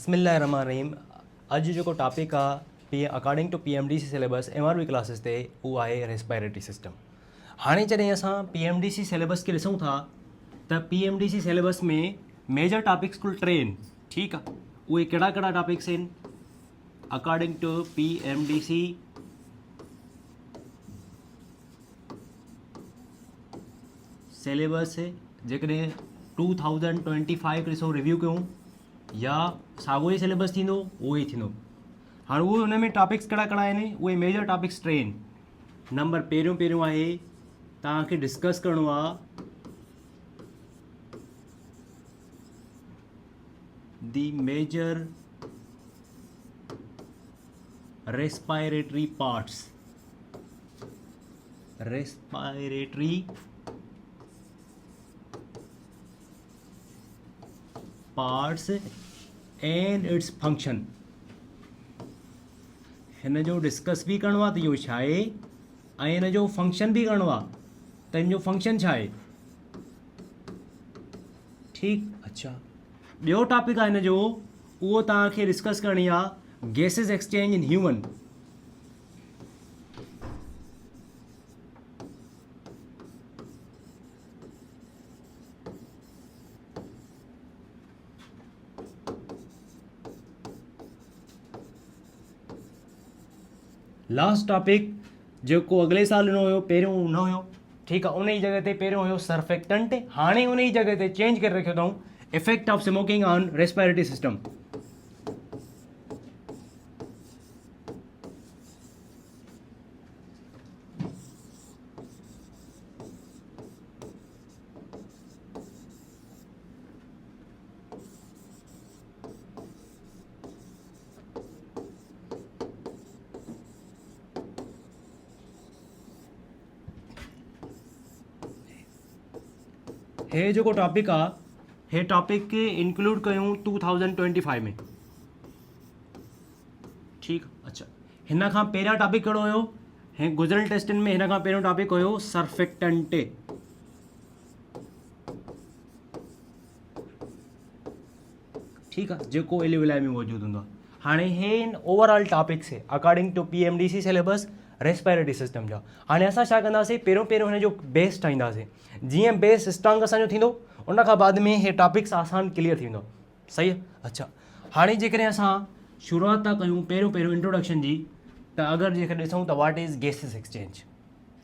बिस्मिल्लाहिर्रहमानिर्रहीम। अॼु जेको टॉपिक आहे according to PMDC syllabus MRV classes ते उहो आहे रेस्पायरेटरी सिस्टम। हाणे जॾहिं असां PMDC सिलेबस खे ॾिसूं था त PMDC सिलेबस में मेजर टॉपिक्स कुल टे आहिनि। ठीकु आहे, उहे कहिड़ा कहिड़ा टॉपिक्स आहिनि अकॉर्डिंग टू PMDC सिलेबस। जेकॾहिं 2025 ॾिसो रिव्यू कयूं या साॻियो ई सिलेबस थींदो उहो ई थींदो। हाणे उहे हुन में टॉपिक्स कहिड़ा कहिड़ा आहिनि, उहे मेजर टॉपिक्स टे आहिनि। नंबर पहिरियों आहे तव्हांखे डिस्कस करिणो आहे the major respiratory parts. Respiratory parts and its function. हिन जो डिस्कस भी करिणो आहे त इहो छा आहे ऐं हिन जो फंक्शन भी करिणो आहे त हिन जो फंक्शन छा आहे। ठीकु, अच्छा। ॿियो टॉपिक आहे हिन जो, उहो तव्हांखे डिस्कस करणी आहे gases exchange in human. Last topic जेको अगले साल ॾिनो हुयो, पहिरियों न हुयो। ठीकु आहे, उन जी जॻह ते पहिरियों हुयो सर्फेक्टेंट, हाणे उन जी जॻह ते चेंज करे रखियो अथऊं effect of smoking on respiratory system. हे जेको टॉपिक आहे, हे टॉपिक खे इंक्लूड कयूं 2025 में। ठीकु, अच्छा। हिन खां पहिरियां टॉपिक कहिड़ो हुयो, हे गुज़िरियल टेस्टनि में हिन खां पहिरियों टॉपिक हुयो सर्फेक्टेंट। ठीकु आहे, जेको एलिविलाई में मौजूदु हूंदो आहे। हाणे हे ओवरऑल टॉपिक्स है according to PMDC syllabus respiratory system जा। हाणे असां छा कंदासीं, पहिरियों हिन जो बेस ठाहींदासीं। जीअं बेस स्ट्रांग असांजो थींदो, उन खां बाद में हे टॉपिक्स आसान क्लियर थींदो। सही आहे, अच्छा। हाणे जेकॾहिं असां शुरूआत था कयूं पहिरियों इंट्रोडक्शन जी, त अगरि जेकॾहिं ॾिसूं त व्हाट इज़ गैसेस एक्सचेंज।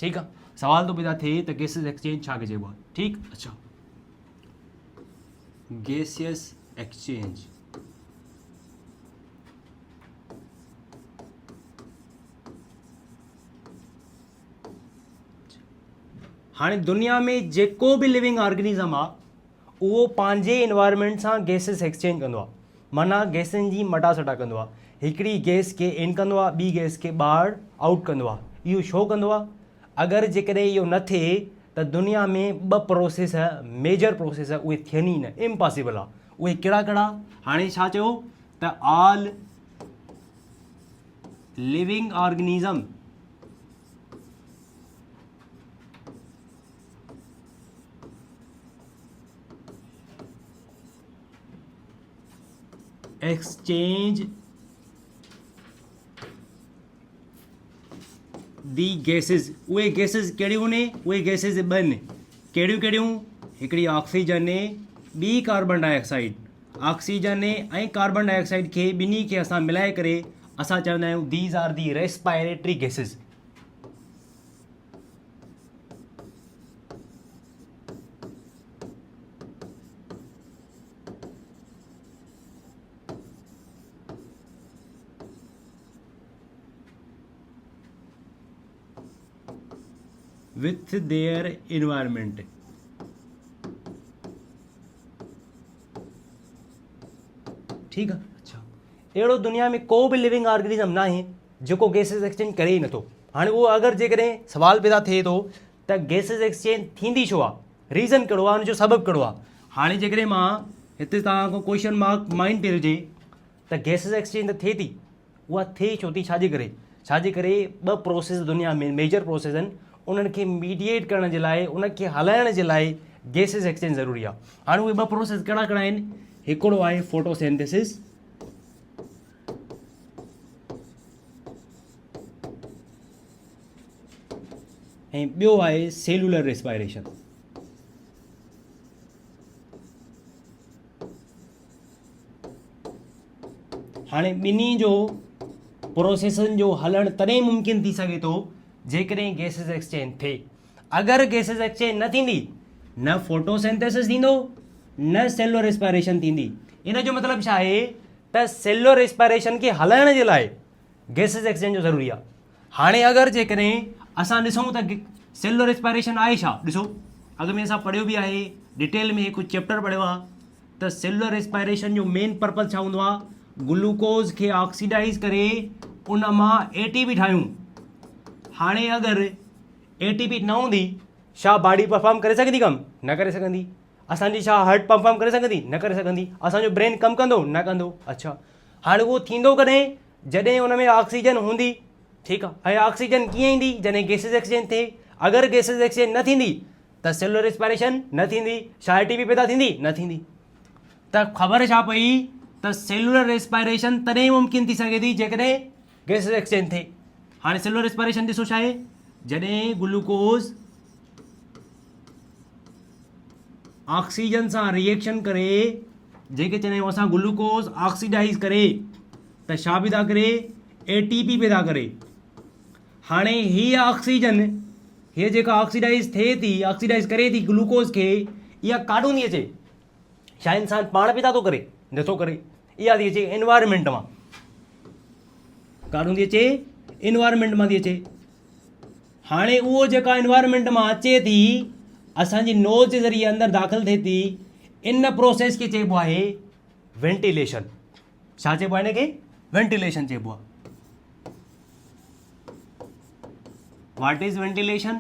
ठीकु आहे, सवाल तो पैदा थिए त गैसेस एक्सचेंज छा चइबो आहे। ठीकु, अच्छा। गैसियस एक्सचेंज हाणे दुनिया में जेको भी लिविंग ऑर्गेनिज्म आहे उहो पंहिंजे इन्वायरमेंट सां गैसेस एक्सचेंज कंदो आहे, माना गैसनि जी मटासटा कंदो आहे। हिकिड़ी गैस खे इन कंदो आहे, ॿी गैस खे ॿाहिरि आउट कंदो आहे। इहो छो कंदो आहे? अगरि जेकॾहिं इहो न थिए त दुनिया में ॿ प्रोसेस मेजर प्रोसेस उहे थियनि ई न, इम्पॉसिबल आहे। उहे कहिड़ा कहिड़ा? हाणे छा चयो त ऑल लिविंग ऑर्गेनिज्म एक्सचेंज दी गैसेस। उहे गैसेस कहिड़ियूं ने? उहे गैसेस ॿ आहिनि। कहिड़ियूं कहिड़ियूं? हिकिड़ी ऑक्सीजन है, ॿी कार्बन डाइऑक्साइड। ऑक्सीजन ऐं कार्बन डाइऑक्साइड खे ॿिन्ही खे असां मिलाए करे असां चवंदा आहियूं these are the respiratory gases. with their environment। ठीक है, अच्छा। अहिड़ो दुनिया में को भी लिविंग ऑर्गेनिज्म ना है जेको गैसेस एक्सचेंज करे ही नथो। हाणे उहो अगरि जेकॾहिं सवाल पैदा थिए थो त गैसेस एक्सचेंज थींदी छो आहे, रीज़न कहिड़ो आहे, हुनजो सबबु कहिड़ो आहे। हाणे जेकॾहिं मां हिते तव्हांखां क्वेश्चन मार्क माइंड पे हुजे त गैसेस एक्सचेंज त थिए थी, उहा थिए छो थी, छाजे करे ॿ प्रोसेस दुनिया में मेजर प्रोसेस आहिनि, उन्हनि खे मीडिएट करण जे लाइ, उनखे हलाइण जे लाइ गैसेस एक्सचेंज ज़रूरी आहे। हाणे उहे ॿ प्रोसेस कहिड़ा कहिड़ा आहिनि? हिकिड़ो आहे फोटोसिंथेसिस ऐं ॿियो आहे सेलुलर रेस्पायरेशन। हाणे ॿिन्ही जो प्रोसेसनि जो हलणु तॾहिं मुमकिन थी सघे थो जेकॾहिं गैसिस एक्सचेंज थिए। अगरि गैसिस एक्सचेंज न थींदी न फोटोसिंथेसिस थींदो न सेलुलर रेस्पायरेशन थींदी। इन जो मतिलबु छा आहे त सेलुलर रेस्पायरेशन खे हलाइण जे लाइ गैसिस एक्सचेंज जो ज़रूरी आहे। हाणे अगरि जेकॾहिं असां ॾिसूं त सेलुलर रेस्पायरेशन आहे छा, ॾिसो अॻ में असां पढ़ियो बि आहे, डिटेल में हिकु चैप्टर पढ़ियो आहे त सेलुलर रेस्पायरेशन जो मेन पर्पज़ छा हूंदो आहे, ग्लूकोज़ खे ऑक्सीडाइज़ करे उन मां एटीपी ठाहियूं। हाणे अगरि एटीपी न हूंदी छा बॉडी परफॉर्म करे सघंदी कमु? न करे सघंदी। असांजी छा हार्ट परफॉर्म करे सघंदी? न करे सघंदी। असांजो ब्रेन कमु कंदो? न कंदो। अच्छा, हाणे उहो थींदो कॾहिं? जॾहिं उन में ऑक्सीजन हूंदी। ठीकु आहे। ऐं ऑक्सीजन कीअं ईंदी? जॾहिं गैसिस एक्सचेंज थिए। अगरि गैसिस एक्सचेंज न थींदी त सेलुलर रेस्पायरेशन न थींदी। छा एटीपी पैदा थींदी? न थींदी। त ख़बर छा पई त सेलुलर रेस्पायरेशन तॾहिं मुमकिन थी सघे थी जेकॾहिं गैसिस एक्सचेंज थिए। हाणे सेलुलर रेस्पायरेशन ॾिसो छा आहे, जॾहिं ग्लूकोज़ ऑक्सीजन सां रिएक्शन करे, जेके चवंदा आहियूं असां ग्लूकोज़ ऑक्सीडाइज़ करे त छा पैदा करे? एटीपी पैदा करे। हाणे हीअ ऑक्सीजन, हीअ जेका ऑक्सीडाइज़ थिए थी, ऑक्सीडाइज़ करे थी ग्लूकोज़ खे, इहा काॾूं थी अचे? छा इंसान पाण पैदा थो करे? नथो करे। इहा थी अचे एनवायरमेंट मां। काॾूं थी अचे? एनवायरमेंट मां थी अचे। हाणे उहो जेका एनवायरमेंट मां अचे थी असांजी नोज़ जे ज़रिए अंदरि दाख़िल थिए थी, इन प्रोसेस खे चइबो आहे वेंटिलेशन। छा चइबो आहे? हिन खे वेंटिलेशन चइबो आहे। What is ventilation?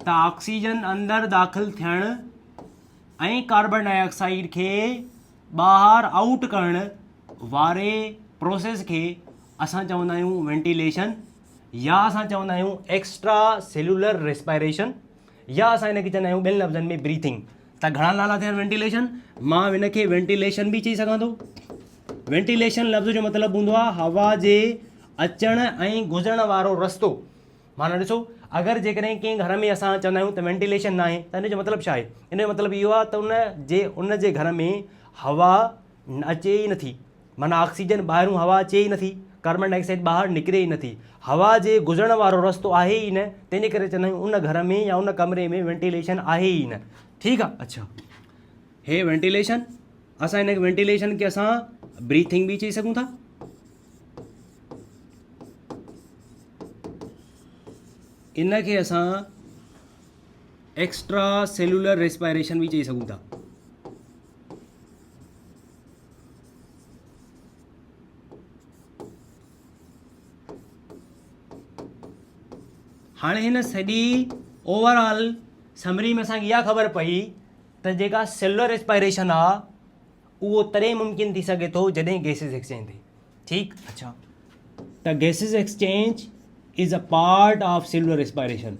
त ऑक्सीजन अंदरि दाख़िल थियणु ऐं कार्बन डाइऑक्साइड खे ॿाहिरि आउट करण वारे प्रोसेस खे असां चवंदा आहियूं वेंटिलेशन, या असां चवंदा आहियूं एक्स्ट्रा सेलुलर रेस्पायरेशन, या असां हिनखे चवंदा आहियूं ॿिनि लफ़्ज़नि में ब्रीथिंग। त घणा नाला थिया वेंटिलेशन? मां हिन खे वेंटिलेशन बि चई सघां थो। वेंटिलेशन लफ़्ज़ जो मतिलबु हूंदो आहे हवा जे अचण ऐं गुज़रण वारो रस्तो। माना ॾिसो, अगरि जेकॾहिं कंहिं घर में असां चवंदा आहियूं त वेंटिलेशन न आहे त हिन जो मतिलबु छा आहे? इन जो मतिलबु इहो आहे त उन जे घर में हवा अचे ई नथी। माना ऑक्सीजन ॿाहिरूं हवा अचे ई नथी, कार्बन डाइऑक्साइड ॿाहिरि निकिरे ई नथी, हवा जे गुज़रण वारो रस्तो आहे ई न। तंहिंजे करे चवंदा आहियूं उन घर में या उन कमरे में वेंटिलेशन आहे ई न। ठीकु आहे। अच्छा, हे वेंटिलेशन, असां हिन वेंटिलेशन खे असां ब्रीथिंग बि चई सघूं था। इन खे असां एक्स्ट्रा सेलुलर रेस्पायरेशन बि चई सघूं था। हाणे हिन सॼी ओवरऑल समरी में असांखे इहा ख़बर पई त जेका सेलुलर रेस्पायरेशन आहे उहो तॾहिं मुमकिन थी सघे थो जॾहिं गैसिस एक्सचेंज थिए। ठीकु। अच्छा, त gases exchange is a part of cellular respiration.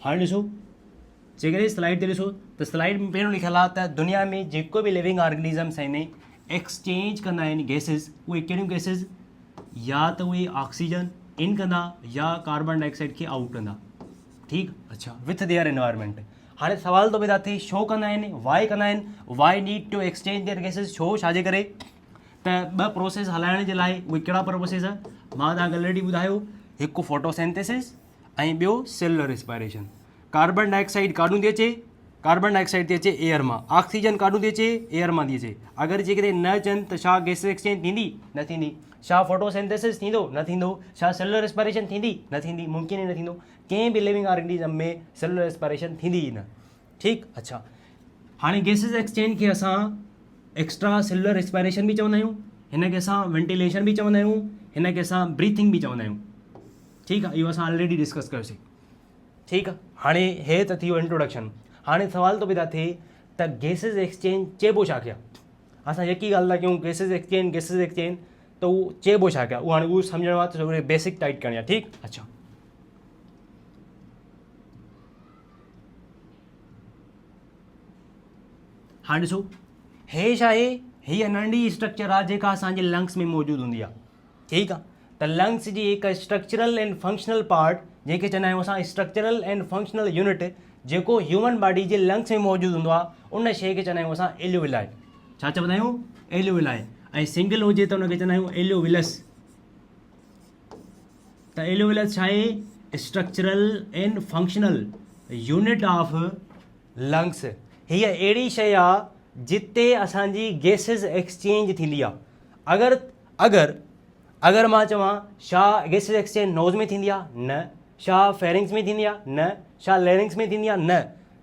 हाणे ॾिसो, जेकॾहिं स्लाइड ते ॾिसो त स्लाइड में पहिरियों लिखियलु आहे त दुनिया में जेको बि लिविंग ऑर्गेनिज़म्स आहिनि एक्सचेंज कंदा आहिनि गैसिस। उहे कहिड़ियूं गैसिस? या त उहे ऑक्सीजन इन कंदा या कार्बन डाइऑक्साइड खे आउट कंदा। ठीकु। अच्छा, विथ देयर एनवायरमेंट। हाणे सवाल थो पैदा थिए छो कंदा आहिनि, वाई कंदा आहिनि, why need to exchange their gases? छो, छाजे करे? त ॿ प्रोसेस हलाइण जे लाइ। उहे कहिड़ा प्रोसेस? मां तव्हांखे ऑलरेडी ॿुधायो, हिकु फोटोसिंथेसिस ऐं ॿियो सेलुलर रेस्पायरेशन। कार्बन डाइऑक्साइड काॾूं थी अचे? कार्बन डाइऑक्साइड थी अचे एयर मां। ऑक्सीजन काॾूं थी अचे? एयर मां थी अचे। अगरि जेकॾहिं न अचनि त छा गैसिस एक्सचेंज थींदी? न थींदी। छा फोटोसिंथेसिस थींदो? न थींदो। छा सेलुलर रेस्पायरेशन थींदी? न थींदी। मुमकिन ई न थींदो। कंहिं बि लिविंग ऑर्गेनिज़म में सेलुलर रेस्पायरेशन थींदी ई न। ठीकु। अच्छा, हाणे गैसिस एक्सचेंज खे असां एक्स्ट्रा सेलुलर रेस्पायरेशन बि चवंदा आहियूं, हिन खे असां वेंटिलेशन बि चवंदा आहियूं, हिन खे असां ब्रीथिंग बि चवंदा आहियूं। ठीकु आहे। इहो असां ऑलरेडी डिस्कस कयोसीं। ठीकु आहे। हाणे हे त थी वियो इंट्रोडक्शन। हाणे सवाल थो पैदा थिए त गैसिस एक्सचेंज चइबो छा खे? असां यकी ॻाल्हि था कयूं गैसिस एक्सचेंज त उहो चइबो छा कया, उहो हाणे उहो सम्झणो आहे त थोरी बेसिक टाइट करणी आहे, ठीकु। अच्छा, हाणे ॾिसो, हे छा आहे, हीअ नंढी स्ट्रक्चर आहे जेका असांजे लंग्स में मौजूदु हूंदी आहे, ठीकु आहे। त लंग्स जी हिकु स्ट्रक्चरल एंड फंक्शनल पार्ट जंहिंखे चवंदा आहियूं असां स्ट्रक्चरल एंड फंक्शनल यूनिट, जेको ह्यूमन बॉडी जे लंग्स में मौजूदु हूंदो आहे, उन शइ खे चवंदा आहियूं असां एल्यूविलाई। छा चवंदा आहियूं, एल्यूविलाई। ऐं सिंगल हुजे त उनखे चवंदा आहियूं एल्यूविलस। त एल्यूविलस छा आहे, structural and functional unit of lungs. हीअ अहिड़ी शइ आहे जिते असांजी गैसिस एक्सचेंज थींदी आहे। अगरि मां चवां छा गैसिस एक्सचेंज नोज़ में थींदी आहे, न। छा फेरिंग्स में थींदी आहे, न। छा लैरिंग्स में थींदी आहे, न।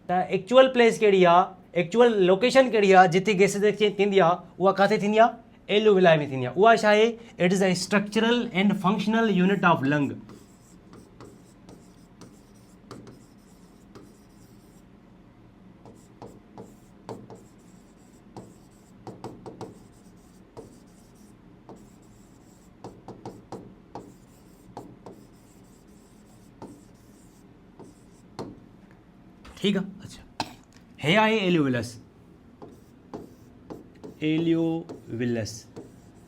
त एक्चुअल प्लेस कहिड़ी आहे, एक्चुअल लोकेशन कहिड़ी आहे जिते गैसिस एक्सचेंज थींदी आहे, उहा किथे थींदी आहे, एल्यूविलाई में थींदी आहे। उहा छा आहे, it is a structural and functional unit of lung. ठीकु आहे। अच्छा, हे आहे एल्यूविलस,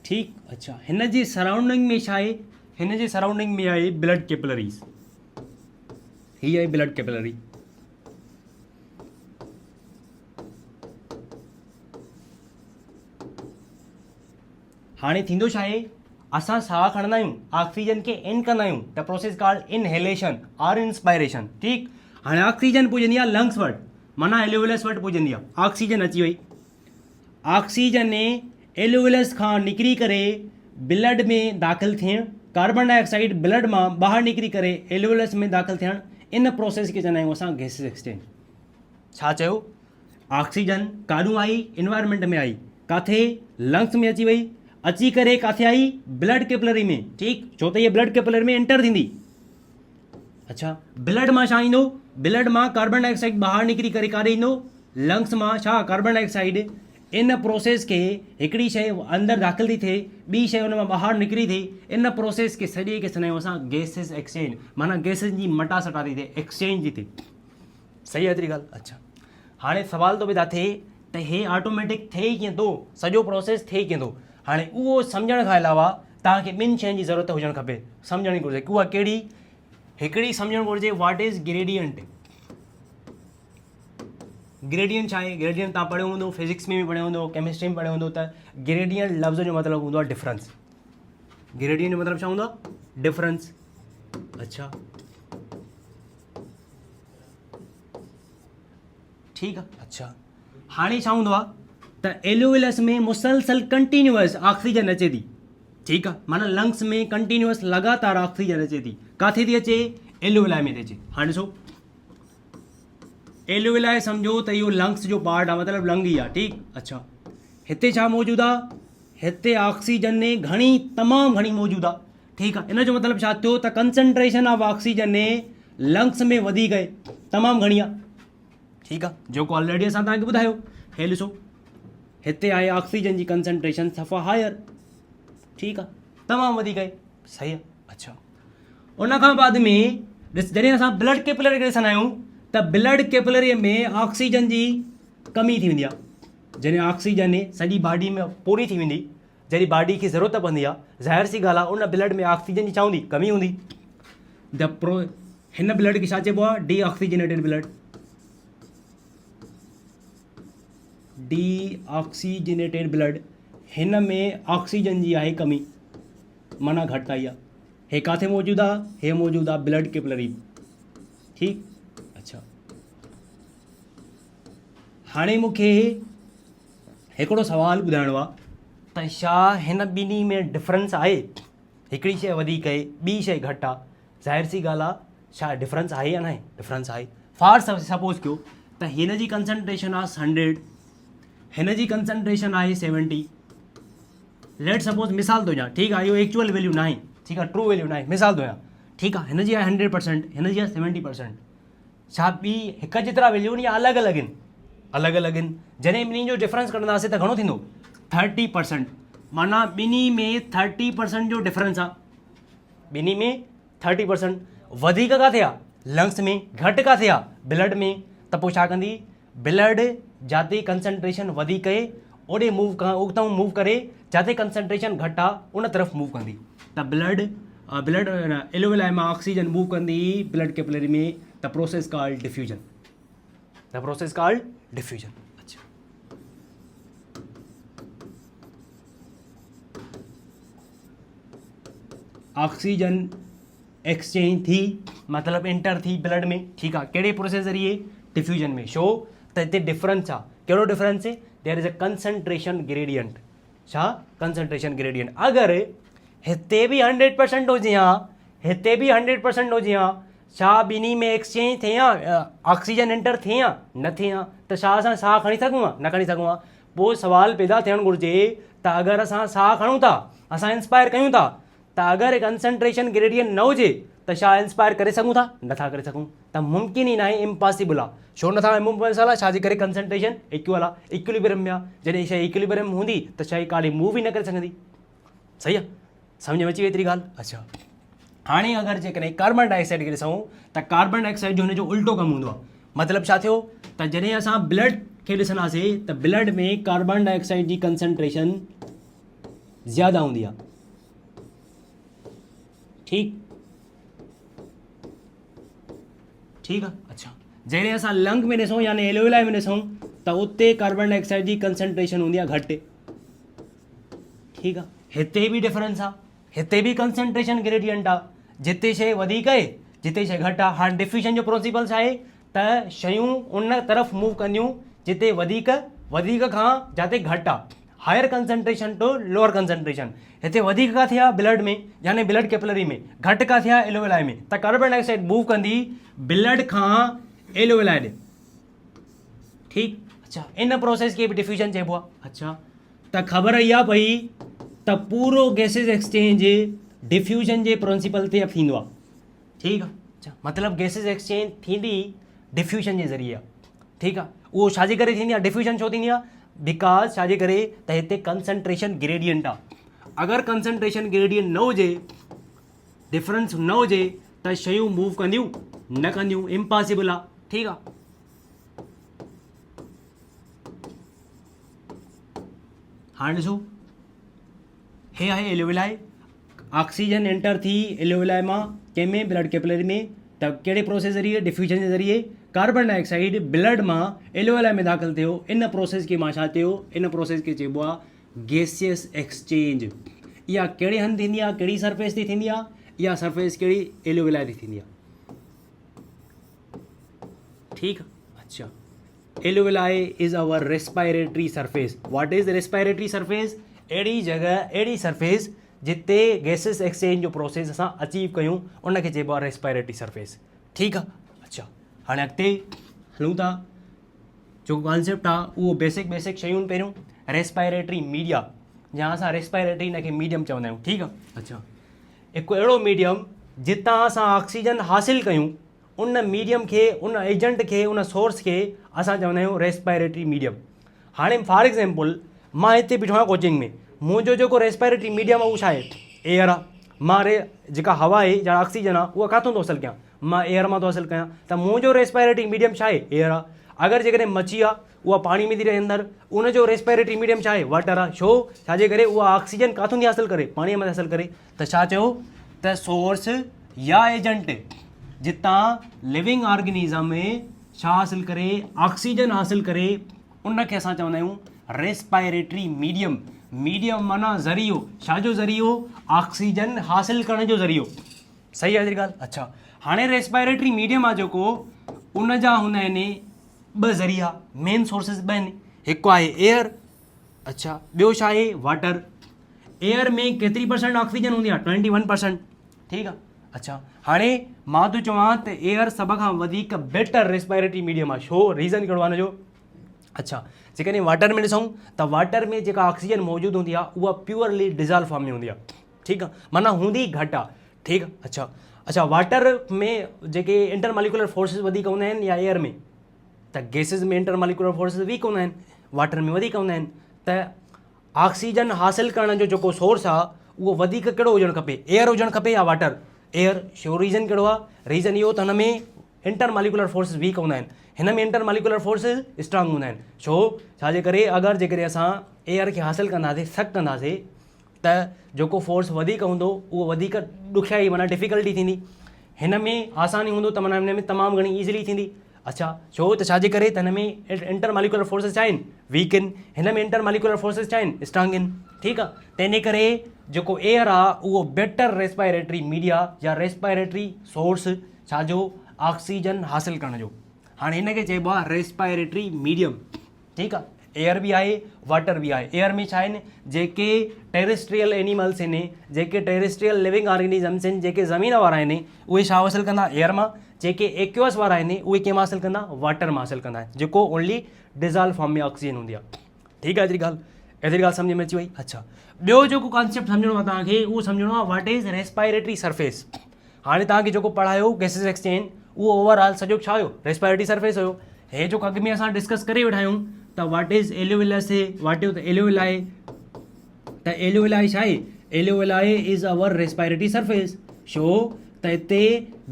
ठीकु। अच्छा, हिन जी सराउंडिंग में छा आहे, हिन जे सराउंडिंग में आहे ब्लड कैपिलरीज़। हीअ आहे ब्लड कैपिलरी। हाणे थींदो छा आहे, असां साह खणंदा आहियूं, ऑक्सीजन खे इन कंदा आहियूं, त प्रोसेस कॉल्ड इनहेलेशन और इंस्पायरेशन, ठीकु। हाणे ऑक्सीजन पुॼंदी आहे लंग्स वटि, माना एल्यूविलस वटि पुॼंदी आहे। ऑक्सीजन अची वई, ऑक्सीजन एल्यूविलस खां निकिरी करे ब्लड में दाख़िल थियणु, कार्बन डाइऑक्साइड ब्लड मां ॿाहिरि निकिरी करे एल्यूविलस में दाख़िल थियणु, इन प्रोसेस खे चवंदा आहियूं असां गैसिस एक्सचेंज। छा चयो, ऑक्सीजन काॾूं आई, इन्वायरमेंट में आई, किथे, लंग्स में अची वई, अची करे किथे आई, ब्लड कैपिलरी में, ठीकु। छो त इहे ब्लड कैपिलरी में एंटर थींदी। अच्छा, ब्लड मां छा ईंदो, ब्लड मां कार्बन डाइऑक्साइड ॿाहिरि निकिरी करे काॾे ईंदो, लंग्स मां छा, कार्बन डाइऑक्साइड। इन प्रोसेस खे हिकिड़ी शइ अंदरि दाख़िल थी थिए, ॿी शइ हुन मां ॿाहिरि निकिरी थिए, इन प्रोसेस खे सॼे खे चवंदा आहियूं असां गैसिस एक्सचेंज, माना गैसिस जी मटासटा थी थिए, एक्सचेंज थी थिए। सही आहे एतिरी ॻाल्हि। अच्छा, हाणे सुवाल थो पैदा थिए त हे ऑटोमेटिक थिए कीअं थो, सॼो प्रोसेस थिए कीअं थो। हाणे उहो सम्झण खां अलावा तव्हांखे ॿिनि शयुनि जी ज़रूरत हुजणु खपे, सम्झणी घुरिजे। उहा कहिड़ी, हिकिड़ी सम्झणु घुरिजे व्हाट इज़ ग्रेडियंट। ग्रेडियंट छा आहे, ग्रेडियंट तव्हां पढ़ियो हूंदो, फिजिक्स में बि पढ़ियो हूंदो, केमिस्ट्री में पढ़ियो हूंदो, त ग्रेडियंट लफ़्ज़ जो मतिलबु हूंदो आहे डिफरेंस। ग्रेडियंट जो मतिलबु छा हूंदो आहे, डिफरेंस। अच्छा, ठीकु आहे। अच्छा, हाणे छा हूंदो आहे त एल्यूविलस में मुसलसल कंटिन्यूअस ऑक्सीजन अचे थी, ठीकु आहे, माना लंग्स में कंटिन्यूअस लगातार ऑक्सीजन अचे थी, किथे थी अचे, एल्यूविलाई में थी अचे। हाणे ॾिसो, एल्यूविलाई सम्झो त इहो लंग्स जो पार्ट आहे, मतिलबु लंग ई आहे, ठीकु। अच्छा, हिते छा मौजूदु आहे, हिते ऑक्सीजन घणी, तमामु घणी मौजूदु आहे, ठीकु आहे। इन जो मतिलबु छा थियो त कंसंट्रेशन ऑफ ऑक्सीजन लंग्स में वधीक आहे, तमामु घणी आहे, ठीकु आहे, जेको ऑलरेडी असां तव्हांखे ॿुधायो। हे ॾिसो, हिते आहे ऑक्सीजन जी कंसंट्रेशन सफ़ा हायर, ठीकु आहे, तमामु वधीक आहे, सही आहे। अच्छा, उन खां बाद में जॾहिं असां ब्लड कैपिलरी खे ॾिसंदा आहियूं त ब्लड कैपिलरीअ में ऑक्सीजन जी कमी थी वेंदी आहे। जॾहिं ऑक्सीजन सॼी बॉडी में पूरी थी वेंदी, जॾहिं बॉडी खे ज़रूरत पवंदी आहे, ज़ाहिर सी ॻाल्हि आहे उन ब्लड में ऑक्सीजन जी छा हूंदी, कमी हूंदी। हिन ब्लड खे छा चइबो आहे, D oxygenated blood. D oxygenated blood, हिन में ऑक्सीजन जी आहे कमी, माना घटिताई आहे। हे किथे मौजूदु आहे, हे मौजूदु आहे ब्लड कैपिलरी, ठीकु। अच्छा, हाणे मूंखे हिकिड़ो सुवालु ॿुधाइणो आहे त छा हिन ॿिन्ही में डिफरेंस आहे, हिकिड़ी शइ वधीक आहे, ॿी शइ घटि आहे, ज़ाहिर सी ॻाल्हि आहे, छा डिफरेंस आहे या न आहे, डिफरेंस आहे। फॉर सपोज़ कयो त हिन जी कंसंट्रेशन आहे 100, हिन जी कंसंट्रेशन आहे 70। लेट सपोज मिसाल थो ॾियां, ठीकु आहे, इहो एक्चुअल वैल्यू न आहे, ठीकु आहे, ट्रू वैल्यू न आहे, मिसाल थो ॾियां, ठीकु आहे। हिन जी आहे 100%, हिन जी आहे 70%। छा ॿी हिकु जेतिरा वैल्यू आहिनि या अलॻि अलॻि आहिनि, अलॻि अलॻि आहिनि। जॾहिं ॿिन्ही जो डिफरेंस कढंदासीं त घणो थींदो, 30%, माना ॿिन्ही में 30% जो डिफरेंस आहे। ॿिन्ही में 30% वधीक किथे आहे? लंग्स में। घटि किथे आहे? ब्लड में। त पोइ छा कंदी? ब्लड जिते कंसंट्रेशन वधीक आहे ओॾे उतां मूव करे, जिते कंसंट्रेशन घटि आहे उन तरफ़ मूव कंदी। त ब्लड एलोवेलाई मां ऑक्सीजन मूव कंदी ब्लड कैपिलरी में। The process called diffusion. The process called diffusion. अच्छा, ऑक्सीजन एक्सचेंज थी मतलब एंटर थी ब्लड में, ठीकु आहे, कहिड़े प्रोसेस ज़रिए? डिफ्यूजन में। छो त हिते डिफरेंस आहे। कहिड़ो difference? There is a concentration gradient. छा? Concentration gradient. अगरि हिते बि 100% हुजे हा, हिते बि 100% हुजे हा, छा ॿिन्ही में एक्सचेंज थिए हा? ऑक्सीजन एंटर थिए हा? न थिए हा। त छा असां साह खणी सघूं हा? न खणी सघूं हा। पोइ सवाल पैदा थियणु घुरिजे त अगरि असां साह खणूं था, असां इंस्पायर कयूं था, त अगरि कंसंट्रेशन ग्रेडियंट न हुजे त छा इंस्पायर करे सघूं था? नथा करे सघूं। त मुमकिन ई न आहे, इम्पॉसिबल आहे। छो नथा? इम्पॉसिबल आहे छाजे करे? कंसंट्रेशन इक्वल आहे, इक्विलिब्रियम में आहे। जॾहिं शइ इक्विलिब्रियम हूंदी त शइ काॾे मूव ई न करे सघंदी। सही आहे? सम्झ में अची वई एतिरी ॻाल्हि? अच्छा, हाणे अगरि जेकॾहिं कार्बन डाइऑक्साइड खे ॾिसूं त कार्बन डाइऑक्साइड जो हुनजो उल्टो कमु हूंदो आहे। मतिलबु छा थियो? त जॾहिं असां ब्लड खे ॾिसंदासीं त ब्लड में कार्बन डाइऑक्साइड जी कंसंट्रेशन ज़्यादा हूंदी आहे। ठीकु आहे। अच्छा, जॾहिं असां लंग में ॾिसूं यानी एलोवेलाई में ॾिसूं त उते कार्बन डाइऑक्साइड जी कंसंट्रेशन हूंदी आहे घटि। ठीकु आहे। हिते बि डिफरेंस आहे, हिते बि कंसंट्रेशन ग्रेडियंट आहे। जिते शइ वधीक आहे, जिते शइ घटि आहे। हाणे डिफ्यूजन जो प्रिंसिपल छा आहे? त शयूं उन तरफ़ मूव कंदियूं जिते वधीक खां जिते घटि आहे। Higher concentration to lower concentration. हिते वधीक किथे आहे? ब्लड में, यानी ब्लड कैपिलरी में। घटि किथे आहे? एलोवेलाई में। त कार्बन डाइऑक्साइड मूव कंदी ब्लड खां एलोवेलाई ॾे। ठीकु। अच्छा, इन प्रोसेस खे बि डिफ्यूजन चइबो आहे। अच्छा, त ख़बर इहा पई त पूरो गैसिस एक्सचेंज डिफ्यूजन जे प्रिंसिपल ते थींदो आहे। ठीकु आहे। अच्छा, मतिलबु गैसिस एक्सचेंज थींदी डिफ्यूजन जे ज़रिए आहे। ठीकु आहे। उहो छाजे करे थींदी आहे? डिफ्यूजन छो थींदी आहे? बिकॉज छाजे करे? त हिते कंसंट्रेशन ग्रेडियंट आहे। अगरि कंसंट्रेशन ग्रेडियंट न हुजे, डिफरेंस न हुजे, त शयूं मूव कंदियूं न कंदियूं, इम्पॉसिबल आहे। ठीकु आहे। हाणे ॾिसो, हे आहे एलोवेलाई। ऑक्सीजन एंटर थी एलोवेलाई मां कंहिंमें? ब्लड कैपिलरी में। त कहिड़े प्रोसेस ज़रिए? डिफ्यूजन जे ज़रिए। कार्बन डाइऑक्साइड ब्लड मां एलोवेलाई में दाख़िल थियो। इन प्रोसेस खे मां छा चयो? इन प्रोसेस खे चइबो आहे गैसियस एक्सचेंज। इहा कहिड़े हंधि थींदी आहे? कहिड़ी सरफेस ते थींदी आहे? इहा सरफेस कहिड़ी? एलोवेलाई ते थींदी आहे। ठीकु आहे। अच्छा, alveoli is our respiratory surface. What is respiratory surface? अहिड़ी जॻह, अहिड़ी सरफेस जिते गैसिस एक्सचेंज जो प्रोसेस असां अचीव कयूं, उनखे चइबो आहे रेस्पायरेटरी सरफेस। ठीकु आहे। अच्छा, हाणे अॻिते हलूं था। जेको कॉन्सेप्ट आहे उहो बेसिक शयूं। पहिरियों रेस्पायरेटरी मीडिया, या असां रेस्पायरेटरी हिनखे मीडियम चवंदा आहियूं। ठीकु आहे। अच्छा, हिकु अहिड़ो मीडियम जितां असां ऑक्सीजन हासिलु कयूं, उन मीडियम खे, उन एजेंट खे, उन सोर्स खे असां चवंदा आहियूं रेस्पायरेटरी मीडियम। हाणे फॉर एग्ज़ाम्पल मां हिते बीठो आहियां कोचिंग में, मुंहिंजो जेको रेस्पायरेटरी मीडियम आहे उहो छा आहे? एयर आहे। मां जेका हवा आहे या ऑक्सीजन आहे उहा किथां थो हासिलु कयां? मां एयर मां थो हासिलु कयां। त मुंहिंजो रेस्पायरेटरी मीडियम छा आहे? एयर आहे। अगरि जेकॾहिं मच्छी आहे उहा पाणी में थी रहे अंदरि, उनजो रेस्पायरेटरी मीडियम छा आहे? वाटर आहे। छो? छाजे करे? उहा ऑक्सीजन किथां थी हासिलु करे? पाणीअ में हासिलु करे। त छा चयो? त सोर्स या एजेंट जितां लिविंग ऑर्गेनिज़म में छा हासिलु करे? ऑक्सीजन हासिलु करे, उनखे असां चवंदा आहियूं रेस्पायरेटरी मीडियम। मीडियम माना ज़रियो। छाजो ज़रियो? ऑक्सीजन हासिलु करण जो ज़रियो। सही आहे ॻाल्हि? अच्छा, हाणे रेस्पायरेटरी मीडियम आहे जेको, उन जा हूंदा आहिनि ॿ ज़रिया, मेन सोर्सिस ॿ आहिनि। हिकु आहे एयर। अच्छा, ॿियो छा आहे? वाटर। एयर में केतिरी % ऑक्सीजन हूंदी आहे? 21%। ठीकु आहे। अच्छा, हाणे मां थो चवां त एयर सभ खां वधीक बेटर रेस्पायरेटरी मीडियम आहे। छो? रीज़न कहिड़ो आहे हुनजो? अच्छा, जेकॾहिं वाटर में ॾिसूं त वाटर में जेका ऑक्सीजन मौजूदु हूंदी आहे उहा प्योरली डिज़ॉल्व फॉर्म में हूंदी आहे। ठीकु आहे, माना हूंदी घटि आहे। ठीकु आहे। अच्छा, वाटर में जेके इंटरमॉलिकुलर फोर्सिस वधीक हूंदा आहिनि या एयर में? त गैसिस में इंटरमॉलिकुलर फोर्सिस वीक हूंदा आहिनि, वाटर में वधीक हूंदा आहिनि। त ऑक्सीजन हासिल करण जो जेको सोर्स आहे उहो वधीक कहिड़ो हुजणु खपे, एयर हुजणु खपे या वाटर? एयर। छो रीज़न कहिड़ो आहे? रीज़न इहो त हुन में इंटर मालिकुलर फोर्सिस वीक हूंदा आहिनि, हिन में इंटर मालिकुलर फोर्सिस स्ट्रांग हूंदा आहिनि। छो छाजे करे? अगरि जेकॾहिं असां एयर खे हासिल कंदासीं, सक कंदासीं, त जेको फोर्स वधीक हूंदो उहो वधीक ॾुखियाई माना डिफिकल्टी थींदी, हिन में आसानी हूंदो त माना हिन में तमामु घणी ईज़िली थींदी। अच्छा, छो त छाजे करे? त हिन में इंटर मालिकुलर फोर्सिस छा आहिनि? वीक आहिनि, हिन में इंटर मालिकुलर फोर्सिस छा आहिनि? स्ट्रांग आहिनि। ठीकु आहे, तंहिंजे करे जेको एयर आहे उहो बेटर रेस्पायरेटरी मीडिया या रेस्पायरेटरी सोर्स छाजो? ऑक्सीजन हासिल करण जो। हाणे हिन खे चइबो आहे रेस्पायरेटरी मीडियम। ठीकु आहे, एयर बि आहे, वाटर बि आहे। एयर में छा आहिनि? जेके टेरेस्ट्रियल एनिमल्स आहिनि, जेके टेरेस्ट्रियल लिविंग ऑर्गेनिज़म्स आहिनि, जेके ज़मीन वारा आहिनि, उहे छा हासिल कंदा? एयर मां। जेके एक्वस वारा आहिनि उहे कंहिं मां हासिल कंदा? वाटर मां हासिल कंदा आहिनि, जेको ओनली डिज़ॉल्व फॉर्म में ऑक्सीजन हूंदी आहे। ठीकु आहे, एतिरी ॻाल्हि सम्झ में अची वई? अच्छा, ॿियो जेको कॉन्सेप्ट सम्झणो आहे तव्हांखे, उहो सम्झणो आहे व्हाट इज़ रेस्पायरेटरी सरफेस। हाणे तव्हांखे जेको पढ़ायो गैसिस एक्सचेंज, उहो ओवरऑल सॼो छा हुयो? रेस्पायरेटरी सरफेस हुयो। हे जो अॻु में असां डिस्कस करे वेठा आहियूं त व्हाट इज़ एल्यूविलस, व्हाट इज़ एल्यूविलाई, त एल्यूविलाई छा आहे? एल्यूविलाई इज़ अवर रेस्पायरेटरी सरफेस। छो त हिते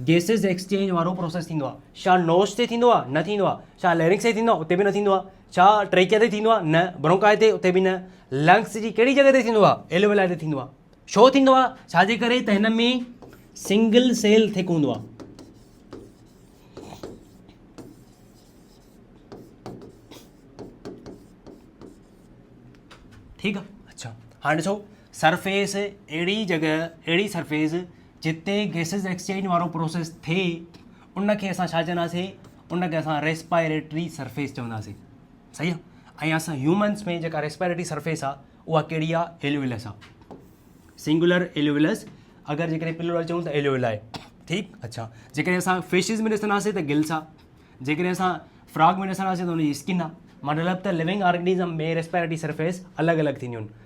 गैसिस एक्सचेंज वारो प्रोसेस थींदो आहे। छा नोज़ ते थींदो आहे? न थींदो आहे। छा लैरिंक्स ते थींदो आहे? उते बि न थींदो आहे। छा ट्रेकिया ते थींदो आहे? न। ब्रोंकाई ते? उते बि न। लंग्स जी कहिड़ी जॻह ते थींदो आहे? एल्यूविलाई ते थींदो आहे। छो थींदो आहे? छाजे करे? त हिन में सिंगल सेल थिक हूंदो आहे। ठीकु आहे, अच्छा, हाणे ॾिसो, सरफेस अहिड़ी जॻह, अहिड़ी सरफेस जिते गैसिस एक्सचेंज वारो प्रोसेस थिए, उनखे असां छा चवंदासीं? उनखे असां रेस्पायरेटरी सरफेस चवंदासीं। सही आहे। ऐं असां ह्यूमन्स में जेका रेस्पायरेटरी सरफेस आहे उहा कहिड़ी आहे? एल्यूविलस आहे, सिंगुलर एल्यूविलस। अगरि जेकॾहिं प्लूरल चऊं त एल्यूविलाई। ठीकु, अच्छा, जेकॾहिं असां फिशिस में ॾिसंदासीं त गिल्स आहे, जेकॾहिं असां फ्रॉग में ॾिसंदासीं त हुनजी स्किन आहे। मतिलबु त लिविंग ऑर्गेनिज़म में रेस्पायरेटरी सरफेस अलॻि अलॻि थींदियूं आहिनि।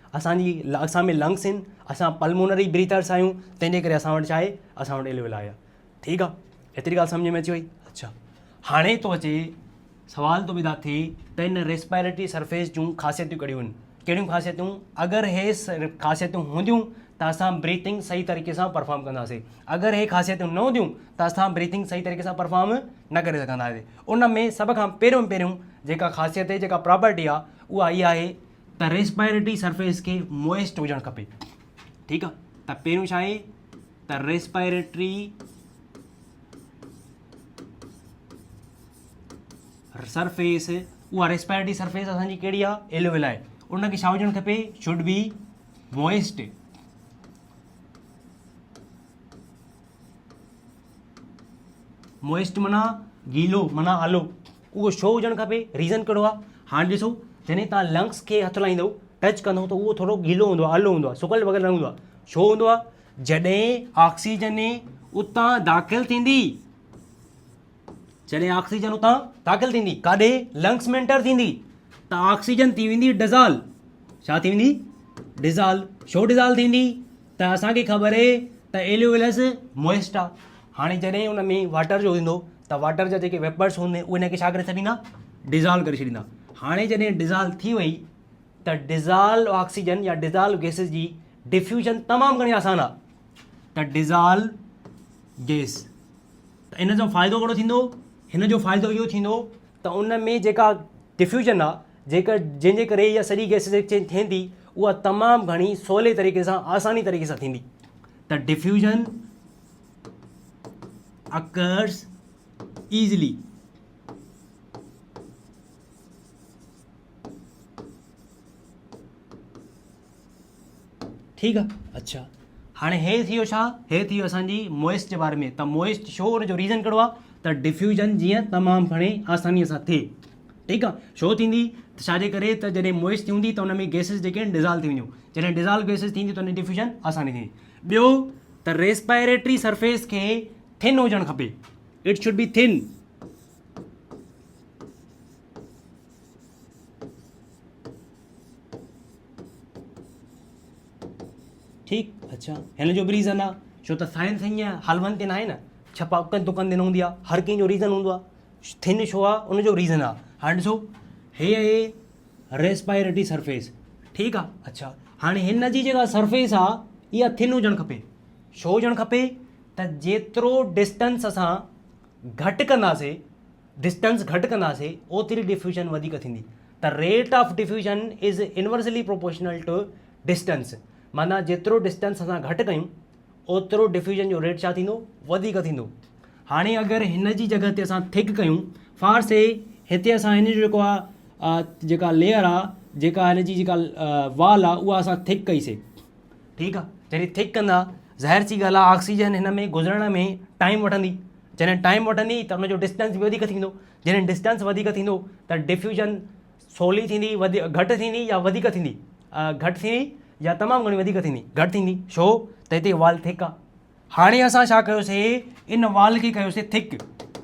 असां में लंग्स आहिनि, असां पल्मोनरी ब्रीथर्स आहियूं, तंहिंजे करे असां वटि छा आहे? असां वटि एल्यूविलाई आहे। ठीकु आहे, एतिरी ॻाल्हि सम्झ में अची वई? अच्छा, हाणे थो अचे सवाल थो पैदा थिए त हिन रेस्पायरेटरी सरफेस जूं ख़ासियतूं कहिड़ियूं आहिनि? कहिड़ियूं ख़ासियतूं? अगरि हे ख़ासियतूं हूंदियूं त असां ब्रीथिंग सही तरीक़े सां परफॉर्म कंदासीं। अगरि हे ख़ासियतूं न हूंदियूं त असां ब्रीथिंग सही तरीक़े सां परफॉर्म न करे सघंदासीं। उन में सभ खां पहिरियों जेका ख़ासियत आहे, जेका प्रॉपर्टी आहे, उहा इहा आहे त रेस्पायरेटरी सरफेस खे मॉइस्ट हुजणु खपे। ठीकु आहे, त पहिरियों छा आहे? त रेस्पायरेटरी सरफेस, उहा रेस्पायरेटरी सरफेस असांजी कहिड़ी आहे? एल्यूविलाई। उनखे छा हुजणु खपे? Should be moist. मॉइस्ट माना गीलो, माना आलो। उहो छो हुजणु खपे? रीज़न कहिड़ो आहे? हाणे ॾिसो, जॾहिं तव्हां लंग्स खे हथु लाहींदव, टच कंदव, त उहो थोरो गीलो हूंदो आहे, आलो हूंदो आहे, सुकल वग़ैरह न हूंदो आहे। छो हूंदो आहे? जॾहिं ऑक्सीजन उतां दाख़िल थींदी, जॾहिं ऑक्सीजन उतां दाख़िल थींदी, काॾे? लंग्स में एंटर थींदी, त ऑक्सीजन थी वेंदी डिज़ॉल्व। छा थी वेंदी? डिज़ॉल्व। छो डिज़ॉल्व थींदी? त असांखे ख़बर आहे त एल्यूविलस मॉइस्ट आहे। हाणे जॾहिं उन में वाटर जो हूंदो त वाटर जा जेके वेपर्स हूंदे उहे हिनखे छा करे छॾींदा? डिज़ॉल्व करे छॾींदा। हाणे जॾहिं डिज़ॉल्व थी वई त डिज़ॉल्व ऑक्सीजन या डिज़ॉल्व गैसिस जी डिफ्यूजन तमामु घणी आसान आहे। त डिज़ॉल्व गैस, त इन जो फ़ाइदो कहिड़ो थींदो? हिन जो फ़ाइदो इहो थींदो त उन में जेका डिफ्यूजन आहे, जंहिंजे करे इहा सॼी गैसिस एक्सचेंज थिए थी, उहा तमामु घणी सवले तरीक़े सां, आसानी तरीक़े सां थींदी। त डिफ्यूजन अकर्स ईज़िली। ठीकु आहे, अच्छा, हाणे हे थी वियो छा? हे थी वियो असांजी मॉइस्ट जे बारे में। त मॉइस्ट छो? हुन जो रीज़न कहिड़ो आहे? त डिफ्यूजन जीअं तमामु घणे आसानीअ सां थिए। ठीकु आहे, छो थींदी? त छाजे करे? त जॾहिं मॉइस्ट हूंदी त हुन में गैसिस जेके आहिनि डिज़ॉल्व थी वेंदियूं। जॾहिं डिज़ॉल्व गैसिस थींदी त हुन जी डिफ्यूजन आसानी थींदी। ॿियो त रेस्पायरेटरी सरफेस खे थिन हुजणु खपे। It should be thin. ठीकु, अच्छा, हिन जो बि रीज़न आहे, छो त साइंस हीअं हलवनि ते न आहे न, छपा उकनि तुकनि ते न हूंदी आहे, हर कंहिंजो रीज़न हूंदो आहे। थिन छो आहे? उनजो रीज़न आहे। हाणे ॾिसो, हे आहे रेस्पायरेटरी सरफेस। ठीकु आहे। अच्छा, हाणे हिन जी जेका सरफेस आहे इहा थिन हुजणु खपे। छो हुजणु खपे त जेतिरो डिस्टेंस असां घटि कंदासीं, डिस्टेंस घटि कंदासीं, ओतिरी डिफ्यूजन वधीक थींदी। त rate of diffusion is inversely proportional to distance. माना जेतिरो डिस्टेंस असां घटि कयूं ओतिरो डिफ्यूजन जो रेट छा थींदो, वधीक थींदो। हाणे अगरि हिन जी जॻह ते असां थिक कयूं, फार से हिते असां हिन जो जेको आहे जेका लेयर आहे, जेका हिन जी जेका वाल आहे उहा असां थिक कईसीं। ठीकु आहे, जॾहिं थिक कंदा ज़ाहिर सी ॻाल्हि आहे ऑक्सीजन हिन में गुज़रण में टाइम वठंदी। जॾहिं टाइम वठंदी त हुनजो डिस्टेंस बि वधीक थींदो। जॾहिं डिस्टेंस वधीक थींदो त डिफ्यूजन सवली थींदी, घटि थींदी या वधीक थींदी, घटि थींदी या तमामु घणी वधीक थींदी, घटि थींदी। छो त हिते वाल थिक आहे। हाणे असां छा कयोसीं, इन वाल खे कयोसीं थिक।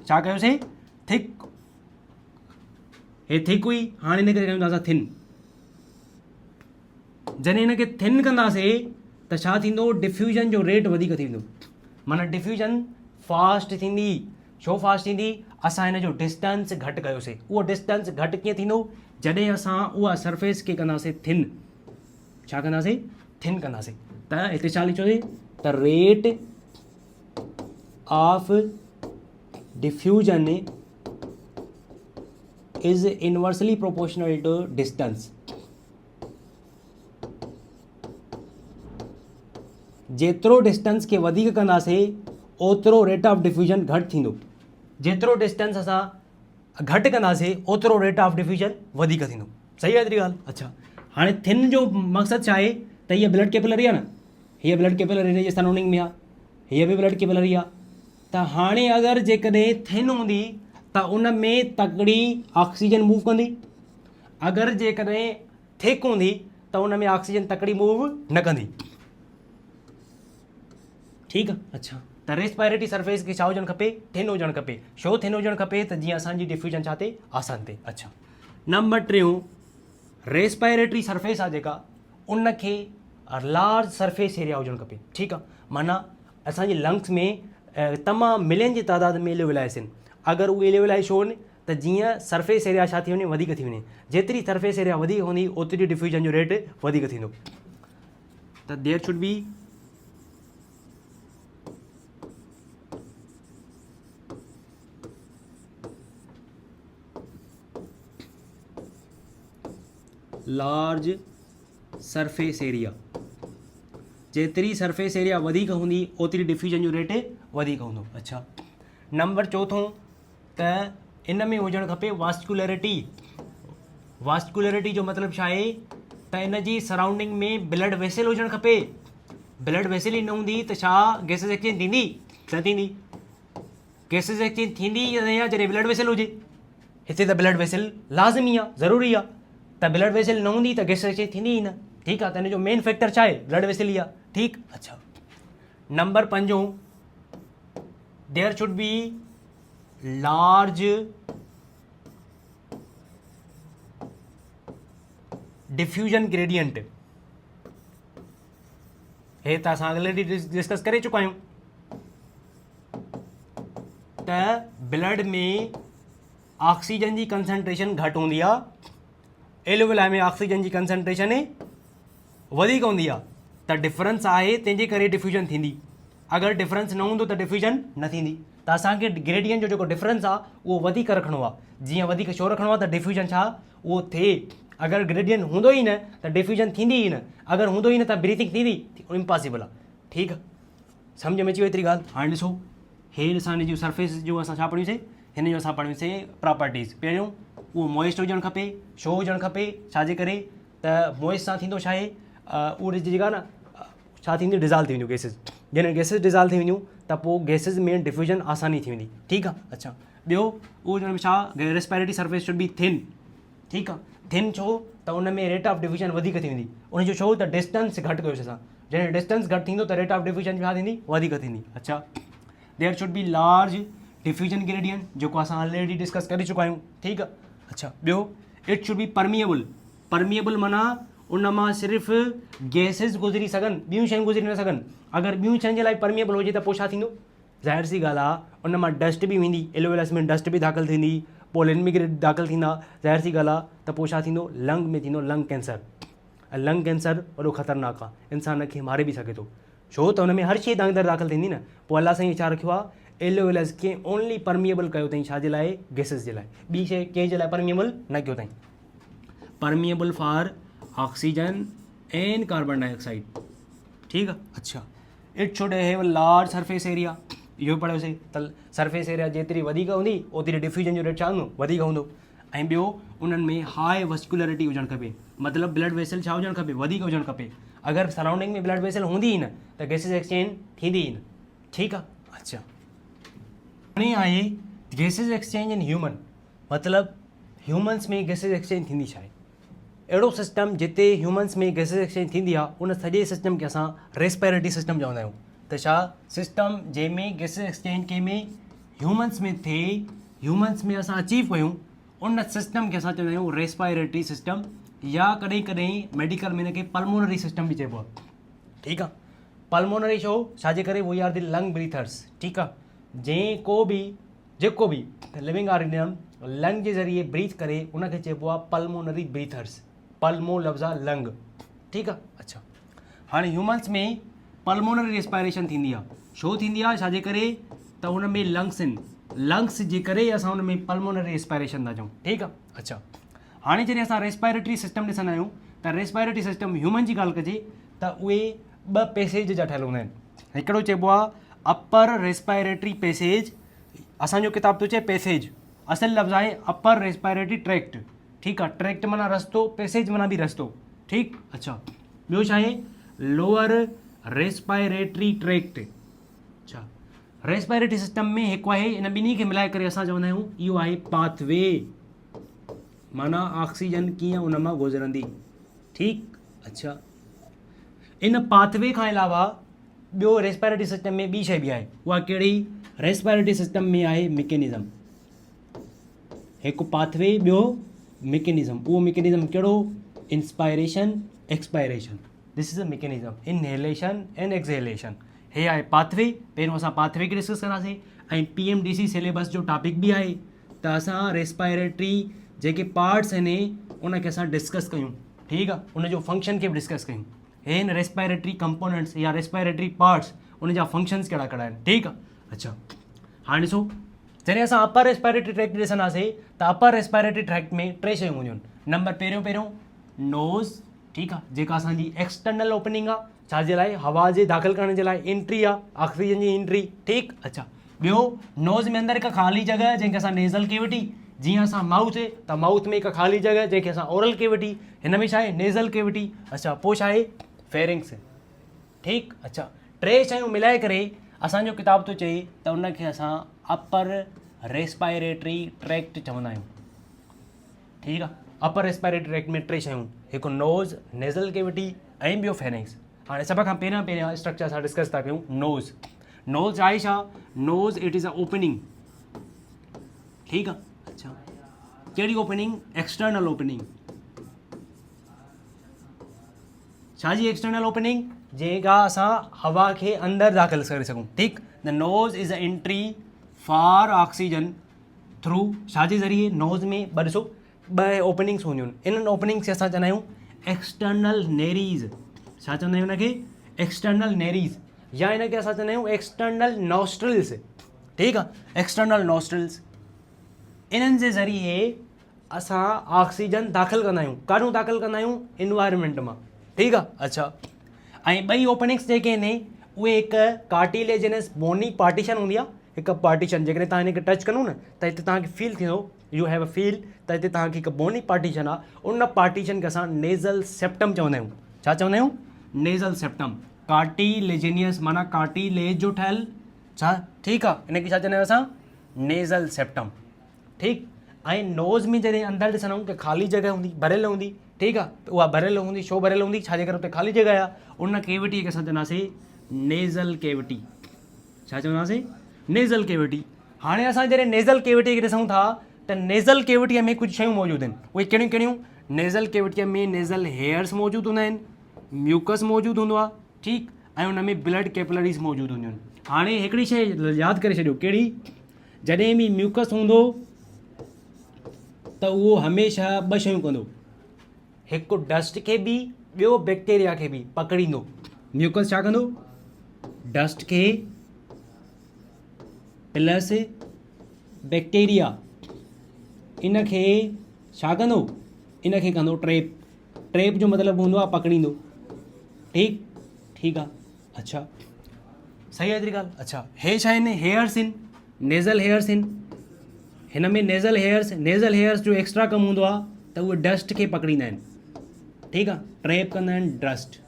छा कयोसीं, थिक। हे थिक हुई, हाणे हिन खे कयूं था असां थिन। जॾहिं हिन खे थिन कंदासीं त छा थींदो, डिफ्यूजन जो रेट वधीक थींदो। माना डिफ्यूजन फास्ट थींदी। छो फास्ट थींदी, असां हिन जो डिस्टेंस घटि कयोसीं। उहो डिस्टेंस घटि कीअं थींदो, जॾहिं असां उहा सरफेस खे कंदासीं थिन। छा कंदासीं, थिन कंदासीं। त हिते छा लिखियोसीं त rate of diffusion is inversely proportional to distance. जेतिरो डिस्टेंस खे वधीक कंदासीं ओतिरो रेट ऑफ डिफ्यूजन घटि थींदो। जेतिरो डिस्टेंस असां घटि कंदासीं ओतिरो रेट ऑफ डिफ्यूजन वधीक थींदो। सही आहे हेतिरी ॻाल्हि। अच्छा, हाणे थिन जो मक़सदु छा आहे त हीअ ब्लड कैपिलरी आहे न, हीअ ब्लड कैपिलरी हिन जे सराउंडिंग में आहे, हीअ बि ब्लड कैपिलरी आहे। त हाणे अगरि जेकॾहिं थिन हूंदी त उन में तकड़ी ऑक्सीजन मूव कंदी। अगरि जेकॾहिं थिक हूंदी त उन में ऑक्सीजन तकड़ी मूव न कंदी। ठीकु आहे। अच्छा, त रेस्पायरेटरी सरफेस खे छा हुजणु खपे, थिन हुजणु खपे। छो थिन हुजणु खपे त जीअं असांजी डिफ्यूजन छा थिए, आसान थिए। अच्छा, नंबर 3, रेस्पायरेटरी सरफेस आहे जेका उनखे लार्ज सरफेस एरिया हुजणु खपे। ठीकु आहे, माना असांजे लंग्स में तमामु मिलियन जी तादाद में एलियोविलाइस आहिनि। अगरि उहे एलियोविलाइ छो आहिनि त जीअं सरफेस एरिया छा थी वञे, वधीक थी वञे। जेतिरी सरफेस एरिया वधीक हूंदी ओतिरी डिफ्यूजन जो रेट वधीक थींदो। त there should be large surface area. जेतिरी सरफेस एरिया वधीक हूंदी ओतिरी डिफ्यूजन जो रेट वधीक हूंदो। अच्छा, नंबर 4 त इन में हुजणु खपे वास्कुलरिटी। वास्कुलरिटी जो मतिलबु छा आहे त इन जी सराउंडिंग में ब्लड वेसल हुजणु खपे। ब्लड वेसल ई न हूंदी त छा गैसेस एक्सचेंज थींदी, न थींदी। गैसेस एक्सचेंज थींदी या जॾहिं ब्लड वेसल हुजे। हिते त ब्लड वेसल लाज़मी आहे, ज़रूरी आहे। त ब्लड वेसल न हूंदी त गैसेस एक्सचेंज थींदी ई न। ठीकु आहे, त हिन जो मेन फैक्टर छा आहे, ब्लड वेसल ई आहे। ठीकु। अच्छा, number 5, there should be large diffusion gradient. हे त असां ऑलरेडी डिस्कस करे चुका आहियूं त ब्लड में ऑक्सीजन जी कंसंट्रेशन घटि हूंदी आहे, एलियोविलाई में ऑक्सीजन जी कंसंट्रेशन वधीक हूंदी आहे। त डिफरेंस आहे, तंहिंजे करे डिफ्यूजन थींदी। अगरि डिफरेंस न हूंदो त डिफ्यूजन न थींदी। त असांखे ग्रेडियंट जो जेको डिफरेंस आहे उहो वधीक रखिणो आहे। जीअं वधीक छो रखिणो आहे त डिफ्यूजन छा उहो थिए। अगरि ग्रेडियंट हूंदो ई न त डिफ्यूजन थींदी ई न। अगरि हूंदो ई न त ब्रीथिंग थींदी, इम्पॉसिबल आहे। ठीकु आहे, सम्झ में अची वई एतिरी ॻाल्हि। हाणे ॾिसो, हे ॾिसां हिन जूं सरफेस जो असां छा पढ़ियोसीं, हिन जो असां पढ़ियोसीं प्रॉपर्टीज़। पहिरियों उहो मॉइस्ट हुजणु खपे। छो हुजणु खपे, छाजे करे त मॉइस्ट सां थींदो छा आहे, उहा जेका न छा थींदी, डिज़ॉल्व थी वेंदियूं गैसिस। जॾहिं गैसिस डिज़ॉल्व थी वेंदियूं त पोइ गैसिस में डिफ्यूजन आसानी थी वेंदी। ठीकु आहे। अच्छा, ॿियो उहो छा, respiratory surface should be thin. ठीकु आहे, थिन छो त उन में रेट ऑफ डिफ्यूजन वधीक थी वेंदी। उनजो छो त डिस्टेंस घटि कयोसीं असां। जॾहिं डिस्टेंस घटि थींदो त रेट ऑफ डिफ्यूजन छा थींदी, वधीक थींदी। अच्छा, there should be large diffusion gradient, जेको असां ऑलरेडी डिस्कस करे चुका आहियूं। ठीकु आहे। अच्छा, ॿियो it should be permeable. Permeable माना उन मां सिर्फ़ु गैसिस गुज़री सघनि, ॿियूं शयूं गुज़री न सघनि। अगरि ॿियूं शयुनि जे लाइ परमिएबल हुजे त पोइ छा थींदो, ज़ाहिर सी ॻाल्हि आहे उन मां डस्ट बि वेंदी, एलियोविलाइस में डस्ट बि दाख़िल थींदी, पोलिन बि दाख़िल थींदा। ज़ाहिर सी ॻाल्हि आहे त पोइ छा थींदो, लंग में थींदो लंग कैंसर। ऐं लंग कैंसर वॾो ख़तरनाकु आहे, इंसान खे मारे बि सघे थो, छो त हुन में हर शइ तव्हांजे अंदरि दाख़िल थींदी न। पोइ अलाह साईं छा रखियो आहे, एलोवेलास खे ओनली परमिएबल कयो अथई, छाजे लाइ, गैसिस जे लाइ, ॿी शइ कंहिंजे लाइ परमिएबल न कयो अथई, permeable for oxygen and carbon dioxide, ठीकु आहे। अच्छा, it should have large surface area, इहो पढ़ियोसीं त सरफेस एरिया जेतिरी वधीक हूंदी ओतिरी डिफ्यूजन जो रेट छा हूंदो, वधीक हूंदो। ऐं ॿियो उन्हनि में हाई वस्कुलरिटी हुजणु खपे, मतिलबु ब्लड वेसल छा हुजणु खपे, वधीक हुजणु खपे। अगरि सराउंडिंग में ब्लड वेसल हूंदी ई न त गैसिस एक्सचेंज थींदी ई न, ठीकु आहे। अच्छा, हाणे आहे गैसिस एक्सचेंज इन ह्यूमन, मतिलबु ह्यूमन्स में गैसिस एक्सचेंज थींदी छा आहे। अहिड़ो सिस्टम जिते ह्यूमन्स में गैसिस एक्सचेंज थींदी आहे, उन सॼे सिस्टम खे असां रेस्पिरेटरी सिस्टम चवंदा आहियूं। त छा सिस्टम जंहिंमें गैसिस एक्सचेंज कंहिंमें ह्यूमन्स में थिए, ह्यूमन्स में असां अचीव कयूं, उन सिस्टम खे असां चवंदा आहियूं रेस्पिरेटरी सिस्टम, या कॾहिं कॾहिं मेडिकल में हिनखे पल्मोनरी सिस्टम बि चइबो आहे, ठीकु आहे। पल्मोनरी छो, छाजे करे, वी आर द लंग ब्रीथर्स, ठीकु आहे। जेको बि लिविंग ऑर्गेनिज्म लंग जे ज़रिए ब्रीथ करे उनखे चइबो आहे पल्मोनरी ब्रीथर्स, पल्मो लफ़्ज़ आहे लंग, ठीकु आहे। अच्छा, हाणे ह्यूमन्स में पल्मोनरी रेस्पायरेशन थींदी आहे, छो थींदी आहे, छाजे करे, त हुन में लंग्स आहिनि, लंग्स जे करे असां हुन में पल्मोनरी रेस्पायरेशन था चऊं, ठीकु आहे। अच्छा, हाणे जॾहिं असां रेस्पायरेटरी सिस्टम ॾिसंदा आहियूं त रेस्पायरेटरी सिस्टम ह्यूमन जी ॻाल्हि कजे त उहे ॿ पैसेज जा ठहियल हूंदा आहिनि। हिकिड़ो चइबो आहे अपर रेस्पायरेटरी पैसेज, असांजो किताब थो चए पैसेज, असल लफ़्ज़ आहे अपर रेस्पायरेटरी ट्रैक्ट, ठीकु आहे। ट्रैक्ट माना रस्तो, पैसेज माना बि रस्तो, ठीकु। अच्छा, ॿियो छा आहे, लोअर रेस्पायरेटरी ट्रैक्ट। अच्छा, रेस्पायरेटरी सिस्टम में हिकु आहे, इन ॿिन्ही खे मिलाए करे असां चवंदा आहियूं इहो आहे पाथवे, माना ऑक्सीजन कीअं उन मां गुज़रंदी, ठीकु। अच्छा, इन पाथवे खां अलावा ॿियो रेस्पायरेटरी सिस्टम में ॿी शइ बि आहे, उहा कहिड़ी, रेस्पायरेटरी सिस्टम में आहे मैकेनिज़म, हिकु पाथवे ॿियो मैकेनिज़म। उहो मैकेनिज़म कहिड़ो, inspiration expiration, this is a mechanism, inhalation and exhalation, हे आहे पाथवे। पहिरियों असां पाथवे खे डिस्कस कंदासीं, ऐं PMDC सिलेबस जो टॉपिक बि आहे त असां रेस्पायरेटरी जेके पार्ट्स आहिनि उनखे असां डिस्कस कयूं, ठीकु आहे, उनजो फंक्शन खे बि डिस्कस कयूं, हे आहिनि रेस्पायरेटरी कंपोनेंट्स या रेस्पायरेटरी पार्ट्स, उनजा फंक्शन्स कहिड़ा कहिड़ा आहिनि, ठीकु आहे। अच्छा, हाणे ॾिसो, जॾहिं असां अपर रेस्पायरेटरी ट्रैक्ट ॾिसंदासीं त अपर रेस्पायरेटरी ट्रैक्ट में टे शयूं हूंदियूं आहिनि। नंबर पहिरियों नोज़, ठीकु आहे, जेका असांजी एक्सटर्नल ओपनिंग आहे, छाजे लाइ, हवा जे दाख़िल करण जे लाइ, एंट्री आहे, ऑक्सीजन जी एंट्री, ठीकु। अच्छा, ॿियो नोज़ में अंदरि हिकु ख़ाली जॻह जंहिंखे असां नेज़ल केविटी, जीअं असां माउथ त माउथ में हिकु ख़ाली जॻह जंहिंखे असां ओरल केविटी, हिन में छा आहे, नेज़ल केविटी। अच्छा, पोइ छा आहे, फेरिंग्स, ठीकु। अच्छा, टे शयूं मिलाए करे असांजो किताब थो चए त उनखे असां अपर रेस्पायरेटरी ट्रैक्ट चवंदा आहियूं, ठीकु आहे। अपर रेस्पायरेटरी ट्रैक्ट में टे शयूं, हिकु नोज़, नेज़ल केविटी ऐं ॿियो फेरिंग्स। हाणे सभ खां पहिरियां स्ट्रक्चर असां डिस्कस था कयूं नोज़। नोज़ आहे छा, nose it is a opening, ठीकु आहे। अच्छा, कहिड़ी ओपनिंग, एक्सटर्नल ओपनिंग, छाजी एक्सटर्नल ओपनिंग, जेका असां हवा खे अंदरि दाख़िल करे सघूं, ठीकु। The nose is a entry for oxygen through, छाजे ज़रिए, नोज़ में ॾिसो ॿ ओपनिंग्स हूंदियूं आहिनि, इन्हनि ओपनिंग्स खे असां चवंदा आहियूं एक्सटर्नल नेरीज़, छा चवंदा आहियूं हिनखे, एक्सटर्नल नेरीज़, या हिनखे असां चवंदा आहियूं एक्सटर्नल नॉस्ट्रिल्स, ठीकु आहे, एक्सटर्नल नॉस्ट्रिल्स। इन्हनि जे ज़रिए असां ऑक्सीजन दाख़िल कंदा आहियूं, काॾूं दाख़िल कंदा आहियूं, इन्वायरमेंट मां, ठीकु आहे। अच्छा, ऐं ॿई ओपनिंग्स जेके आहिनि उहे हिकु कार्टिलेजिनस बोनी पार्टीशन हूंदी आहे, हिकु पार्टीशन, जेकॾहिं तव्हां हिनखे टच कंदो न त हिते तव्हांखे फील थींदो, यू हैव अ फील त हिते तव्हांखे हिकु बोनी पार्टीशन आहे, उन पार्टीशन खे असां नेज़ल सेप्टम चवंदा आहियूं, छा चवंदा आहियूं, नेज़ल सेप्टम। कार्टिलेजिनियस माना कार्टिलेज जो ठहियल, छा, ठीकु आहे, हिनखे छा चवंदा आहियूं असां, नेज़ल सेप्टम, ठीकु। ऐं नोज़ में जॾहिं अंदरि ॾिसंदा आहियूं त ख़ाली जॻह हूंदी, भरियल हूंदी, ठीकु आहे, उहा भरियल हूंदी, छो भरियल हूंदी, छाजे करे, उते ख़ाली जॻह आहे, उन केविटी खे असां चवंदासीं नेज़ल केविटी, छा चवंदासीं, नेज़ल केविटी। हाणे असां जॾहिं नेज़ल केविटी खे ॾिसूं था त नेज़ल केविटीअ में कुझु शयूं मौजूदु आहिनि, उहे कहिड़ियूं कहिड़ियूं, नेज़ल केविटीअ में नेज़ल हेयर्स मौजूदु हूंदा आहिनि, म्यूकस मौजूदु हूंदो आहे, ठीकु, ऐं उन में ब्लड कैपिलरीज़ मौजूदु हूंदियूं आहिनि। हाणे हिकिड़ी शइ यादि करे छॾियो, कहिड़ी, जॾहिं बि म्यूकस हूंदो त उहो हमेशह ॿ शयूं कंदो, हिकु डस्ट खे बि ॿियो बैक्टीरिया खे बि पकड़ींदो। म्यूकस छा कंदो, डस्ट खे प्लस बैक्टीरिया इन खे छा कंदो, इन खे कंदो ट्रैप। ट्रैप जो मतिलबु हूंदो आहे पकड़ींदो। ठीकु आहे। अच्छा सही आहे हेतिरी ॻाल्हि। अच्छा हे छा आहिनि, हेयर्स आहिनि, नेज़ल हेयर्स आहिनि। हिन में नेज़ल हेयर्स जो एक्स्ट्रा कमु हूंदो आहे त उहे डस्ट खे पकड़ींदा आहिनि। ठीकु आहे, ट्रैप कंदा आहिनि डस्ट।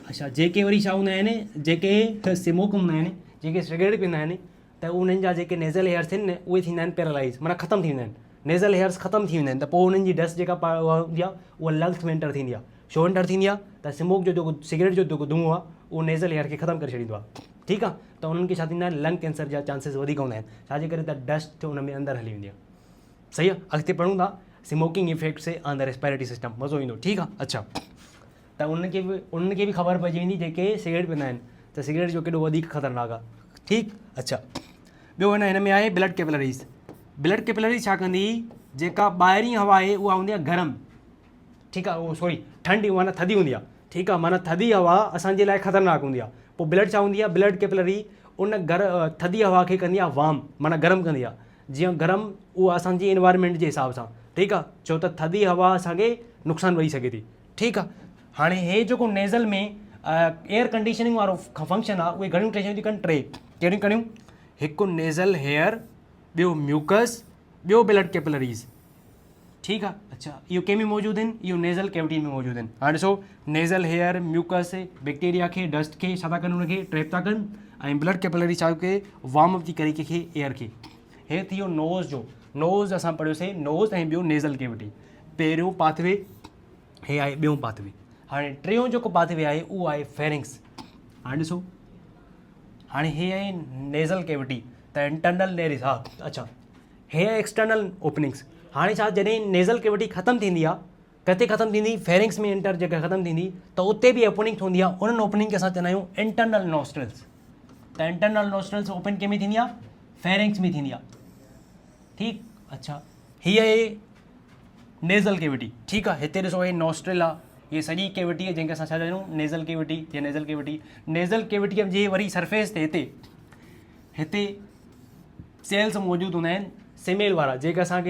अच्छा जेके वरी छा हूंदा आहिनि, जेके स्मोक हूंदा आहिनि, जेके सिगरेट पींदा आहिनि, त उन्हनि जा जेके नेज़ल हेयर्स आहिनि न उहे थींदा आहिनि पैरालाइज़, माना ख़तमु थी वेंदा आहिनि। नेज़ल हेयर्स ख़तमु थी वेंदा आहिनि त पोइ उन्हनि जी डस्ट जेका हूंदी आहे उहा लंग्स में एंटर थींदी आहे। छो एंटर थींदी आहे त स्मोक जो जेको सिगरेट जो जेको धुओं आहे उहो नेज़ल हेयर खे ख़तमु करे छॾींदो आहे। ठीकु आहे, त उन्हनि खे छा थींदा आहिनि, लंग कैंसर जा चांसिस वधीक हूंदा आहिनि। छाजे करे त डस्ट उन में अंदरि हली वेंदी आहे। सही आहे, अॻिते पढ़ूं था smoking effects on the respiratory system, मज़ो ईंदो। ठीकु आहे। अच्छा त उन्हनि खे बि ख़बर पइजी वेंदी जेके सिगरेट पींदा आहिनि त सिगरेट जो केॾो वधीक ख़तरनाक आहे। ठीकु। अच्छा ॿियो हिन में आहे ब्लड कैपिलरीज़। ब्लड कैपिलरीज़ छा कंदी, जेका ॿाहिरीं हवा आहे उहा हूंदी आहे गरम। ठीकु आहे, उहो सॉरी ठंडी माना थधी हूंदी आहे। ठीकु आहे, माना थधी हवा असांजे लाइ ख़तरनाक हूंदी आहे। पोइ ब्लड छा हूंदी आहे, ब्लड कैपिलरी उन थधी हवा खे कंदी आहे वार्म, माना गरम कंदी आहे। जीअं गरम उहा असांजी इन्वायरमेंट जे हिसाब सां। ठीकु आहे, छो त थधी हवा असांखे नुक़सानु ॾेई सघे थी। ठीकु आहे, हाणे हे जेको नेज़ल में एयर कंडीशनिंग वारो फंक्शन आहे उहे घणियूं शयूं थियूं कनि, टे। कहिड़ियूं करियूं, हिकु नेज़ल हेयर, ॿियो म्यूकस, ॿियो ब्लड कैपिलरीज़। ठीकु आहे। अच्छा इहो कंहिं में मौजूदु आहिनि, इहो नेज़ल कैविटी में मौजूदु आहिनि। हाणे ॾिसो नेज़ल हेयर, म्यूकस बैक्टीरिया खे, डस्ट खे छा था कनि, उनखे ट्रैप था कनि, ऐं ब्लड कैपिलरी छा के वार्म अप थी करे कंहिंखे एयर खे। हे थी वियो नोज़ जो। नोज़ असां पढ़ियोसीं, नोज़ ऐं ॿियो नेज़ल कैविटी। पहिरियों पाथवे हे आहे, ॿियों पाथवे। हाणे टियों जेको पाथवे आहे उहो आहे फेरिंग्स। हाणे ॾिसो, हाणे हे आहे नेज़ल कैविटी त इंटरनल नेरिस। हा अच्छा हे आहे एक्सटर्नल ओपनिंग्स। हाणे छा, जॾहिं नेज़ल कैविटी ख़तमु थींदी आहे, किथे ख़तमु थींदी, फेरिंग्स में एंटर जेका ख़तमु थींदी त उते बि ओपनिंग हूंदी आहे। उन्हनि ओपनिंग खे असां चवंदा आहियूं इंटरनल नॉस्ट्रल्स। त इंटरनल नॉस्ट्रल्स ओपन कंहिं में थींदी आहे, फेरिंग्स में थींदी आहे। ठीकु। अच्छा हीअ आहे नेज़ल कैविटी। ठीकु आहे, हिते ॾिसो हे नॉस्ट्रल आहे, हीअ सॼी कैविटी आहे जंहिंखे असां छा चवंदा आहियूं, नेज़ल कैविटी या नेज़ल कैविटी। नेज़ल कैविटीअ जे वरी सरफेस ते हिते सेल्स मौजूदु हूंदा आहिनि सिमेल वारा, जेका असां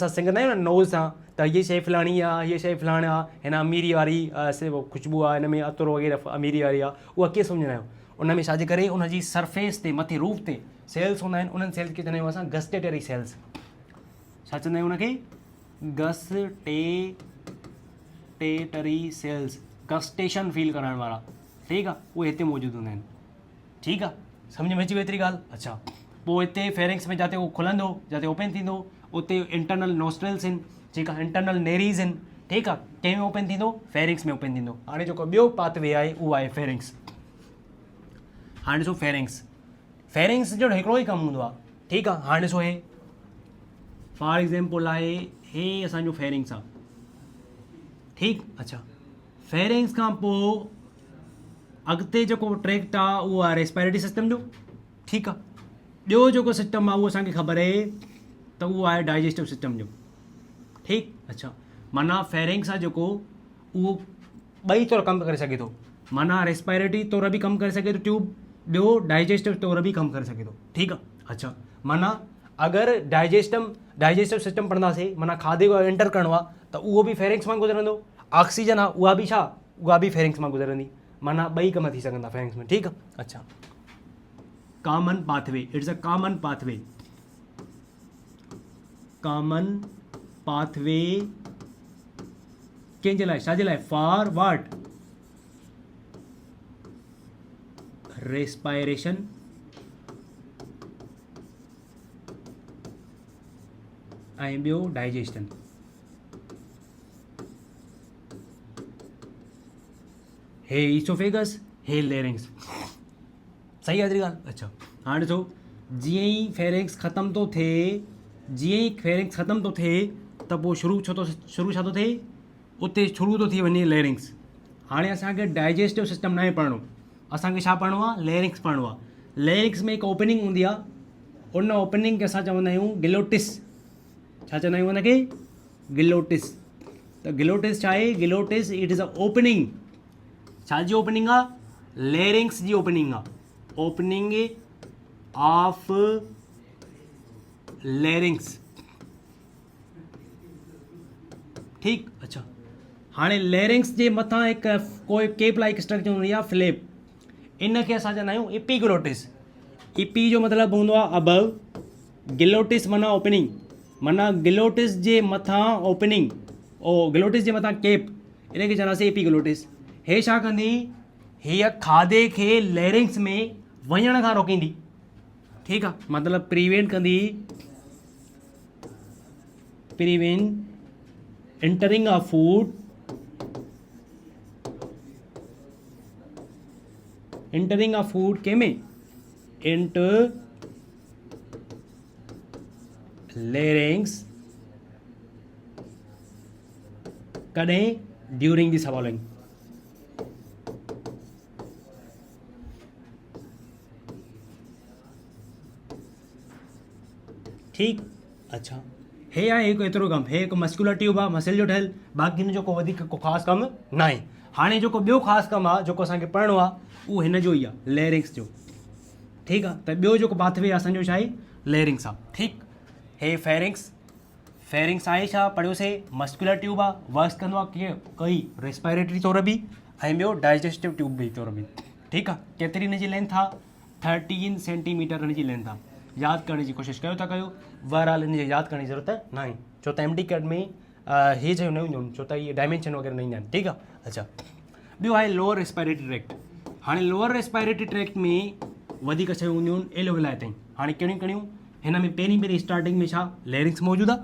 सिंगंदा आहियूं न नोज़ सां, त हीअ शइ फलाणी आहे, हीअ शइ फलाणी आहे, हिन अमीरी वारी ख़ुशबू आहे, हिन में अतरो वग़ैरह अमीरी वारी आहे, उहा कीअं सम्झंदा आहियूं। उन में छाजे करे, उनजी सरफेस ते मथे रूफ ते सेल्स हूंदा आहिनि। उन्हनि सेल्स खे चवंदा आहियूं असां गस्टेटरी सेल्स। छा चवंदा आहियूं उनखे, गस्टेटरी सेल्स, गस्टेशन फील करण वारा। ठीकु आहे, उहे हिते मौजूदु हूंदा आहिनि। ठीकु आहे, सम्झ में अची वई एतिरी ॻाल्हि। अच्छा पोइ हिते फेरिंग्स में जिते उहो खुलंदो, जिते ओपन थींदो, उते इंटरनल नॉस्ट्रल्स आहिनि, जेका इंटरनल नेरीज़ आहिनि। ठीकु आहे, कंहिं में ओपन थींदो, फेरिंग्स में ओपन थींदो। हाणे जेको ॿियो पाथवे आहे उहो आहे फेरिंग्स। हाणे ॾिसो फेरिंग्स जो हिकिड़ो ई कमु हूंदो आहे। ठीकु आहे, हाणे ॾिसो हे फॉर एग्ज़ाम्पल आहे, हे असांजो फेरिंग्स आहे। ठीकु। अच्छा फेरिंग्स खां पोइ अॻिते जेको ट्रैक्ट आहे उहो आहे रेस्पिरेटरी सिस्टम जो। ठीकु आहे, ॿियो जेको सिस्टम आहे उहो असांखे ख़बर आहे त उहो आहे डाइजेस्टिव सिस्टम जो। ठीकु। अच्छा माना फेरिंग्स आहे जेको उहो ॿई तौर कमु करे सघे थो, माना रेस्पिरेटरी तौर बि कमु करे सघे थो ट्यूब, ॿियो डाइजेस्टिव तौर बि कमु करे सघे थो। ठीकु आहे। अच्छा माना अगरि डाइजेस्टिव सिस्टम पढ़ंदासीं, माना खाधे को एंटर करिणो आहे त उहो बि फेरिंग्स मां गुज़रंदो। ऑक्सीजन आहे उहा बि छा, उहा बि फेरिंग्स मां गुज़रंदी। माना ॿई कम थी सघंदा फेरिंग्स में। ठीकु आहे। अच्छा common pathway, it's a common pathway. Common pathway कंहिंजे लाइ, छाजे लाइ, फॉर व्हाट, रेस्पायरेशन ऐं ॿियो डाइजेशन। हे ईसोफेगस, हे लेरिंग्स। सही आहे हेतिरी ॻाल्हि। अच्छा हाणे ॾिसो, जीअं ई फेरिंग्स ख़तमु थो थिए त पोइ शुरू छा थो थिए, उते शुरू थो थी वञे लेरिंग्स। हाणे असांखे डाइजेस्टिव सिस्टम न आहे पढ़णो, असांखे छा पढ़णो आहे, लेरिंग्स पढ़णो आहे। लेरिंग्स में हिकु ओपनिंग हूंदी आहे, उन ओपनिंग खे असां चवंदा आहियूं गिलोटिस। छा चवंदा आहियूं हुनखे, गिलोटिस। त ग्लोटिस छा आहे? Glottis it is a opening, छाजी ओपनिंग आहे? लेरिंग्स जी ओपनिंग आहे, ओपनिंग ऑफ लेरिंग्स। ठीकु, अच्छा हाणे लेरिंग्स जे मथां हिकु कोई केप लाइक स्ट्रक्चर हूंदी आहे फ्लैप, इन खे असां चवंदा आहियूं एपीग्लोटिस। ईपी जो मतिलबु हूंदो आहे अबव, ग्लोटिस माना ओपनिंग, माना ग्लोटिस जे मथां ओपनिंग, ओ ग्लोटिस जे मथां केप, इन खे चवंदासीं एपीग्लोटिस। हे छा कंदी? हीअ खाधे खे लेरिंग्स में वञण खां रोकींदी। ठीकु आहे, मतिलबु प्रिवेंट कंदी, prevent entering a food, entering a food कंहिंमें? into larynx, कॾहिं? during the swallowing। ठीकु, अच्छा हे आहे हिकु एतिरो कमु, हे हिकु मस्कुलर ट्यूब आहे मसल जो ठहियलु, बाक़ी हिन जो को वधीक को ख़ासि कमु न आहे। हाणे जेको ॿियो ख़ासि कमु आहे जेको असांखे पढ़णो आहे उहो हिन जो ई आहे, लेरिंग्स जो। ठीकु आहे, त ॿियो जेको पाथवे आहे असांजो छा आहे? लेरिंग्स आहे। ठीकु, हे फेरिंग्स, फेरिंग्स आहे छा? पढ़ियोसीं मस्कुलर ट्यूब आहे, वर्क्स कंदो आहे कीअं? कोई रेस्पायरेटरी तौर बि ऐं ॿियो डाइजेस्टिव ट्यूब बि तौर बि। ठीकु आहे, केतिरी हिन जी लेंथ आहे? 13 सेंटीमीटर हिन जी लेंथ आहे। यादि करण जी कोशिशि कयो था कयो, बहरहाल हिन जी यादि करण जी ज़रूरत न आहे, छो त एमडी कैट में हीअ शयूं न हूंदियूं आहिनि, छो त इहे डायमेंशन वग़ैरह न ईंदा आहिनि। ठीकु आहे, अच्छा ॿियो आहे लोअर रेस्पायरेटरी ट्रैक्ट। हाणे लोअर रेस्पायरेटरी ट्रैक्ट में वधीक शयूं हूंदियूं आहिनि एलोवेला ताईं। हाणे कहिड़ियूं कहिड़ियूं? हिन में पहिरीं स्टार्टिंग में छा? लेरिंग्स मौजूदु आहे,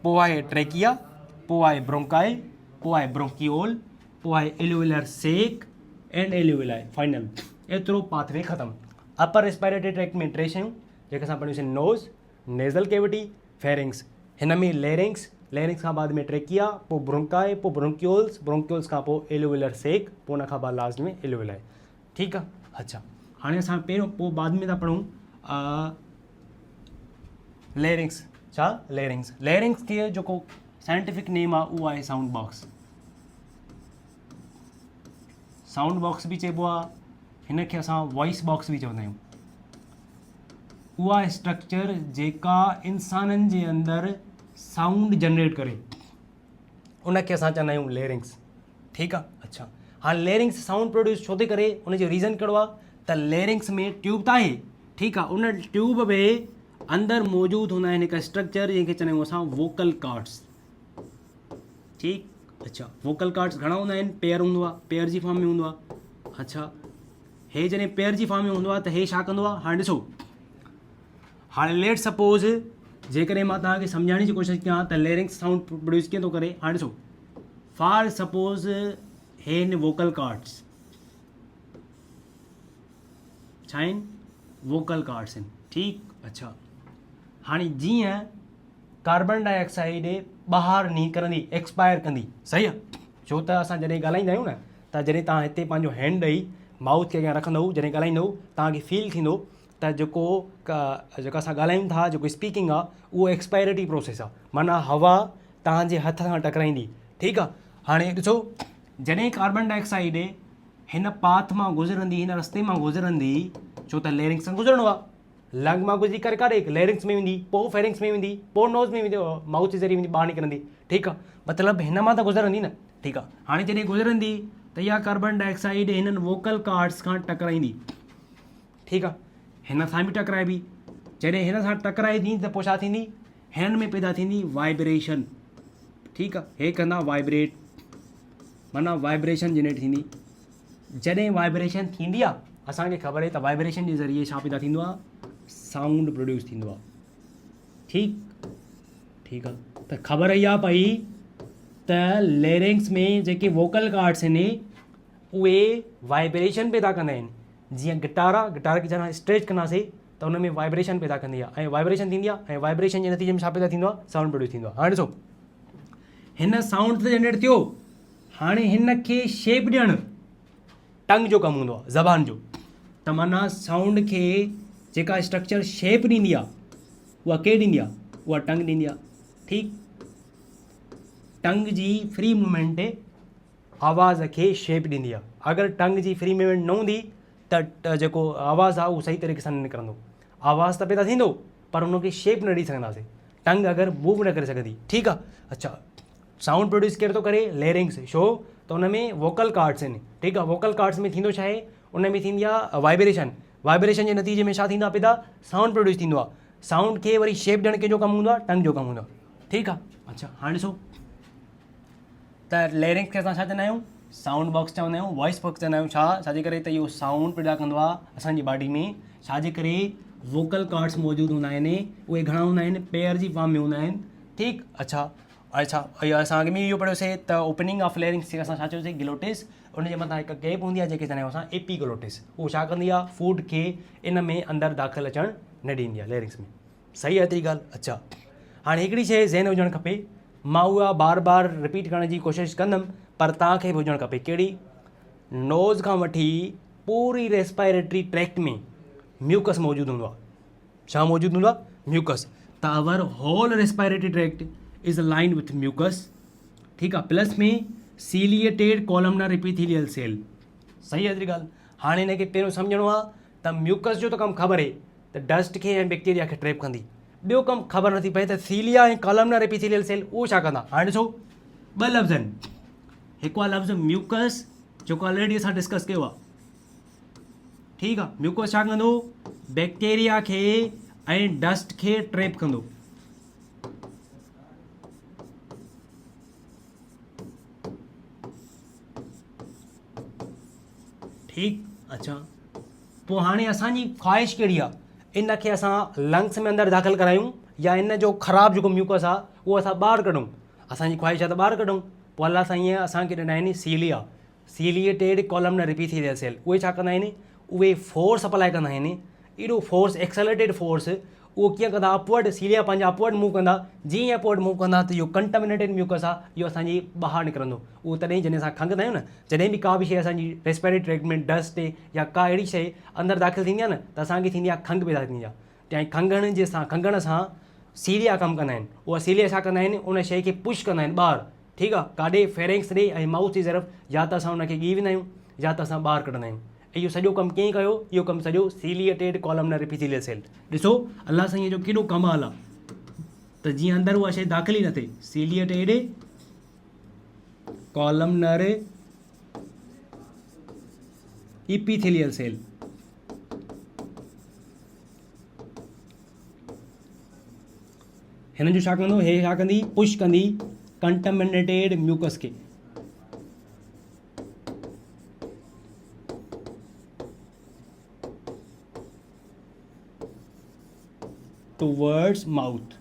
पोइ आहे ट्रैकिया, पोइ आहे ब्रोंकाई, पोइ आहे ब्रोंकियोल, पोइ आहे एलोवेलर सेक एंड एलोवेला फाइनल। एतिरो पाथवे ख़तमु। अपर रेस्पायरेटरी ट्रैक्ट में टे शयूं जेके असां पढ़ियूंसीं, नोज़, नेज़ल कैविटी, फेरिंग्स। हिन में लेरिंग्स, लेरिंग्स खां बाद में ट्रैकिया, पोइ ब्रोंकाई, पोइ ब्रोंकियोल्स, ब्रोंकियोल्स खां पोइ एलोवेलर सेक, पोइ हुन खां बाद लास्ट में एलोवेला। ठीकु आहे, अच्छा हाणे असां पहिरियों पोइ बाद में था पढ़ूं लेरिंग्स। छा? लेरिंग्स। लेरिंग्स खे जेको साइंटिफिक नेम आहे उहो आहे साउंड बॉक्स। साउंड बॉक्स बि चइबो आहे, हिन खे असां वॉइस बॉक्स बि चवंदा आहियूं। उहा स्ट्रक्चर जेका इंसाननि जे अंदरि साउंड जनरेट करे, उनखे असां चवंदा आहियूं लेरिंग्स। ठीकु आहे, अच्छा हाणे लेरिंग्स साउंड प्रोड्यूस छो थी करे? उनजो रीज़न कहिड़ो आहे? त लेरिंग्स में ट्यूब त आहे, ठीकु आहे, उन ट्यूब में अंदरि मौजूदु हूंदा आहिनि हिकु स्ट्रक्चर जंहिंखे चवंदा आहियूं असां वोकल कॉर्ड्स। ठीकु, अच्छा वोकल कॉर्ड्स घणा हूंदा आहिनि? पेयर हूंदो आहे, पेयर जी फॉर्म में हूंदो आहे। अच्छा हे जॾहिं पेयर जी फॉर्म में हूंदो आहे त हे छा कंदो आहे? हाणे ॾिसो, हाणे लेट सपोज़ जेकॾहिं मां तव्हांखे सम्झाइण जी कोशिशि कयां त लेरिंग्स साउंड प्रोड्यूस कीअं थो करे। हाणे ॾिसो, फॉर सपोज़ हे आहिनि वोकल कॉर्ड्स, छा आहिनि? वोकल कॉर्ड्स आहिनि। ठीकु, अच्छा हाणे जीअं कार्बन डाइऑक्साइड ॿाहिरि निकिरंदी, एक्सपायर कंदी, सही आहे, छो त असां जॾहिं ॻाल्हाईंदा आहियूं न, त जॾहिं तव्हां हिते पंहिंजो हैंड ॾेई माउथ खे अॻियां रखंदव, जॾहिं ॻाल्हाईंदव तव्हांखे फील थींदो त जेको जेका असां ॻाल्हायूं था, जेको स्पीकिंग आहे उहो एक्सपायरेटरी प्रोसेस आहे, माना हवा तव्हांजे हथ सां टकराईंदी। ठीकु आहे, हाणे ॾिसो जॾहिं कार्बन डाइऑक्साइड हिन पाथ मां गुज़रंदी, हिन रस्ते मां गुज़रंदी, छो त लेरिंग्स सां गुज़रणो आहे, लंग मां गुज़री करे काॾे? लेरिंग्स में वेंदी, पोइ फेरिंग्स में वेंदी, पोइ नोज़ में वेंदी, माउथ जे ज़रिए वेंदी, ॿाहिरि निकिरंदी। ठीकु आहे, मतिलबु हिन मां त गुज़रंदी न। ठीकु आहे, हाणे जॾहिं गुज़रंदी त इहा कार्बन डाइऑक्साइड हिननि वोकल कॉर्ड्स खां टकराईंदी। ठीकु आहे, हिन सां बि टकराइबी, जॾहिं हिन सां टकराए थी त पोइ छा थींदी? हिननि में पैदा थींदी वाइब्रेशन। ठीकु आहे, हे कंदा वाइब्रेट, माना वाइब्रेशन जनरेट थींदी। जॾहिं वाइब्रेशन थींदी आहे असांखे ख़बर आहे त वाइब्रेशन जे ज़रिए छा पैदा थींदो आहे? साउंड प्रोड्यूस थींदो आहे। ठीकु, ठीकु आहे, त ख़बर इहा पई त लेरिंग्स में जेके वोकल कॉर्ड्स आहिनि उहे वाइब्रेशन पैदा कंदा आहिनि। जीअं गिटार आहे, गिटार खे जॾहिं स्ट्रेच कंदासीं त हुन में वाइब्रेशन पैदा कंदी आहे, ऐं वाइब्रेशन थींदी आहे, ऐं वाइब्रेशन जे नतीजे में छा पैदा थींदो आहे? साउंड प्रोड्यूस थींदो आहे। हाणे ॾिसो, हिन साउंड त जनरेट थियो, हाणे हिन खे शेप ॾियणु टंग जो कमु हूंदो आहे, ज़बान जो। त माना साउंड खे जेका स्ट्रक्चर शेप ॾींदी आहे उहा केरु ॾींदी आहे? उहा टंग ॾींदी आहे। ठीकु, टंग जी फ्री मूवमेंट आवाज़ खे शेप ॾींदी आहे। अगरि टंग जी फ्री मूवमेंट न हूंदी त जेको आवाज़ु आहे उहो सही तरीक़े सां न निकिरंदो। आवाज़ त पैदा थींदो पर उनखे शेप न ॾेई सघंदासीं, टंग अगरि मूव न करे सघंदी। ठीकु आहे। अच्छा, साउंड प्रोड्यूस केरु थो करे? लेरिंग्स। छो त उन में वोकल कार्ड्स आहिनि। ठीकु आहे। वोकल कार्ड्स में थींदो छा आहे, उन में थींदी आहे वाइब्रेशन। वाइब्रेशन जे नतीजे में छा थींदो आहे पैदा? साउंड प्रोड्यूस थींदो आहे। साउंड खे वरी शेप ॾियण कंहिंजो कमु हूंदो आहे? टंग जो कमु हूंदो आहे। ठीकु आहे। अच्छा, हाणे ॾिसो त लेरिंग्स खे असां छा चवंदा आहियूं? साउंड बॉक्स चवंदा आहियूं, वॉइस बॉक्स चवंदा आहियूं। छाजे करे? त इहो साउंड पैदा कंदो आहे असांजी बॉडी में। छाजे करे? वोकल कार्ड्स मौजूदु हूंदा आहिनि। उहे घणा हूंदा आहिनि? पेयर जी फॉर्म में हूंदा आहिनि। ठीकु। अच्छा, असां अॻु में इहो पढ़ियोसीं त ओपनिंग ऑफ लेरिंग्स खे असां छा चयोसीं? ग्लोटिस। उनजे मथां हिकु कैप हूंदी आहे जेके चवंदा आहियूं असां एपीग्लोटिस। उहो छा कंदी आहे? फूड खे इन में अंदरि दाख़िल अचणु न ॾींदी आहे लेरिंग्स में। सही आहे एतिरी ॻाल्हि? अच्छा, हाणे हिकिड़ी शइ ज़हन हुजणु खपे, मां उहा बार बार रिपीट करण जी कोशिशि कंदुमि, पर तव्हांखे बि हुजणु खपे। कहिड़ी? नोज़ खां वठी पूरी रेस्पायरेटरी ट्रैक्ट में म्यूकस मौजूदु हूंदो आहे। छा मौजूदु हूंदो आहे? म्यूकस। त our whole respiratory tract is lined with mucus. ठीकु आहे। प्लस में सीलिएटेड कॉलमनर एपिथेलियल सेल। सही आहे एतिरी ॻाल्हि? हाणे हिनखे पहिरियों सम्झणो आहे त म्यूकस जो त कमु ख़बर आहे त डस्ट खे ऐं बैक्टीरिया खे ट्रैप कंदी। ॿियो कमु ख़बर नथी पए त सीलिया ऐं कॉलमनर एपिथेलियल सेल उहो छा कंदा। हाणे ॾिसो ॿ लफ़्ज़ आहिनि। हिकु आहे लफ़्ज़ म्यूकस जेको ऑलरेडी असां डिस्कस कयो आहे। ठीकु आहे। म्यूकस छा कंदो? बैक्टीरिया खे ऐं डस्ट खे ट्रैप कंदो। ठीकु। अच्छा, पोइ हाणे असांजी ख़्वाहिश कहिड़ी आहे? इन खे असां लंग्स में अंदरि दाख़िल करायूं या इन जो ख़राबु जेको म्यूकस आहे उहो असां ॿाहिरि कढूं? असांजी ख़्वाहिश आहे त ॿाहिरि कढूं। पोइ अलाह साईं असांखे ॾिना आहिनि सीलिया, सीलिएटेड कॉलमनर एपिथेलियल सेल। उहे छा कंदा आहिनि? उहे फोर्स अप्लाई कंदा आहिनि। एॾो फोर्स, एक्सेलरेटेड फोर्स। उहो कीअं कंदा? अपवर्ड। सीलिया पंहिंजा अपवर्ड मूव कंदा। जीअं अपवर्ड मूव कंदा त इहो कंटामिनेटेड म्यूकस आहे, इहो असांजी ॿाहिरि निकिरंदो। उहो तॾहिं जॾहिं असां खंघंदा आहियूं न, जॾहिं बि का बि शइ असांजी रेस्पिरेटरी ट्रैक्ट में डस्ट या का अहिड़ी शइ अंदरि दाख़िल थींदी आहे न त असांखे थींदी आहे खंघि पैदा थींदी आहे। ऐं खंघण सां सीलिया कमु कंदा आहिनि। उहा सीलिया छा कंदा आहिनि? उन शइ खे पुश कंदा आहिनि ॿाहिरि। ठीकु आहे। काॾे? फेरेंक्स ॾे ऐं माउथ जी तरफ़। या त असां उनखे ॻी वेंदा आहियूं या त असां ॿाहिरि कढंदा आहियूं। इहो सॼो कमु कीअं कयो? इहो कमु सॼो सीलिएटेड कॉलमनर एपिथेलियल सेल। ॾिसो अलाह साईं जो केॾो कमाल आहे त जीअं अंदरि उहा शइ दाख़िल ई न थिए। Ciliated columnar epithelial cell. हिन जो छा कंदो? हे छा कंदी? पुश कंदी कंटामिनेटेड म्यूकस खे। Towards mouth.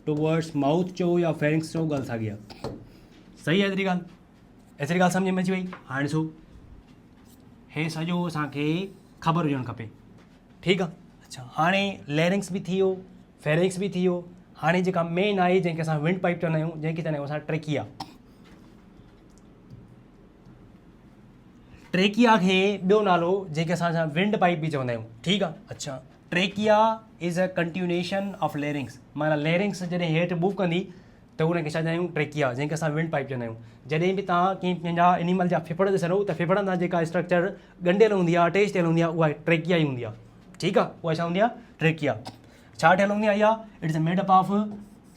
टुवर्ड्स माउथ चओ या फेरिंग्स चओ, ॻाल्हि साॻी आहे। सही आहे एतिरी ॻाल्हि? एतिरी ॻाल्हि सम्झ में अची वई? हाणे ॾिसो हे सॼो असांखे ख़बर हुजणु खपे। ठीकु आहे। अच्छा, हाणे लेरिंग्स बि थी वियो, फेरिंग्स बि थी वियो। हाणे जेका मेन आहे जंहिंखे असां विंड पाइप चवंदा आहियूं, जंहिंखे चवंदा आहियूं असां ट्रेकिया। ट्रेकिया खे ॿियो नालो जंहिंखे असां विंड पाइप बि चवंदा आहियूं। ठीकु आहे। अच्छा, trachea is a continuation of larynx. माना लेरिंग्स जॾहिं हेठि मूव कंदी त उनखे छा चवंदा आहियूं? ट्रेकिया, जंहिंखे असां विंड पाइप चवंदा आहियूं। जॾहिं बि तव्हां कंहिं पंहिंजा एनिमल जा फिफड़ ॾिसंदो त फिफड़नि सां जेका स्ट्रक्चर ॻंढियल हूंदी आहे, अटैच थियल हूंदी आहे, उहा ट्रेकिया ई हूंदी आहे। ठीकु आहे। उहा छा हूंदी आहे? ट्रेकिया। छा ठहियल हूंदी आहे इहा? It is made up of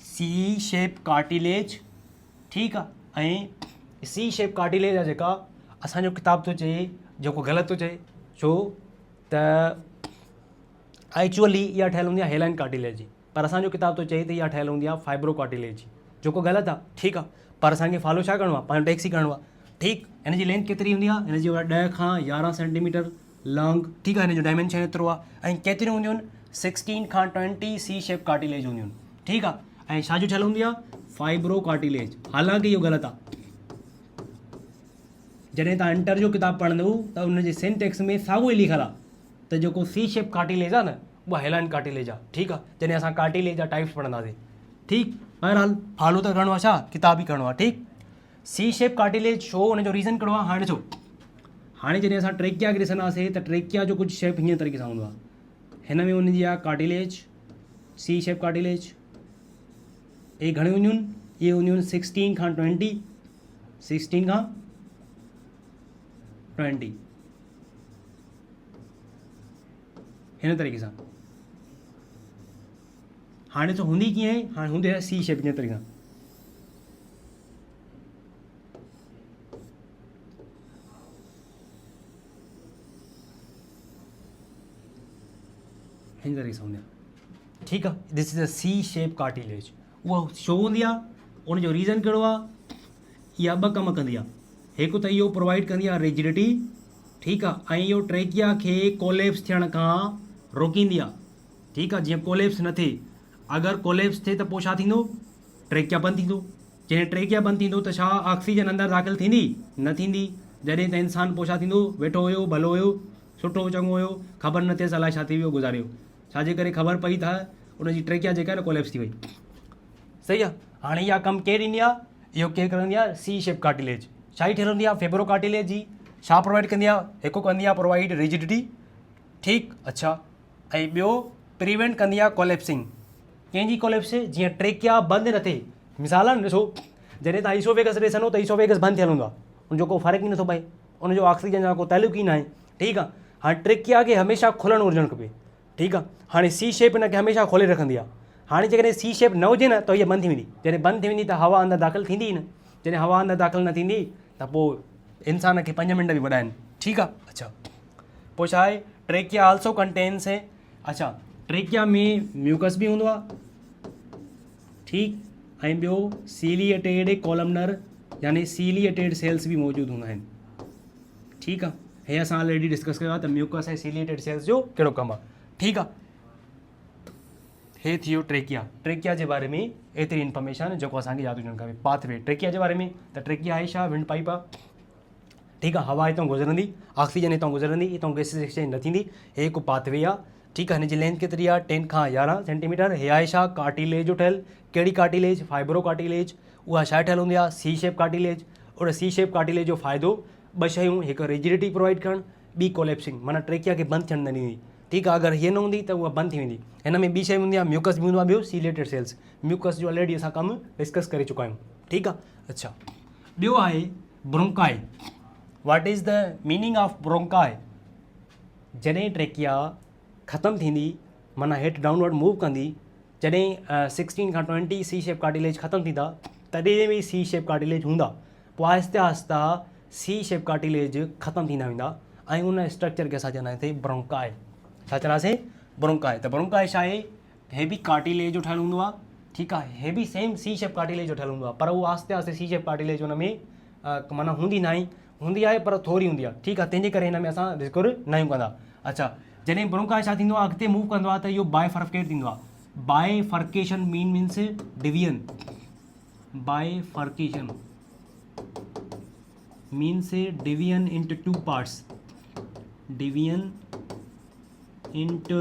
C shape cartilage. ठीकु आहे। ऐं सी शेप कार्टिलेज आहे जेका असांजो किताब थो चए, जेको ग़लति थो चए। छो त एक्चुअली इहा ठहियल हूंदी आहे हेलाइन कार्टिलेज जी, पर असांजो किताब थो चए त इहा ठहियल हूंदी आहे फाइब्रो कार्टिलेज जी, जेको ग़लति आहे। ठीकु आहे। पर असांखे फॉलो छा करिणो आहे? पंहिंजो टैक्सी करिणो आहे। ठीकु। हिन जी लेंथ केतिरी हूंदी आहे? हिन जी 10 खां 11 सेंटीमीटर लॉन्ग। ठीकु आहे। हिन जो डायमेंशन एतिरो आहे। ऐं केतिरियूं हूंदियूं आहिनि? 16 खां 20 सी शेप कार्टिलेज हूंदियूं आहिनि। ठीकु आहे। ऐं छा जो ठहियल हूंदी आहे? Fibro cartilage. हालांकि इहो ग़लति आहे। जॾहिं तव्हां इंटर जो किताबु पढ़ंदव त उनजे सिंटेक्स में साॻियो ई लिखियलु आहे त जेको सी शेप कार्टिलेज आहे न, उहा हेलाइन कार्टिलेज आहे। ठीकु आहे। जॾहिं असां कार्टिलेज जा टाइप्स पढ़ंदासीं। ठीकु। बहरहाल फॉलो त करिणो आहे, छा किताब ई करिणो आहे। ठीकु। सी शेप कार्टिलेज छो? हुनजो रीज़न कहिड़ो आहे? हाणे ॾिसो, हाणे जॾहिं असां ट्रेकिया खे ॾिसंदासीं त ट्रेकिया जो कुझु शेप हीअं तरीक़े सां हूंदो आहे। हिन में हुनजी आहे कार्टिलेज, सी शेप कार्टिलेज ये घणे हूंदियूं आहिनि, ये हूंदियूं आहिनि 16 खां 20, 16 खां 20 हिन तरीक़े सां। हाणे तो हूंदी कीअं आहे, हाणे हूंदी आहे सी शेप जे तरीक़े सां। हिन तरीक़े सां हूंदी आहे, ठीकु आहे। This is a C shape cartilage. उहा छो हूंदी आहे, उनजो रीज़न कहिड़ो आहे, इहा ॿ कम कंदी आहे। हिकु त इहो प्रोवाइड कंदी आहे रिजिडिटी, ठीकु आहे, ऐं इहो ट्रेकिया खे कोलेप्स थियण खां रोकींदी आहे, ठीकु आहे। जीअं कोलेप्स न थिए, अगरि कोलेप्स थिए त पोइ छा थींदो, ट्रेकिया बंदि थींदो। जॾहिं ट्रेकिया बंदि थींदो त छा ऑक्सीजन अंदरि दाख़िल थींदी, न थींदी। जॾहिं त इंसानु पोइ छा थींदो, वेठो हुयो, भलो हुयो, सुठो चङो हुयो, ख़बर न थियसि अलाए छा थी वियो, गुज़ारियो। छाजे करे ख़बर पई त उनजी ट्रेकिया जेका आहे न कोलेप्स थी वई, सही आहे। हाणे इहा कमु केरु ॾींदी आहे, इहो केरु कंदी आहे, सी शेप कार्टिलेज। छा ई ठहंदी आहे, फेब्रो कार्टिलेज जी। छा प्रोवाइड कंदी आहे, हिकु कंदी आहे प्रोवाइड रिजिडिटी, ठीकु, अच्छा, ऐं ॿियो प्रिवेंट कंदी आहे कोलेप्सिंग। कंहिंजी कोलेप्स, जीअं ट्रेकिया बंदि न थिए। मिसाल आहे न, ॾिसो जॾहिं तव्हां ईसोफेगस ॾिसंदो त ईसोफेगस बंदि थियल हूंदो आहे, उनजो को फ़र्क़ु ई नथो पए, उनजो ऑक्सीजन सां को तालुक़ु ई न आहे, ठीकु आहे। हाणे ट्रेकिया खे हमेशह खुलणु हुजणु खपे, ठीकु आहे। हाणे सी शेप हिनखे हमेशह खोले रखंदी आहे। हाणे जेकॾहिं सी शेप न हुजे न त इहा बंदि थी वेंदी। जॾहिं बंदि थी वेंदी त हवा अंदरि दाख़िल थींदी ई न। जॾहिं हवा अंदरि दाख़िल न थींदी त पोइ इंसान खे 5 मिंट बि वॾा आहिनि, ठीकु आहे। अच्छा, पोइ छा आहे, ट्रेकिया आल्सो कंटेन्स है, अच्छा, ट्रेकिया में म्यूकस बि हूंदो आहे, ठीकु, ऐं ॿियो सीलिएटेड कॉलमनर यानी सीलिएटेड सेल्स बि मौजूदु हूंदा आहिनि, ठीकु आहे। हे असां ऑलरेडी डिस्कस कयो आहे त म्यूकस ऐं सीलिएटेड सेल्स जो कहिड़ो कमु आहे, ठीकु आहे। हे थियो ट्रेकिया। ट्रेकिया जे बारे में एतिरी इन्फॉर्मेशन जेको असांखे यादि हुजणु खपे। पाथवे ट्रेकिया जे बारे में, त ट्रेकिया आहे छा, विंड पाइप आहे, ठीकु आहे। हवा हितां गुज़रंदी, ऑक्सीजन हितां गुज़रंदी, हितां गैसिस एक्सचेंज न थींदी। हे हिकु पाथवे आहे, ठीकु आहे। हिन जी लेंथ केतिरी आहे, 10 खां 11 सेंटीमीटर। हे आहे छा, कार्टिलेज जो ठहियलु। कहिड़ी कार्टिलेज, फाइब्रो कार्टिलेज। उहा छा ठहियलु हूंदी आहे, सी शेप कार्टिलेज। और सी शेप कार्टिलेज जो फ़ाइदो 2 शयूं, हिकु रिजिडिटी प्रोवाइड करणु, ॿी कोलेप्सिंग, माना ट्रेकिया खे बंदि थियणु न ॾींदी, ठीकु आहे। अगरि हीअ न हूंदी त उहा बंदि थी वेंदी। हिन में ॿी शइ हूंदी आहे, म्यूकस बि हूंदो आहे, ॿियो सीलिएटेड सेल्स। म्यूकस जो ऑलरेडी असां कमु डिस्कस करे चुका आहियूं, ठीकु आहे। अच्छा, ॿियो आहे bronchi. What is the meaning of bronchi. जॾहिं ट्रेकिया ख़तमु थींदी, माना हेठि डाउनवर्ड मूव कंदी, जॾहिं 16 खां 20 सी शेप कार्टिलेज ख़तमु थींदा, तॾहिं बि सी शेप कार्टिलेज हूंदा। पोइ आहिस्ते आहिस्ता सी शेप कार्टिलेज ख़तमु थींदा वेंदा, ऐं उन स्ट्रक्चर खे असां चवंदा आहियूं ब्रोंकाई। छा चवंदासीं, ब्रोंकाई। त ब्रोंकाई छा आहे, हे बि कार्टिलेज जो ठहियलु हूंदो आहे, ठीकु आहे। हे बि सेम सी शेप कार्टिलेज जो ठहियलु हूंदो आहे, पर उहो आहिस्ते आहिस्ते सी शेप कार्टिलेज हुन में माना हूंदी न आहे, हूंदी आहे पर थोरी हूंदी आहे, ठीकु आहे। तंहिंजे करे हिन में असां ज़िक्र न आहियूं कंदा। अच्छा, जॾहिं ब्रोंकाई छा थींदो आहे, अॻिते मूव कंदो आहे त इहो बायफर्केट थींदो आहे। Bifurcation means division. Bifurcation means division into 2 parts. Division into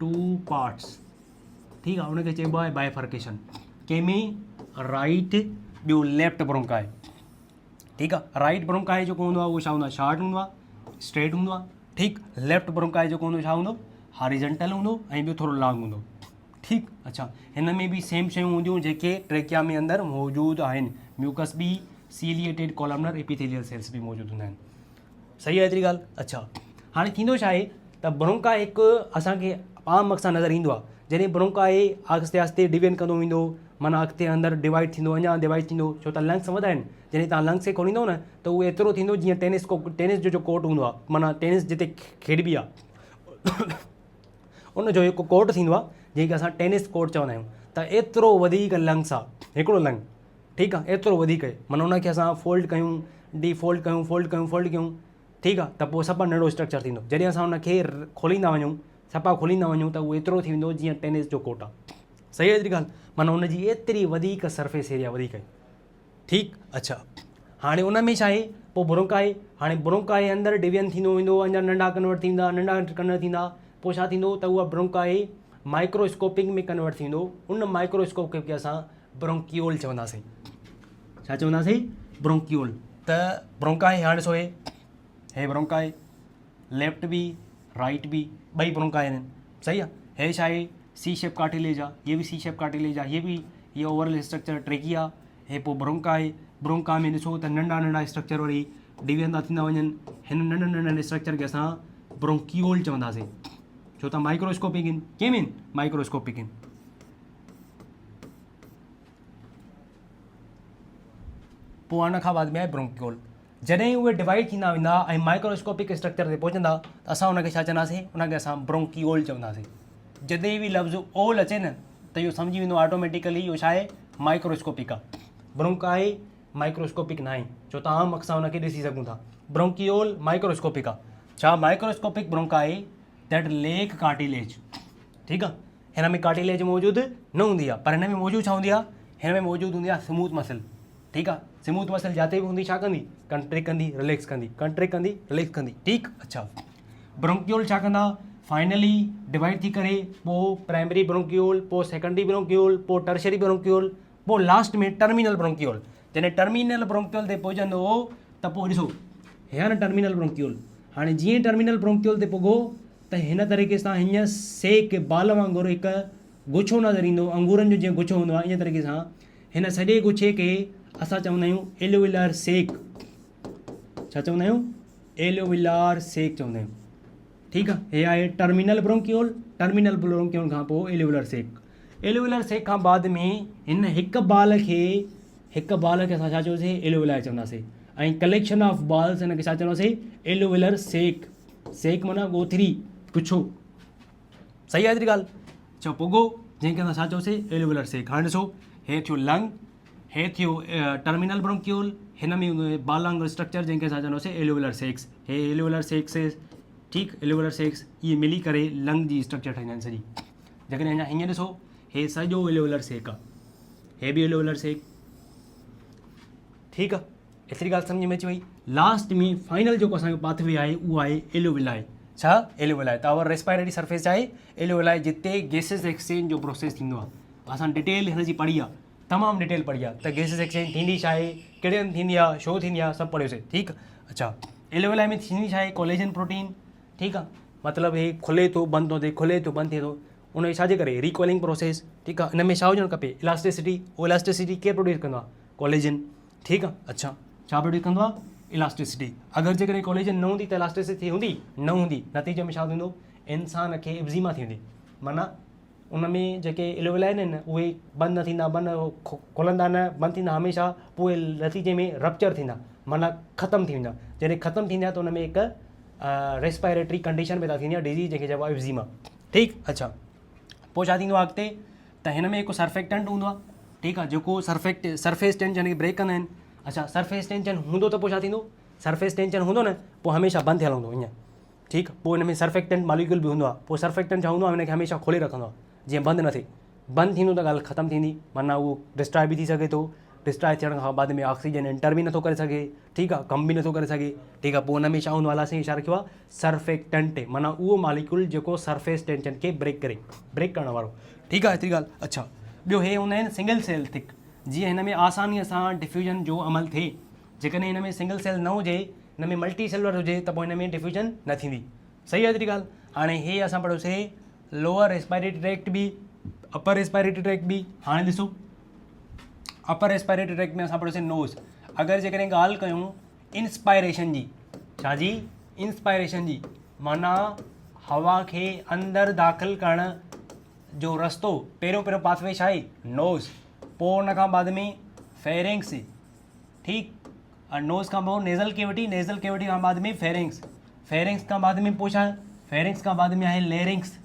2 parts, ठीकु आहे। उनखे चइबो आहे बायफर्केशन। कंहिंमें, राइट, ॿियो लेफ्ट ब्रोंकाई, ठीकु आहे। राइट ब्रोंकाई जेको हूंदो आहे उहो छा हूंदो आहे, शॉर्ट हूंदो आहे, स्ट्रेट हूंदो आहे, ठीकु। लेफ्ट ब्रोंकाई जेको हूंदो छा हूंदो, हॉरिजॉन्टल हूंदो, ऐं ॿियो थोरो लॉन्ग हूंदो, ठीकु। अच्छा, हिन में बि सेम शयूं हूंदियूं जेके ट्रेकिया में अंदरि मौजूदु आहिनि। म्यूकस बि, सीलिएटेड कॉलमनर एपिथेलियल सेल्स बि मौजूदु हूंदा आहिनि, सही आहे एतिरी ॻाल्हि। अच्छा, हाणे थींदो छा आहे त ब्रोंकाई हिकु असांखे आम मक़सदु नज़र ईंदो आहे। जॾहिं ब्रोंकाई आहिस्ते आहिस्ते डिवीजन कंदो वेंदो, माना अॻिते अंदरि डिवाइड थींदो, अञा डिवाइड थींदो, छो त लंग्स वॾा आहिनि। जॾहिं तव्हां लंग्स खे खोलींदो न त उहो एतिरो थींदो जीअं टेनिस जो कोर्ट हूंदो आहे, माना टेनिस जिते खेॾबी आहे उनजो हिकु कोर्ट थींदो आहे, जंहिंखे असां टेनिस कोर्ट चवंदा आहियूं। त एतिरो वधीक लंग्स आहे, हिकिड़ो लंग, ठीकु आहे, एतिरो वधीक आहे, माना उनखे असां फोल्ड कयूं, डीफोल्ड कयूं, फोल्ड कयूं, फोल्ड कयूं, ठीकु आहे। त पोइ सफ़ा नंढो स्ट्रक्चर थींदो। जॾहिं असां उनखे खोलींदा वञूं, सफ़ा खोलींदा वञूं, त उहो एतिरो थी वेंदो जीअं टेनिस जो कोर्ट आहे, सही आहे एतिरी ॻाल्हि। माना उनजी एतिरी वधीक सरफेस एरिया वधीक आहे, ठीकु। अच्छा, हाणे उन में छा आहे, पोइ ब्रोंकाई। हाणे ब्रोंकाई अंदरि डिवीजन थींदो वेंदो, अञा नंढा कन्वर्ट थींदा, नंढा कन्वर्ट थींदा। पोइ छा थींदो त उहा ब्रोंकाई माइक्रोस्कोपिक में कन्वर्ट थींदो। उन माइक्रोस्कोप खे असां ब्रोंकियोल चवंदासीं। छा चवंदासीं, ब्रोंकियोल। त ब्रोंकाई हाणे ॾिसो, हे ब्रोंकाई, लेफ्ट बि राइट बि ॿई ब्रोंकाई आहिनि। सही आहे। हे छा आहे, सी शेप कार्टिलेज आहे, ये बि सी शेप कार्टिलेज आहे, ये ओवरऑल स्ट्रक्चर ट्रेकिया, हे पोइ ब्रोंका आहे। ब्रोंका में ॾिसो त नंढा नंढा स्ट्रक्चर वरी डिवीजन था थींदा वञनि। हिन नंढनि नंढनि स्ट्रक्चर खे असां ब्रोंकियोल चवंदासीं, छो त माइक्रोस्कोपिक आहिनि। कंहिं में माइक्रोस्कोपिक आहिनि। पोइ हुन खां बाद में आहे ब्रोंकियोल। जॾहिं उहे डिवाइड थींदा वेंदा ऐं माइक्रोस्कोपिक स्ट्रक्चर ते पहुचंदा त असां हुनखे छा चवंदासीं, हुनखे असां ब्रोंकियोल चवंदासीं। जॾहिं बि लफ़्ज़ ओल अचे न त इहो सम्झी वेंदो ऑटोमेटिकली इहो छा आहे, माइक्रोस्कोपिक आहे। ब्रोंका आहे, माइक्रोस्कोपिक न आहे, छो त आम असां हुनखे ॾिसी सघूं था। ब्रोंकियोल माइक्रोस्कोपिक आहे। छा माइक्रोस्कोपिक ब्रोंका आहे दैट लेक कार्टिलेज, ठीकु आहे। हिन में कार्टिलेज मौजूदु न हूंदी आहे, पर हिन में मौजूदु छा हूंदी आहे, हिन में मौजूदु हूंदी आहे स्मूथ मसल, ठीकु आहे। स्मूथ मसल जाते बि हूंदी छा कंदी, कंट्रेक्ट कंदी, रिलैक्स कंदी, कंट्रेक्ट कंदी, रिलैक्स कंदी, ठीकु। अच्छा, ब्रोंकियोल छा कंदा, फाइनली डिवाइड थी करे पोइ प्राइमरी ब्रोंकियोल, पोइ सेकेंडरी ब्रोंकियोल, पोइ टर्शरी ब्रोंकियोल, पोइ लास्ट में टर्मिनल ब्रोंकियोल। जॾहिं टर्मिनल ब्रोंकियोल ते पहुचंदो त पोइ ॾिसो हे आहे न टर्मिनल ब्रोंकियोल। हाणे जीअं टर्मिनल ब्रोंकियोल ते पुॻो त हिन तरीक़े सां हीअं सेक बाल वांगुरु हिकु गुच्छो नज़र ईंदो, अंगूरनि जो जीअं गुच्छो हूंदो आहे, इन तरीक़े सां हिन सॼे गुच्छे खे असां चवंदा आहियूं एलोविलर सेक। छा चवंदा आहियूं, एलोविलर सेक चवंदा आहियूं, ठीकु आहे। हे आहे टर्मिनल ब्रोंकियोल। टर्मिनल ब्रोंकियोल खां पोइ एलोविलर सेक। एलोविलर सेक खां बाद में हिन हिकु बाल खे असां छा चयोसीं, एलोविलाए चवंदासीं। ऐं कलेक्शन ऑफ बाल्स हिन खे छा चवंदासीं, एलोविलर सेक। सेक माना ॻोथरी, गुच्छो, सही आहे हेतिरी ॻाल्हि। चओ पुॻो जंहिंखे असां छा चयोसीं, एलोविलर सेक। हाणे ॾिसो हे थियो लंग, हे थियो टर्मिनल ब्रोंकियोल, हिन में बाल वांगुरु स्ट्रक्चर जंहिंखे असां चवंदासीं एलोविलर सेक्स। हे एलोविलर सेक्स, ठीकु, एलोविलर सेक्स इहे मिली करे लंग जी स्ट्रक्चर ठाहींदा आहिनि सॼी। जेकॾहिं अञा हीअं ॾिसो हे सॼो एलोविलर सेक आहे, हे बि एलोविलर सेक, ठीकु आहे। एतिरी ॻाल्हि सम्झ में अची वई। लास्ट में फाइनल जेको असांजो पाथवे आहे उहो आहे एलोविलाए। छा, एलोविलाए। त आवर रेस्पायरेटरी सरफेस आहे एलोविलाए, जिते गैसिस एक्सचेंज जो प्रोसेस थींदो आहे। असां डिटेल हिन जी पढ़ी आहे, तमामु डिटेल पढ़ी आहे त गैसिस एक्सचेंज थींदी छा आहे, कहिड़े हंधि थींदी आहे, छो थींदी आहे, सभु पढ़ियोसीं, ठीकु। अच्छा, एलोविलाए में थींदी छा आहे, कोलेजन प्रोटीन, ठीकु आहे। मतिलबु हे खुले थो बंदि थो थिए, खुले थो बंदि थिए थो, उन छाजे करे, रिकॉइलिंग प्रोसेस, ठीकु आहे। हिन में छा हुजणु खपे, इलास्टिसिटी। उहो इलास्टिसिटी केरु प्रोड्यूस कंदो आहे, कोलेजन, ठीकु आहे। अच्छा, छा प्रोड्यूस कंदो आहे, इलास्टिसिटी। अगरि जेकॾहिं कोलेजन न हूंदी त इलास्टिसिटी हूंदी न हूंदी, नतीजे में छा थींदो, इंसान खे एब्ज़ीमा थी वेंदी। माना उन में जेके एलोविलाए आहिनि न उहे बंदि न थींदा, खुलंदा न, बंदि थींदा हमेशह, पोइ नतीजे में रप्चर थींदा, माना ख़तमु थी वेंदा। जॾहिं ख़तमु थींदा त उन में हिकु रेस्पायरेटरी कंडीशन पैदा थींदी आहे, डिज़ीज़ जंहिंखे चइबो आहे एब्ज़ीमा, ठीकु। अच्छा, पोइ छा थींदो आहे अॻिते, त हिन में हिकु सर्फेक्टेंट हूंदो आहे, ठीकु आहे, जेको सरफेस टेंशन खे ब्रेक कंदा आहिनि। अच्छा, सरफेस टेंशन हूंदो त पोइ छा थींदो, सरफेस टेंशन हूंदो न पोइ हमेशह बंदि थियल हूंदो ईअं, ठीकु। पोइ हिन में सर्फेक्टेंट मॉलिक्यूल बि हूंदो आहे, पोइ सर्फेक्टेंट छा हूंदो आहे, हिनखे हमेशह खोले रखंदो आहे जीअं बंदि न थिए। बंदि थींदो त ॻाल्हि ख़तमु थींदी, माना उहो डिस्ट्रॉय बि थी सघे थो। डिस्ट्रॉय थियण खां बाद में ऑक्सीजन एंटर बि नथो करे सघे, ठीकु आहे, कम बि नथो करे सघे, ठीकु आहे। पोइ हुन में छा हूंदो आहे, असां छा रखियो आहे, सर्फेक्टेंट, माना उहो मॉलिक्यूल जेको सरफेस टेंशन खे ब्रेक करे, ब्रेक करण वारो, ठीकु आहे, हेतिरी ॻाल्हि। अच्छा, ॿियो हे हूंदा आहिनि सिंगल सेल थिक, जीअं हिन में आसानीअ सां डिफ्यूजन जो अमल थिए। जेकॾहिं हिन में सिंगल सेल न हुजे, हिन में मल्टी सेलुलर हुजे त पोइ हिन में डिफ्यूजन न थींदी, सही आहे हेतिरी ॻाल्हि। हाणे हे असां पढ़ियोसीं लोअर रेस्पायरेटरी ट्रैक्ट बि, अपर रेस्पायरेटरी ट्रैक्ट बि। हाणे ॾिसो अपर रेस्पायरेटरी ट्रैक्ट में असां पढ़ियोसीं नोज़। अगरि जेकॾहिं ॻाल्हि कयूं इंस्पायरेशन जी, छाजी, इंस्पायरेशन जी, माना हवा खे अंदरि दाख़िल करण जो रस्तो, पहिरियों पाथवे छा आहे, नोज़। पोइ हुन खां बाद में फेरिंग्स, ठीकु, नोज़ खां पोइ नेज़ल कैविटी, नेज़ल कैविटी खां बाद में फेरिंग्स, फेरिंग्स खां बाद में पोइ छा, फेरिंग्स खां बाद में आहे लेरिंग्स,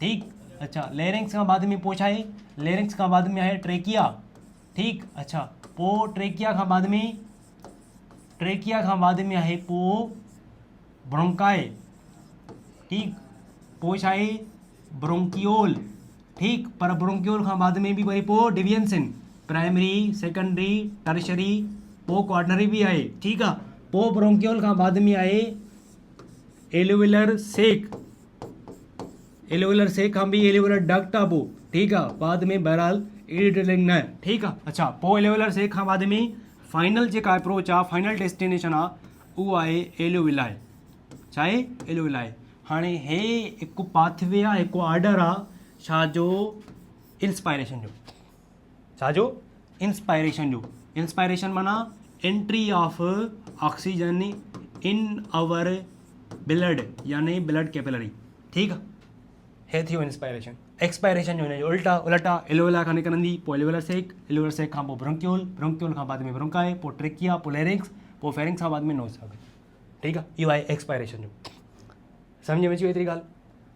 ठीकु। अच्छा, लेरिंग्स खां बाद में पोइ छा आहे, लेरिंग्स खां बाद में आहे ट्रेकिया, ठीकु। अच्छा, पोइ ट्रेकिया खां बाद में आहे पोइ ब्रोंकाए, ठीकु। पोइ छा आहे, ब्रोंकियोल, ठीकु। पर ब्रोंकियोल खां बाद में बि वरी पोइ डिवीजन्स आहिनि, प्राइमरी, सेकेंडरी, टर्शरी, पोइ क्वार्टनरी बि आहे, ठीकु आहे। पोइ ब्रोंकियोल खां बाद में आहे एलोविलर सेक, एलोविलर सेक खां बि एलोविलर डक्ट आहे पोइ, ठीकु आहे, बाद में बहरहाल एडी डिटेलिंग न, ठीकु आहे। अच्छा, पोइ एलोविलर सेक खां बाद में फाइनल जेका अप्रोच आहे, फाइनल डेस्टिनेशन आहे, उहो आहे एलोविलाए। छा आहे, एलोविलाए। हाणे हे हिकु पाथवे आहे, हिकु ऑर्डर आहे छाजो इंस्पायरेशन जो, छाजो इंस्पायरेशन जो। इंस्पायरेशन माना entry of oxygen in our blood यानी ब्लड कैपिलरी, ठीकु आहे। हे थी वियो इंस्पायरेशन। एक्सपायरेशन जो हिनजो उल्टा एलोवेला खां निकिरंदी, पोइ एलोवेलर सेक खां पोइ ब्रोंक्यूल खां बाद में ब्रोंकाई, पोइ ट्रेकिया, पोइ लेरिंग्स, पोइ फेरिंग्स खां बाद में नोज़, ठीकु आहे। इहो आहे एक्सपायरेशन जो। सम्झ में अची वई एतिरी ॻाल्हि।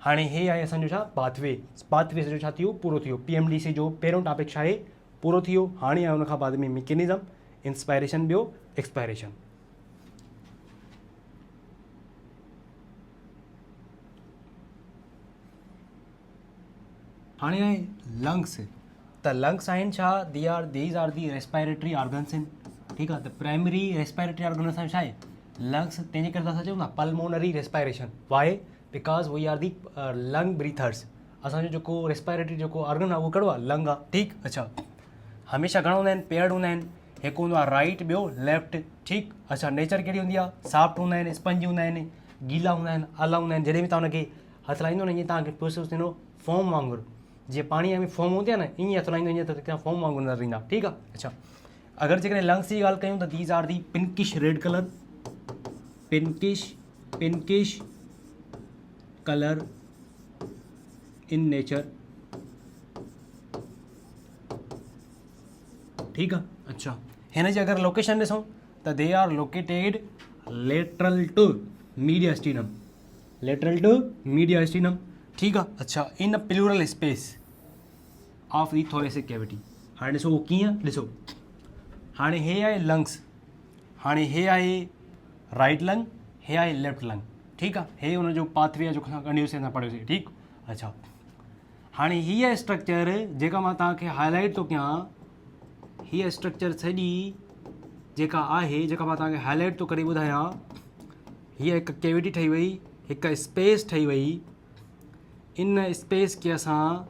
हाणे हे आहे असांजो छा पाथवे जो छा थियो, पूरो थियो। PMDC जो पहिरियों टॉपिक छा आहे, पूरो थियो। हाणे आहे हुनखां बाद में मैकेनिज़म, इंस्पायरेशन, ॿियो एक्सपायरेशन। हाणे आहे लंग्स। त लंग्स आहिनि छा, these are the respiratory organs आहिनि, ठीकु आहे। त प्राइमरी रेस्पायरेटरी ऑर्गन असांजो छा आहे, लंग्स। तंहिंजे करे असां चऊं ना pulmonary respiration, why because we are the lung breathers. असांजो जेको रेस्पायरेटरी जेको ऑर्गन आहे उहो कहिड़ो आहे, लंग आहे, ठीकु। अच्छा, हमेशह घणा हूंदा आहिनि, पेयर्ड हूंदा आहिनि। हिकु हूंदो आहे राइट, ॿियो लेफ्ट, ठीकु। अच्छा, नेचर कहिड़ी हूंदी आहे, सॉफ्ट हूंदा आहिनि, स्पंज हूंदा आहिनि, गीला हूंदा आहिनि, आला हूंदा आहिनि। जॾहिं बि तव्हां हुनखे हथु लाईंदो न, ईअं तव्हांखे महसूसु थींदो फोम वांगुरु, जीअं पाणीअ में फोम हूंदी आहे न, ईअं हथु लाईंदो ईअं त फोम वांगुरु नज़र ईंदा, ठीकु आहे। अच्छा, अगरि जेकॾहिं लंग्स जी ॻाल्हि कयूं त these are the pinkish red colour, pinkish colour in nature, ठीकु आहे। अच्छा, हिन जी अगरि लोकेशन ॾिसूं त they are located lateral to mediastinum, ठीकु आहे। अच्छा, in a pleural space of the thoracic cavity. हाणे ॾिसो उहो कीअं, ॾिसो हाणे हे आहे लंग्स, हाणे हे आहे राइट लंग, हे आहे लेफ्ट लंग, ठीकु आहे। हे हुनजो पाथवे आहे जेको असां कंटिन्यूअसली असां पढ़ियोसीं, ठीकु। अच्छा, हाणे हीअ स्ट्रक्चर जेका मां तव्हांखे हाईलाइट थो कयां, हीअ स्ट्रक्चर सॼी जेका आहे, जेका मां तव्हांखे हाईलाइट थो करे ॿुधायां, हीअ हिकु कैविटी ठही वई, हिकु स्पेस ठही वई। इन स्पेस खे असां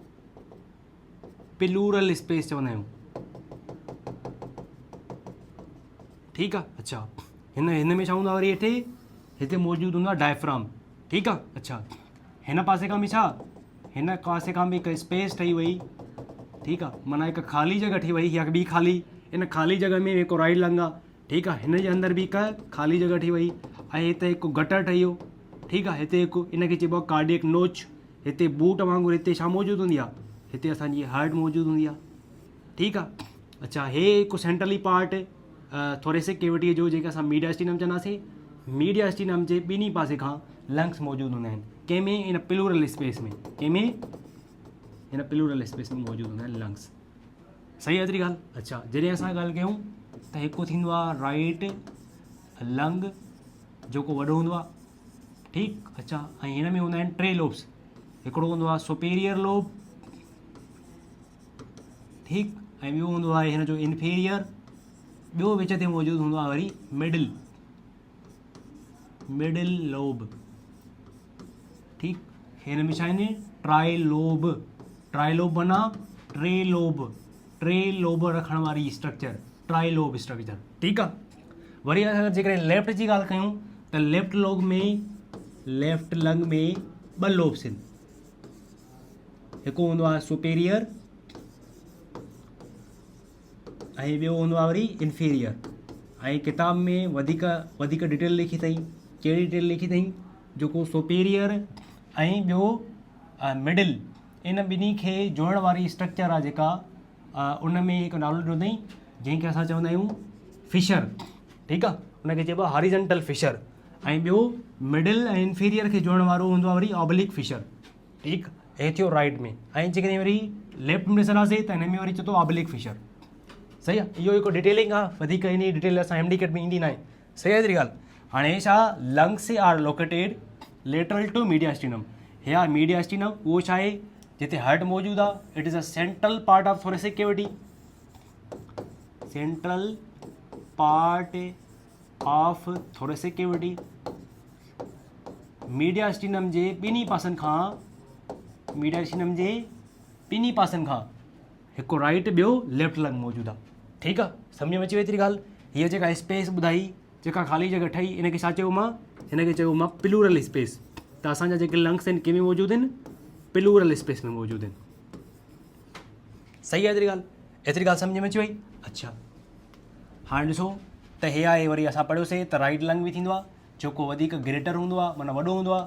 प्लूरल स्पेस चवंदा आहियूं, ठीकु आहे। अच्छा, हिन में छा हूंदो आहे वरी हेठि, हिते मौजूदु हूंदो आहे डायफ्राम, ठीकु आहे। अच्छा, हिन पासे खां बि छा, हिन पासे खां बि हिकु स्पेस ठही वई, ठीकु आहे। माना हिकु ख़ाली जॻह ठही वई, या ॿी ख़ाली, इन ख़ाली जॻह में हिकु राइट लंग आहे, ठीकु आहे। हिन जे अंदरि बि हिकु ख़ाली जॻह ठही वई, ऐं हिते हिकु गटर ठही वियो, ठीकु आहे। हिते हिकु इनखे चइबो आहे कार्डियक नोच। हिते बूट वांगुरु हिते छा मौजूदु हूंदी आहे, हिते असांजी हार्ट मौजूदु हूंदी आहे, ठीकु आहे। अच्छा, हे हिकु सेंट्रली पार्ट थोरेसिक कैविटीअ जो जेके असां मीडियास्टिनम चवंदासीं, मीडियास्टिनम जे ॿिन्ही पासे खां लंग्स मौजूदु हूंदा आहिनि। कंहिंमें, इन प्लूरल स्पेस में, कंहिंमें, इन प्लूरल स्पेस में मौजूदु हूंदा आहिनि लंग्स। सही आहे एतिरी ॻाल्हि। अच्छा, जॾहिं असां ॻाल्हि कयूं त हिकु थींदो आहे राइट लंग जेको वॾो हूंदो आहे, ठीकु। अच्छा, ऐं हिन में हूंदा आहिनि टे लोब्स, हिकिड़ो हूंदो आहे सुपीरियर लोब, ठीकु, ऐं ॿियो हूंदो आहे हिन जो इंफीरियर, ॿियो विच ते मौजूदु हूंदो आहे वरी मिडिल लोब, ठीकु। हिन में छा आहिनि, ट्राइलोब माना टे लोब रखण वारी स्ट्रक्चर, ट्राइलोब स्ट्रक्चर, ठीकु आहे। वरी अगरि जेकॾहिं लेफ्ट जी ॻाल्हि कयूं त लेफ्ट लंग में ॿ लोब्स आहिनि, हिकु हूंदो आहे सुपीरियर ऐं ॿियो हूंदो आहे वरी इंफीरियर। ऐं किताब में वधीक डिटेल लिखी अथई, कहिड़ी डिटेल लिखी अथई, जेको सुपीरियर ऐं ॿियो मिडिल, इन ॿिन्ही खे जोड़ण वारी स्ट्रक्चर आहे जेका, उन में हिकु नालो ॾिनो अथई जंहिंखे असां चवंदा आहियूं फिशर, ठीकु आहे। उनखे चइबो आहे हॉरिजॉन्टल फिशर। ऐं ॿियो मिडिल ऐं इंफीरियर खे जोड़ण वारो हूंदो आहे वरी ऑब्लिक फिशर, ठीकु। हे थियो राइट में। ऐं जेकॾहिं वरी लेफ्ट में ॾिसंदासीं त हिन में वरी चए थो ऑब्लिक फिशर, सही आहे। इहो हिकु डिटेलिंग आहे, वधीक इन जी डिटेल असां MD में ईंदी न आहे, सही आहे एतिरी ॻाल्हि। हाणे छा, lungs are located lateral to mediastinum, हे आहे मीडियास्टिनम, उहो छा आहे जिते हार्ट मौजूदु आहे। It is a central part of thoracic cavity, central part of thoracic cavity. Mediastinum जे ॿिन्ही पासनि खां हिकु राइट ॿियो लेफ्ट लंग मौजूदु आहे, ठीकु आहे। सम्झ में अची वई एतिरी ॻाल्हि। हीअ जेका स्पेस ॿुधाई, जेका ख़ाली जॻह ठही, इनखे छा चयो मां, हिनखे चयो मां प्लूरल स्पेस, त असांजा जेके लंग्स आहिनि कंहिंमें मौजूदु आहिनि, प्लूरल स्पेस में मौजूदु आहिनि। सही आहे एतिरी ॻाल्हि सम्झ में अची वई। अच्छा, हाणे ॾिसो त हे आहे, वरी असां पढ़ियोसीं त राइट लंग बि थींदो आहे जेको वधीक ग्रेटर हूंदो आहे, माना वॾो हूंदो आहे।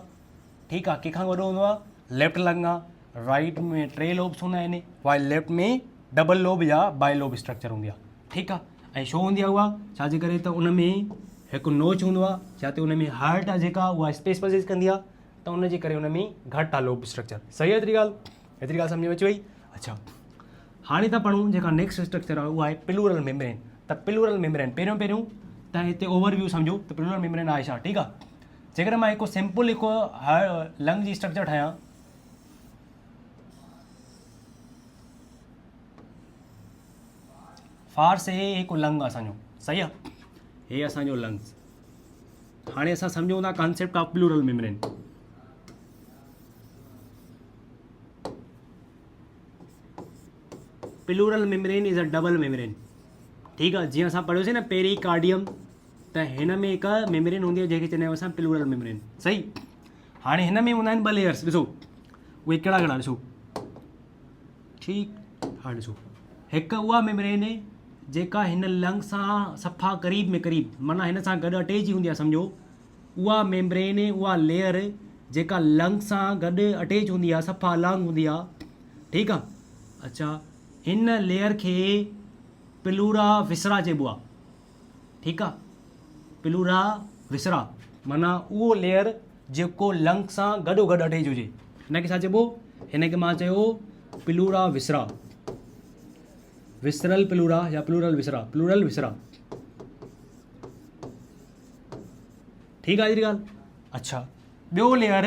ठीकु आहे, कंहिंखां वॾो हूंदो आहे, लेफ्ट लंग आहे। राइट में 3 लोब्स हूंदा आहिनि, वाइल लेफ्ट में डबल लोब या बाई लोब स्ट्रक्चर हूंदी आहे। ठीकु आहे, ऐं छो हूंदी आहे उहा, छाजे करे त उन में हिकु नोच हूंदो आहे, जिते उन में हार्ट आहे जेका उहा स्पेस पजेस कंदी आहे, त उनजे करे उन में घटि आहे लोब स्ट्रक्चर। सही आहे एतिरी ॻाल्हि सम्झ में अची वई। अच्छा, हाणे था पढ़ूं जेका नेक्स्ट स्ट्रक्चर आहे उहा आहे प्लूरल मेम्ब्रेन। त प्लूरल मेम्ब्रेन पहिरियों त हिते ओवरव्यू सम्झो त प्लूरल मेम्ब्रेन आहे छा। ठीकु आहे, जेकर मां हिकु सिंपल लंग जी स्ट्रक्चर ठाहियां, फार से हिकु लंग असांजो, सही आहे, हे असांजो लंग्स। हाणे असां सम्झूं था concept of pleural membrane. Pleural membrane is a double membrane. ठीकु आहे, जीअं असां पढ़ियोसीं न पेरिकार्डियम, त हिन में हिकु मेम्ब्रेन हूंदी आहे जंहिंखे चवंदा आहियूं असां प्लूरल मेम्ब्रेन। सही, हाणे हिन में हूंदा आहिनि 2 लेयर्स, ॾिसो उहे कहिड़ा कहिड़ा, ॾिसो। ठीकु, हाणे ॾिसो, हिकु उहा मेम्ब्रेन जेका हिन लंग सां सफ़ा क़रीब में क़रीब, माना हिन सां गॾु अटैच हूंदी आहे, सम्झो उहा मेम्ब्रेन, उहा लेयर जेका लंग सां गॾु अटैच हूंदी आहे, सफ़ा अलॉन्ग हूंदी आहे। ठीकु आहे, अच्छा, हिन लेयर खे प्लूरा विसरा चइबो आहे। ठीकु आहे, प्लूरा विसरा माना उहो लेयर जेको लंग सां गॾो गॾु अटैच हुजे, हिनखे छा चइबो, हिनखे मां चयो प्लूरा विसरा, विसरल प्लूरा या प्लूरल विसरा। ठीकु आहे एतिरी ॻाल्हि। अच्छा, ॿियो लेयर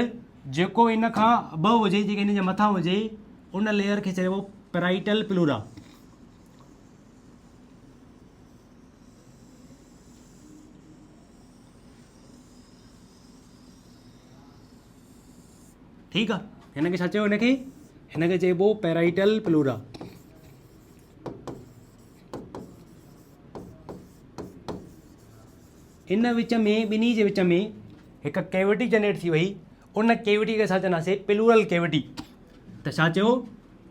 जेको इन खां अबव हुजे, जेके हिन जे मथां हुजे, उन लेयर खे चइबो पैराइटल प्लूरा। ठीकु आहे, हिनखे छा चयो, हिनखे चइबो पैराइटल प्लूरा। इन विच में, ॿिन्ही जे विच में हिकु कैविटी जनरेट थी वई, उन कैविटी खे छा चवंदासीं, प्लूरल कैविटी। त छा चयो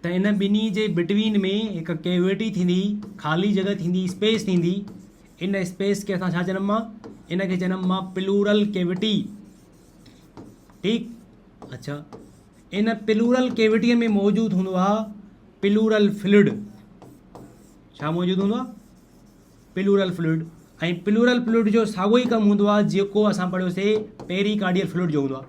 त इन ॿिन्ही जे बिटवीन में हिकु कैविटी थींदी, ख़ाली जॻह थींदी, स्पेस थींदी। इन स्पेस खे असां छा चवंदमि मां, इनखे चवंदमि मां प्लूरल कैविटी। ठीकु, अच्छा, इन प्लूरल कैविटीअ में मौजूदु हूंदो आहे प्लूरल फ्लूइड। छा मौजूदु हूंदो आहे, प्लूरल फ्लूइड। ऐं प्लूरल फ्लूइड जो साॻियो ई कमु हूंदो आहे जेको असां पढ़ियोसीं पेरिकार्डियल फ्लूइड जो हूंदो आहे,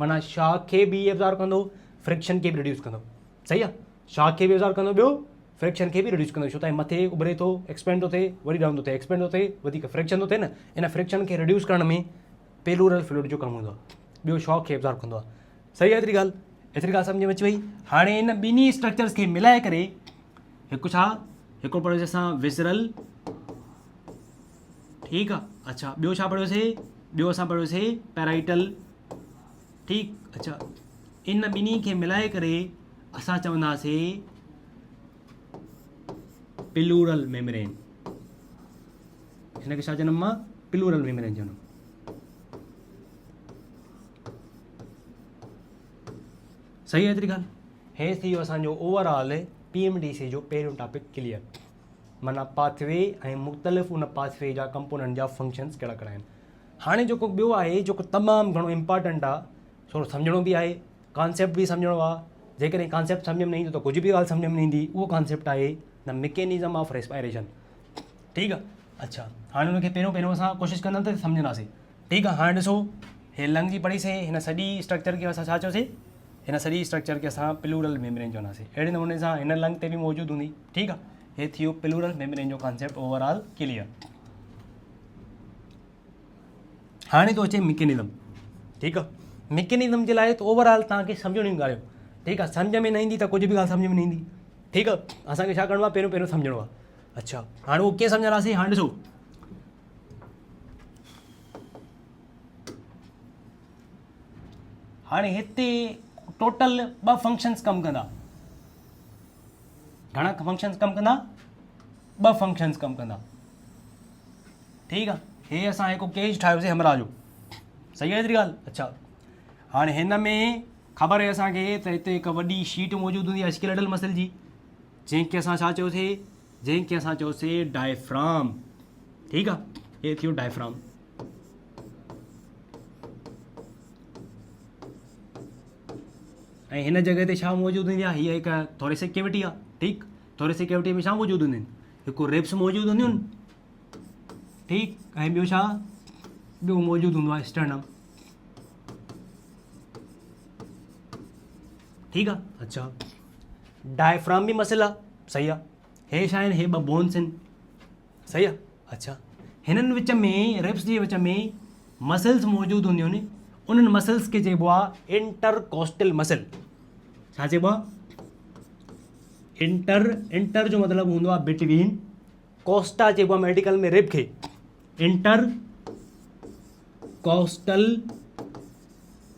माना शॉक खे बि एब्ज़ॉर्ब कंदो, फ्रिक्शन खे बि रिड्यूस कंदो। सही आहे, शॉक खे बि एब्ज़ॉर्ब कंदो, ॿियो फ्रिक्शन खे बि रिड्यूस कंदो, छो त मथे उभरे थो, एक्सपेंड थो थिए, वरी डाउन थो थिए, एक्सपेंड थो थिए, वधीक फ्रिक्शन थो थिए न, इन फ्रिक्शन खे रिड्यूस करण में प्लूरल फ्लूइड जो कमु हूंदो आहे, ॿियो शॉक खे एब्ज़ॉर्ब कंदो आहे। सही आहे एतिरी ॻाल्हि सम्झ में अची वई। हाणे इन ॿिन्ही स्ट्रक्चर्स खे मिलाए करे हिकु छा, हिकिड़ो पढ़ियोसीं असां विसरल। ठीकु आहे, अच्छा, ॿियो छा पढ़ियोसीं, ॿियो असां पढ़ियोसीं पैराइटल। ठीकु, अच्छा, इन ॿिन्ही खे मिलाए करे असां चवंदासीं प्लूरल मेम्ब्रेन। हिनखे छा चवंदुमि मां, प्लूरल मेम्ब्रेन चवंदुमि। सही आहे एतिरी ॻाल्हि। हे थी वियो असांजो ओवरऑल PMDC जो पहिरियों टॉपिक क्लियर, माना पाथवे ऐं मुख़्तलिफ़ उन पाथवे जा कंपोनेंट जा फंक्शन्स कहिड़ा कहिड़ा आहिनि। हाणे जेको ॿियो आहे जेको तमामु घणो इम्पॉर्टेंट आहे, थोरो सम्झणो बि आहे, कॉन्सेप्ट बि सम्झणो आहे। जेकॾहिं कॉन्सेप्ट सम्झ में न ईंदो त कुझु बि ॻाल्हि सम्झ में न ईंदी। उहो कॉन्सेप्ट आहे द मैकेनिज़म ऑफ रेस्पायरेशन। ठीकु आहे, अच्छा, हाणे हुनखे पहिरियों असां कोशिशि कंदासीं त सम्झंदासीं। ठीकु आहे, हाणे ॾिसो, हे लंग जी पढ़ीसीं, हिन सॼी स्ट्रक्चर खे असां छा चयोसीं, हिन सॼी स्ट्रक्चर खे असां प्लूरल मेम्ब्रेन चवंदासीं। अहिड़े नमूने सां हिन लंग ते बि मौजूदु हूंदी। ठीकु आहे, हे थी वियो प्लूरल मेम्ब्रेन जो कॉन्सेप्ट ओवरऑल क्लियर। हाणे थो अचे मैकेनिज़म। ठीकु आहे, मैकेनिज़म जे लाइ त ओवरऑल तव्हांखे सम्झणियूं ॻाल्हियूं। ठीकु आहे, सम्झ में न ईंदी त कुझु बि ॻाल्हि सम्झ में न ईंदी। ठीकु आहे, असांखे छा करिणो आहे, पहिरियों सम्झणो आहे। अच्छा, हाणे उहो कीअं सम्झंदासीं, हाणे ॾिसो, हाणे हिते टोटल 2 फंक्शन्स कमु कंदा। घणा फंक्शन्स कमु कंदा, 2 फंक्शन्स कमु कंदा। ठीकु आहे, हे असां हिकु केज ठाहियोसीं हमरा जो। सही आहे एतिरी ॻाल्हि। अच्छा, हाणे हिन में ख़बर आहे असांखे त हिते हिकु वॾी शीट मौजूदु हूंदी आहे स्केलेटल मसल जी, जंहिंखे असां छा चयोसीं, जंहिंखे असां चयोसीं डायफ्राम। ठीकु आहे, हे थियो डायफ्राम। ऐं हिन जॻह ते छा मौजूदु हूंदी आहे, हीअ हिकु थोरेसिक कैविटी आहे। ठीकु, थोरेसिक कैविटी में छा मौजूदु हूंदियूं आहिनि, हिकु रिब्स मौजूदु हूंदियूं आहिनि। ठीकु, ऐं ॿियो छा, ॿियो मौजूदु हूंदो आहे स्टर्नम। ठीकु आहे, अच्छा डायफ्राम बि मसल आहे, सही आहे। हे छा आहिनि, हे ॿ बोन्स आहिनि, सही आहे। अच्छा, हिननि विच में, रिब्स जे विच में मसल्स मौजूदु हूंदियूं आहिनि, उन्हनि मसल्स खे चइबो आहे इंटरकोस्टल मसल। छा चइबो आहे, इंटर जो मतिलबु हूंदो आहे बिटवीन, कोस्टा चइबो आहे मेडिकल में रिब खे, इंटर कोस्टल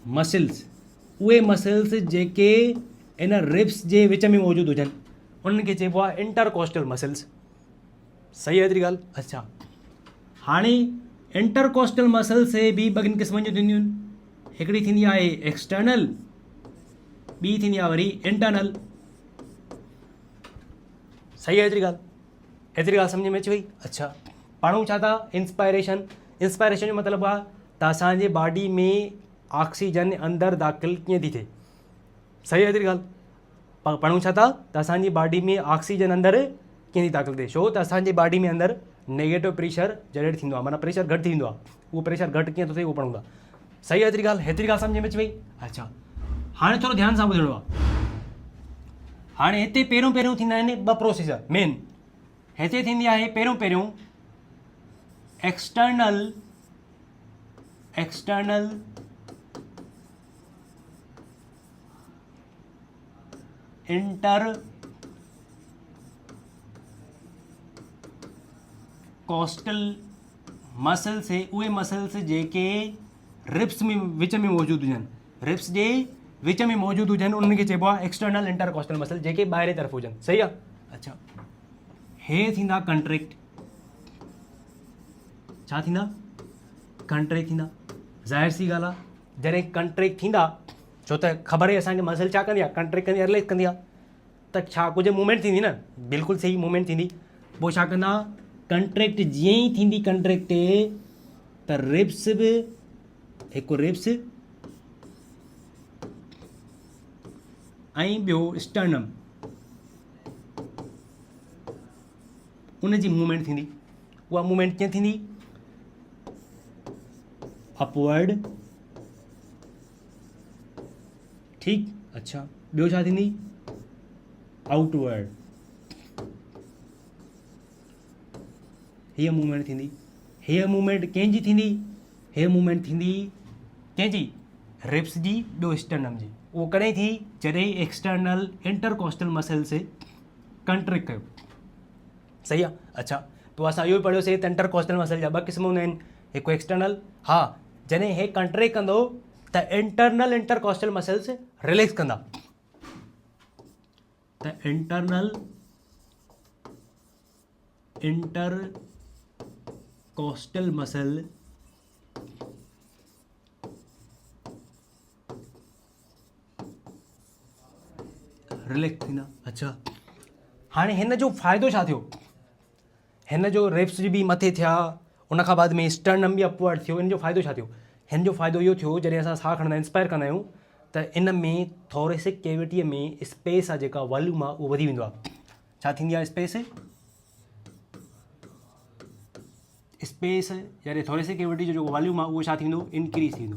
मसल्स। उहे मसल्स जेके इन रिब्स जे विच में मौजूदु हुजनि उन्हनि खे चइबो आहे इंटरकोस्टल मसल्स। सही आहे हेतिरी ॻाल्हि। अच्छा, हाणे इंटरकोस्टल मसल्स बि ॿ क़िस्मनि जूं थींदियूं आहिनि, हिकिड़ी थींदी आहे एक्सटर्नल, ॿी थींदी आहे वरी इंटरनल। सही आहे हेतिरी ॻाल्हि, हेतिरी ॻाल्हि सम्झ में अची वई। अच्छा, पढ़ूं छा था, इंस्पायरेशन। इंस्पायरेशन जो मतिलबु आहे त असांजे बॉडी में ऑक्सीजन अंदरि दाख़िल कीअं थी थिए। सही आहे हेतिरी ॻाल्हि। पढ़ूं छा था, त असांजी बॉडी में ऑक्सीजन अंदरि कीअं थी दाख़िल थिए, छो त असांजे बॉडी में अंदरि नेगेटिव प्रेशर जनरेट थींदो आहे, माना प्रेशर घटि थींदो आहे। उहो प्रेशर घटि कीअं थो थिए उहो पढ़ूं था। सही आहे हेतिरी ॻाल्हि, हेतिरी ॻाल्हि सम्झ में अची वई। अच्छा, हाणे थोरो ध्यानु सां ॿुधणो आहे। हाणे हिते पहिरियों थींदा आहिनि ॿ प्रोसीजर मेन। हिते थींदी आहे पहिरियों एक्सटर्नल इंटर कोस्टल मसल्स है, उहे मसल्स जेके रिब्स में विच में मौजूदु हुजनि, रिब्स जे विच में मौजूदु हुजनि उन्हनि खे चइबो आहे एक्सटर्नल इंटरकोस्टल मसल, जेके ॿाहिरि तरफ़ हुजनि। सही आहे। अच्छा, हे थींदा कंट्रैक्ट। छा थींदा, कंट्रैक्ट थींदा। ज़ाहिर सी ॻाल्हि आहे, जॾहिं कंट्रैक्ट थींदा, छो त ख़बर आहे असांखे मसल छा कंदी आहे, कंट्रैक्ट कंदी आहे, रिलैक्स कंदी आहे, त छा कुझु मूवमेंट थींदी न, बिल्कुलु सही मूवमेंट थींदी। पोइ छा कंदा, कंट्रैक्ट जीअं ई थींदी कंट्रैक्ट, त रिब्स बि, हिकु रिब्स ऐं ॿियो स्टर्नम, उनजी मूवमेंट थींदी। उहा मूवमेंट कीअं थींदी, अपवर्ड। ठीकु, अच्छा, ॿियो छा थींदी, आउटवर्ड। हीअ मूवमेंट थींदी। हीअ मूवमेंट कंहिंजी थींदी, हीअ मूवमेंट थींदी कंहिंजी, रिब्स जी, ॿियो स्टर्नम जी। उहो कॾहिं थी, जॾहिं एक्सटर्नल इंटरकोस्टल मसल्स कंट्रैक्ट कयो। सही आहे। अच्छा, पोइ असां इहो पढ़ियोसीं त इंटरकोस्टल मसल जा ॿ क़िस्म हूंदा आहिनि, हिकु एक्सटर्नल, हा, जॾहिं हे कंट्रैक्ट कंदो त इंटरनल इंटरकोस्टल मसल्स रिलैक्स कंदा, त इंटरनल इंटरकोस्टल मसल रिलैक्स थींदा। अच्छा, हाणे हिन जो फ़ाइदो छा थियो, हिन जो रिब्स बि मथे थिया, उन खां बाद में स्टर्नम बि अपवर्ड थियो। हिन जो फ़ाइदो छा थियो, हिन जो फ़ाइदो इहो थियो, जॾहिं असां साह खणंदा आहियूं, इंस्पायर कंदा आहियूं, त इन में थोरेसिक कैविटीअ में स्पेस आहे, जेका वॉल्यूम आहे उहो वधी वेंदो आहे। छा थींदी आहे स्पेस, स्पेस जॾहिं थोरेसिक कैविटी जो जेको वॉल्यूम आहे उहो छा थींदो, इंक्रीज़ थींदो।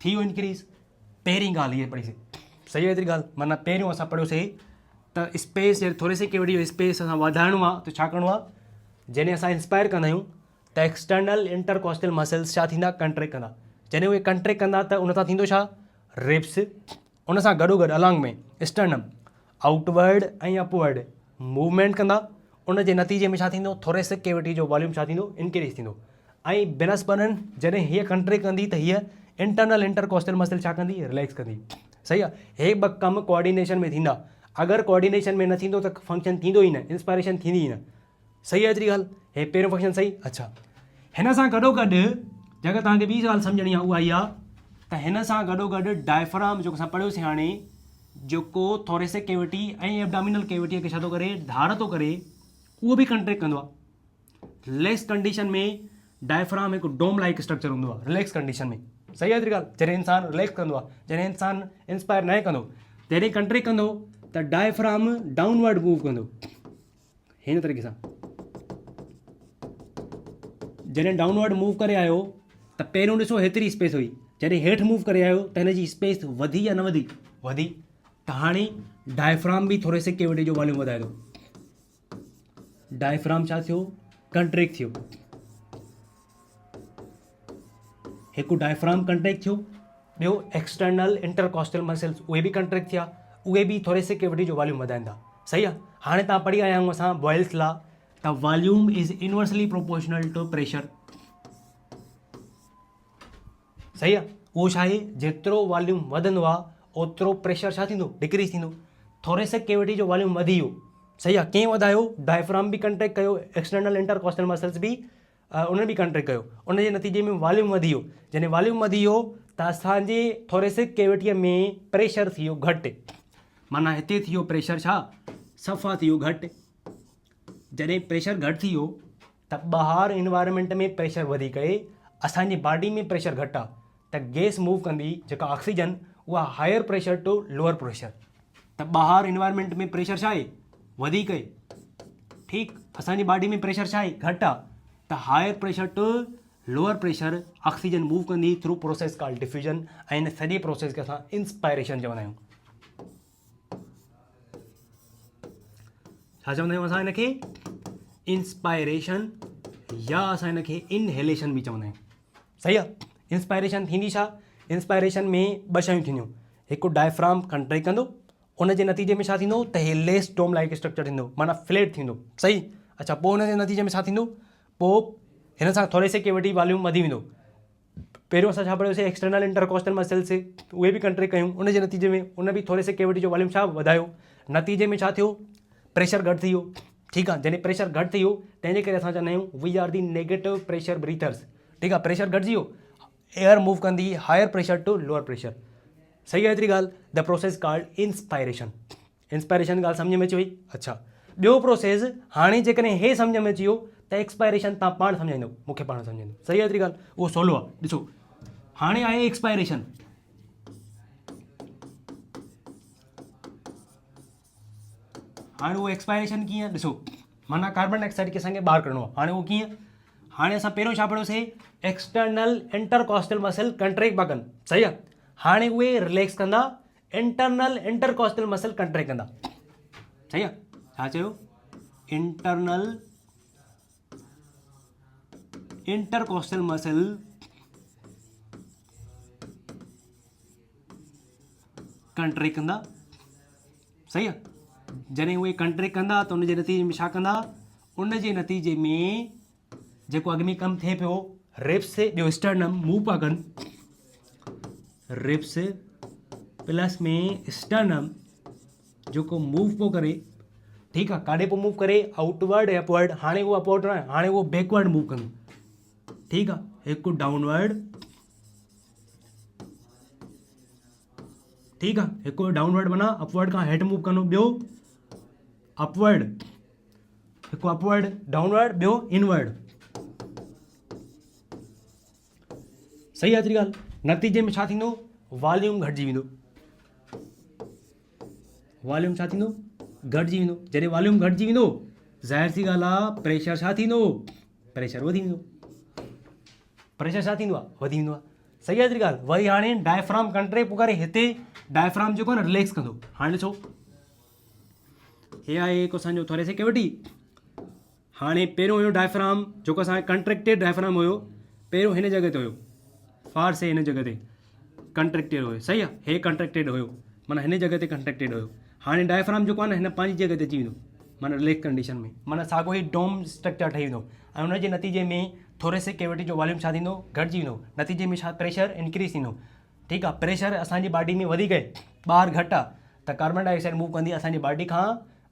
थी वियो इंक्रीज़। पहिरीं ॻाल्हि इहा पढ़ीसीं। सही आहे हेतिरी ॻाल्हि, माना पहिरियों असां पढ़ियोसीं त स्पेस, थोरेसिक कैविटी जो स्पेस असां वधाइणो आहे, त छा करिणो आहे, जॾहिं असां इंस्पायर कंदा आहियूं त एक्सटर्नल इंटरकोस्टल मसल्स छा थींदा, कंट्रैक्ट कंदा। जॾहिं उहे कंट्रैक्ट कंदा त उन सां थींदो छा, रिब्स, उन सां गॾोगॾु अलॉन्ग में स्टर्नम आउटवर्ड ऐं अपवर्ड मूवमेंट कंदा। उन जे नतीजे में छा थींदो, थोरेसिक कैविटी जो वॉल्यूम छा थींदो, इंक्रीज़ थींदो। ऐं बिनस्पननि जॾहिं हीअ कंट्रैक्ट कंदी त हीअ इंटरनल इंटरकोस्टल मसल छा कंदी, रिलैक्स कंदी। सही आहे। हे ॿ कम कोऑर्डिनेशन में थींदा। अगरि कोऑर्डिनेशन में न थींदो त फंक्शन थींदो ई न, इंस्पायरेशन थींदी ई न। सही आहे हेतिरी ॻाल्हि, हे पहिरियों फंक्शन सही। अच्छा, हिन सां गॾोगॾु जगह तव्हांखे ॿी ॻाल्हि सम्झणी आहे उहा इहा त हिन सां गॾोगॾु डायफ्राम जेको असां पढ़ियोसीं हाणे, जेको थोरेसिक कैविटी ऐं एब्डोमिनल कैविटीअ खे छा थो करे, धार थो करे, उहो बि कंट्रैक्ट कंदो आहे। रिलैक्स कंडीशन में डायफ्राम हिकु डोम लाइक स्ट्रक्चर हूंदो आहे रिलैक्स कंडीशन में। सही आहे ॻाल्हि। जॾहिं इंसानु रिलैक्स कंदो आहे, जॾहिं इंसानु इंस्पायर न कंदो, जॾहिं कंट्रैक्ट कंदो त डायफ्राम डाउनवर्ड मूव कंदो हिन तरीक़े सां। जॾहिं डाउनवर्ड मूव करे आयो त पहिरियों ॾिसो हेतिरी स्पेस हुई, जॾहिं हेठि मूव करे आयो त हिन जी स्पेस वधी या न वधी, वधी। त हाणे डायफ्राम बि थोरेसिक कैविटी जो वॉल्यूम वधाए थो। डायफ्राम छा थियो, कंट्रैक्ट थियो। हिकु डायफ्राम कंट्रैक्ट थियो, ॿियो एक्सटर्नल इंटरकॉस्टल मसल्स उहे बि कंट्रैक्ट थिया, उहे बि थोरेसिक कैविटी जो वॉल्यूम वधाइनि था। सही आहे। हाणे तव्हां पढ़ी आया आहियूं असां बॉयल्स लॉ त volume is inversely proportional to pressure. सही आहे। उहो छा आहे, जेतिरो वॉल्यूम वधंदो आहे ओतिरो प्रेशर छा थींदो, डिक्रीज़ थींदो। थोरेसिक कैविटी जो वॉल्यूम वधी वियो। सही आहे। कीअं वधायो, डायफ्राम बि कंट्रैक्ट कयो, एक्सटर्नल इंटरकॉस्टल मसल्स बि उन्हनि बि कंट्रैक्ट कयो, उनजे नतीजे में वॉल्यूम वधी वियो। जॾहिं वॉल्यूम वधी वियो त असांजे थोरेसिक कैविटीअ में प्रेशर थी वियो घटि, माना हिते थी वियो प्रेशर छा, सफ़ा थी वियो घटि। जॾहिं प्रेशर घटि थी वियो त ॿाहिरि इन्वायरमेंट में प्रेशर वधीक आहे, असांजी बॉडी में प्रेशर घटि आहे, त गैस मूव कंदी जेका ऑक्सीजन उहा higher pressure to lower pressure. त ॿाहिरि इन्वायरमेंट में प्रेशर छा आहे, वधीक आहे। ठीकु। असांजी बॉडी में प्रेशर छा आहे, घटि आहे, त higher pressure to lower pressure oxygen move कंदी थ्रू प्रोसेस कॉल डिफ्यूजन, ऐं हिन सॼे प्रोसेस खे असां इंस्पायरेशन चवंदा आहियूं। छा चवंदा आहियूं असां हिनखे, इंस्पायरेशन, या असां हिनखे इनहेलेशन बि चवंदा आहियूं। सही आहे। इंस्पायरेशन थींदी छा, इंस्पायरेशन में ॿ शयूं थींदियूं, हिकु डायफ्राम कंट्रैक्ट कंदो, उनजे नतीजे में छा थींदो त हे लेस डोम लाइक स्ट्रक्चर थींदो, माना फ्लैट थींदो। सही। अच्छा, पोइ हुनजे नतीजे में छा थींदो, पोइ हिन सां थोरेसिक कैविटी वॉल्यूम वधी वेंदो। पहिरियों असां छा पढ़ियोसीं, एक्सटर्नल इंटरकॉस्टल मसल्स उहे बि कंट्रैक्ट कयूं, उनजे नतीजे में उन बि थोरेसिक कैविटी जो वॉल्यूम छा वधायो। नतीजे में छा थियो, प्रेशर घटि थी वियो। ठीकु आहे। जॾहिं प्रेशर घटि थी वियो तंहिंजे करे असां चवंदा आहियूं we are the negative pressure breathers. ठीकु आहे। प्रेशर घटिजी वियो, एयर मूव कंदी higher pressure to lower pressure. सही आहे एतिरी ॻाल्हि। The process called inspiration. Inspiration ॻाल्हि सम्झ में अची वई। अच्छा, ॿियो प्रोसेस, हाणे जेकॾहिं हे सम्झ में अची वियो त एक्सपायरेशन तव्हां पाण सम्झाईंदो, मूंखे पाण सम्झाईंदो। सही आहे एतिरी ॻाल्हि। उहो सवलो आहे। ॾिसो हाणे आहे एक्सपायरेशन। हाणे उहो एक्सपायरेशन कीअं, ॾिसो माना कार्बन डाइऑक्साइड खे असांखे ॿाहिरि करिणो आहे। हाणे उहो कीअं, हाणे असां पहिरियों छा पढ़ियोसीं, एक्सटर्नल इंटरकॉस्टल मसल कंट्रैक्ट पिया कनि। सही आहे। हाणे उहे रिलैक्स कंदा, इंटरनल इंटरकॉस्टल मसल कंट्रैक्ट कंदा। सही आहे। छा चयो, इंटरनल इंटरकॉस्टल मसल कंट्रैक्ट कंदा। सही आहे। जॾहिं उहे कंट्रैक्ट कंदा त उनजे नतीजे में छा कंदा, उनजे नतीजे में जेको अॻु में कमु थिए पियो, रिब्स ॿियो स्टर्नम मूव पिया कनि, रिब्स प्लस में स्टर्नम जेको मूव पियो करे। ठीकु आहे। काॾे पोइ मूव करे, आउटवर्ड या अपवर्ड। हाणे उहो अपवर्ड न आहे, हाणे उहो बैकवर्ड मूव कंदो। ठीकु आहे। हिकु डाउनवर्ड, ठीकु आहे, हिकु डाउनवर्ड माना अपवर्ड खां हेठि मूव कंदो, ॿियो अपवर्ड, हिकु अपवर्ड डाउनवर्ड, ॿियो इनवर्ड। सही आहे एतिरी ॻाल्हि। नतीजे में छा थींदो, वॉल्यूम घटिजी वेंदो। वॉल्यूम छा थींदो, घटिजी वेंदो। जॾहिं वॉल्यूम घटिजी वेंदो ज़ाहिर सी ॻाल्हि आहे प्रेशर छा थींदो, प्रेशर वधी वेंदो। प्रेशर छा थींदो आहे, वधी वेंदो आहे। सही आहे एतिरी ॻाल्हि। वरी हाणे डायफ्राम कंट्रैक्ट करे, हिते डायफ्राम जेको आहे न रिलैक्स कंदो। हाणे ॾिसो हे आहे हिकु असांजो थोरेसिक कैविटी। हाणे पहिरियों हुयो डायफ्राम जेको असांजो कंट्रैक्टेड डायफ्राम हुयो, पहिरियों हिन जॻह ते हुयो, फार से हिन जॻह ते कंट्रैक्टेड हुयो। सही आहे। हे कंट्रैक्टेड हुयो, माना हिन जॻह ते कंट्रैक्टेड हुयो। हाणे डायफ्राम जेको आहे न हिन पंहिंजी जॻह ते अची वेंदो, माना रिलैक्स कंडीशन में, माना साॻियो ई डोम स्ट्रक्चर ठही वेंदो। ऐं हुनजे नतीजे में थोरेसिक कैविटी जो वॉल्यूम छा थींदो, घटिजी वेंदो। नतीजे में छा, प्रेशर इंक्रीज़ थींदो। ठीकु आहे। प्रेशर असांजी बॉडी में वधीक आहे, ॿाहिरि घटि आहे, त कार्बन डाइऑक्साइड मूव कंदी असांजी बॉडी खां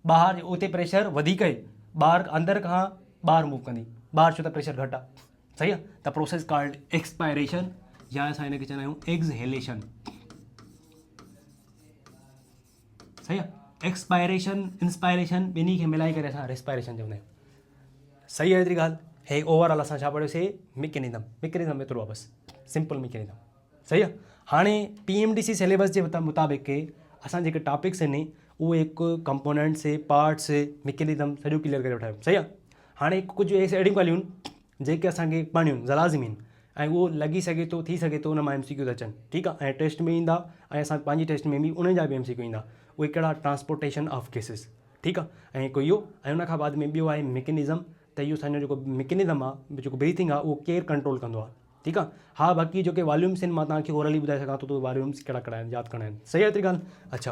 ॿाहिरि। उते प्रेशर वधीक आहे, ॿाहिरि अंदरि खां ॿाहिरि मूव कंदी, ॿाहिरि छो त प्रेशर घटि आहे। सही आहे. द प्रोसेस कॉल्ड एक्सपायरेशन या असां हिनखे चवंदा आहियूं एक्सहेलेशन. सही आहे. एक्सपायरेशन इंस्पायरेशन ॿिन्ही खे मिलाए करे असां रेस्पायरेशन चवंदा आहियूं. सही आहे एतिरी ॻाल्हि. हे ओवरऑल असां छा पढ़ियोसीं मिकेनिज़म एतिरो आहे बसि, सिंपल मिकेनिज़म. सही आहे. हाणे PMDC सिलेबस जे मुताबिक़ असां जेके टॉपिक्स आहिनि उहे हिकु कंपोनेंट्स पार्ट्स मिकेनिज़म सॼो क्लियर करे वठायूं. सही आहे. हाणे कुझु अहिड़ियूं ॻाल्हियूं जेके असांखे पढ़णियूं ज़लाज़िमी आहिनि ऐं उहो लॻी सघे थो थी सघे थो उन मां MCQ अचनि. ठीकु आहे. ऐं टेस्ट में ईंदा ऐं असां पंहिंजी टेस्ट में बि उन जा बि MCQ ईंदा. उहे कहिड़ा ट्रांसपोर्टेशन ऑफ केसिस. ठीकु आहे. ऐं हिकु इहो ऐं उन खां बाद में ॿियो आहे मिकेनिज़म. त इहो असांजो जेको मिकेनिज़म आहे जेको ब्रीथिंग आहे उहो केरु कंट्रोल कंदो आहे. ठीकु आहे. हा बाक़ी जेके वॉल्यूम्स आहिनि मां तव्हांखे ओरली ॿुधाए सघां थो त वॉल्यूम्स कहिड़ा कहिड़ा आहिनि यादि करणा आहिनि. सही आहे एतिरी ॻाल्हि. अच्छा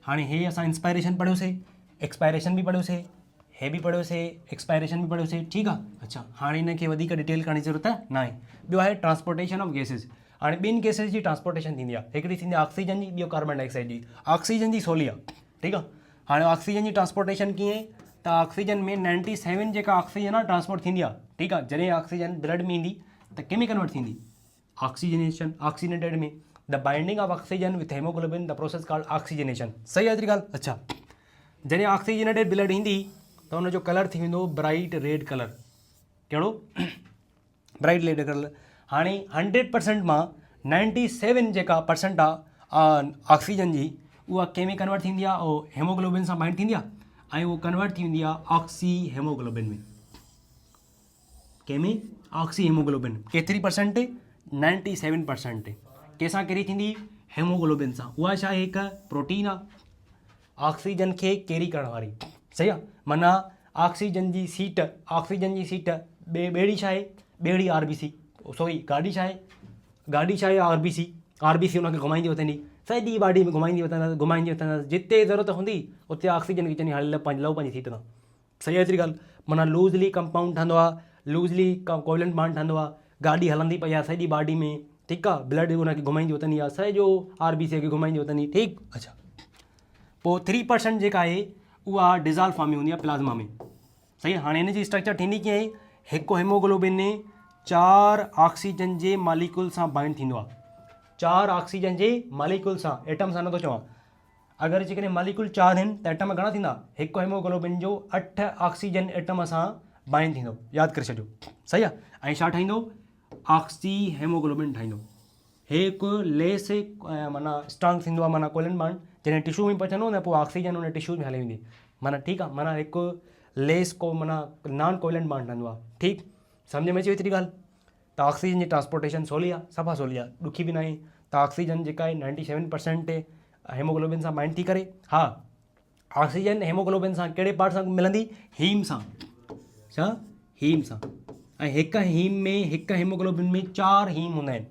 हाणे हे असां इंस्पायरेशन पढ़ियोसीं, एक्सपायरेशन बि पढ़ियोसीं, हे बि पढ़ियोसीं, एक्सपायरेशन बि पढ़ियोसीं. ठीकु आहे. अच्छा हाणे हिनखे वधीक डिटेल करण जी ज़रूरत न आहे. ॿियो आहे ट्रांसपोर्टेशन ऑफ गैसिस. हाणे ॿिनि गैसिस जी ट्रांसपोर्टेशन थींदी आहे. हिकिड़ी थींदी आहे ऑक्सीजन जी, ॿियो कार्बन डाइऑक्साइड जी. ऑक्सीजन जी सवली आहे. ठीकु आहे. हाणे ऑक्सीजन जी ट्रांसपोर्टेशन कीअं त ऑक्सीजन में 97 जेका ऑक्सीजन आहे ट्रांसपोर्ट थींदी आहे. ठीकु आहे. जॾहिं ऑक्सीजन ब्लड में ईंदी त कंहिंमें कन्वर्ट थींदी ऑक्सीजनेशन ऑक्सीनेटेड में. The binding of oxygen with haemoglobin the process called oxygenation. सही आहे एतिरी ॻाल्हि. अच्छा जॾहिं ऑक्सीजनेटेड ब्लड ईंदी त हुनजो कलर थी वेंदो ब्राइट रेड कलर. कहिड़ो? Bright red colour. हाणे 100% मां 97 जेका परसेंट आहे ऑक्सीजन जी उहा कंहिंमें कन्वर्ट थींदी आहे उहो हेमोग्लोबिन सां बाइंड थींदी आहे ऐं उहो कन्वर्ट थी वेंदी आहे ऑक्सी हेमोग्लोबिन में. कंहिंमें? Oxy haemoglobin. केतिरी परसेंट? 97%. कंहिंसां कहिड़ी थींदी? हेमोग्लोबिन सां. उहा छा आहे? हिकु प्रोटीन आहे ऑक्सीजन खे कैरी करण वारी. सही आहे. माना ऑक्सीजन जी सीट ॿेड़ी छा आहे? ॿेड़ी RBC. सॉरी गाॾी छा आहे? गाॾी छा आहे? RBC हुनखे घुमाईंदी वठंदी सॼी बॉडी में घुमाईंदी वठंदसि. जिते ज़रूरत हूंदी उते ऑक्सीजन खे चवंदी हल पंहिंजी सीट तां. सही आहे एतिरी ॻाल्हि. माना लूज़ली कंपाउंड ठहंदो आहे, लूज़ली कोवलेंट बॉन्ड ठहंदो आहे. गाॾी हलंदी पई आहे सॼी बॉडी में. ठीकु आहे. ब्लड हुनखे घुमाईंदी वठंदी आहे, सॼो RBC खे घुमाईंदी वठंदी. ठीकु. अच्छा पोइ 3% जेका आहे उहा डिज़ॉल्व फॉर्म में हूंदी आहे प्लाज़्मा में. सही आहे. हाणे हिन जी स्ट्रक्चर थींदी कीअं आहे? हिकु हेमोग्लोबिन 4 ऑक्सीजन जे मॉलिक्यूल सां बाइंड थींदो आहे. 4 ऑक्सीजन जे मॉलिक्यूल सां, एटम सां नथो चवां. अगरि जेकॾहिं मॉलिक्यूल 4 आहिनि त एटम घणा थींदा? हिकु हेमोग्लोबिन जो 8 ऑक्सीजन एटम सां बाइंड थींदो. यादि करे छॾियो. सही आहे. ऐं छा ठाहींदो? ऑक्सी हेमोग्लोबिन ठाहींदो. हे हिकु लेस माना स्ट्रॉन्ग थींदो आहे. माना कोवलेंट बॉन्ड जॾहिं टिशू में पहुचंदो न पोइ ऑक्सीजन उन टिशू में हली वेंदी. माना ठीकु आहे. माना हिकु लेस को माना नॉन कोवलेंट बॉन्ड ठहंदो आहे. ठीकु. सम्झ में अचे एतिरी ॻाल्हि. त ऑक्सीजन जी ट्रांसपोर्टेशन सवली आहे, सफ़ा सवली आहे, ॾुखी बि न आहे. त ऑक्सीजन जेका आहे 97% हेमोग्लोबिन सां बाइंड थी करे. हा ऑक्सीजन हेमोग्लोबिन सां कहिड़े पार्ट सां मिलंदी? हीम सां. छा? हीम सां. ऐं हिकु हेमोग्लोबिन में 4 हीम हूंदा आहिनि.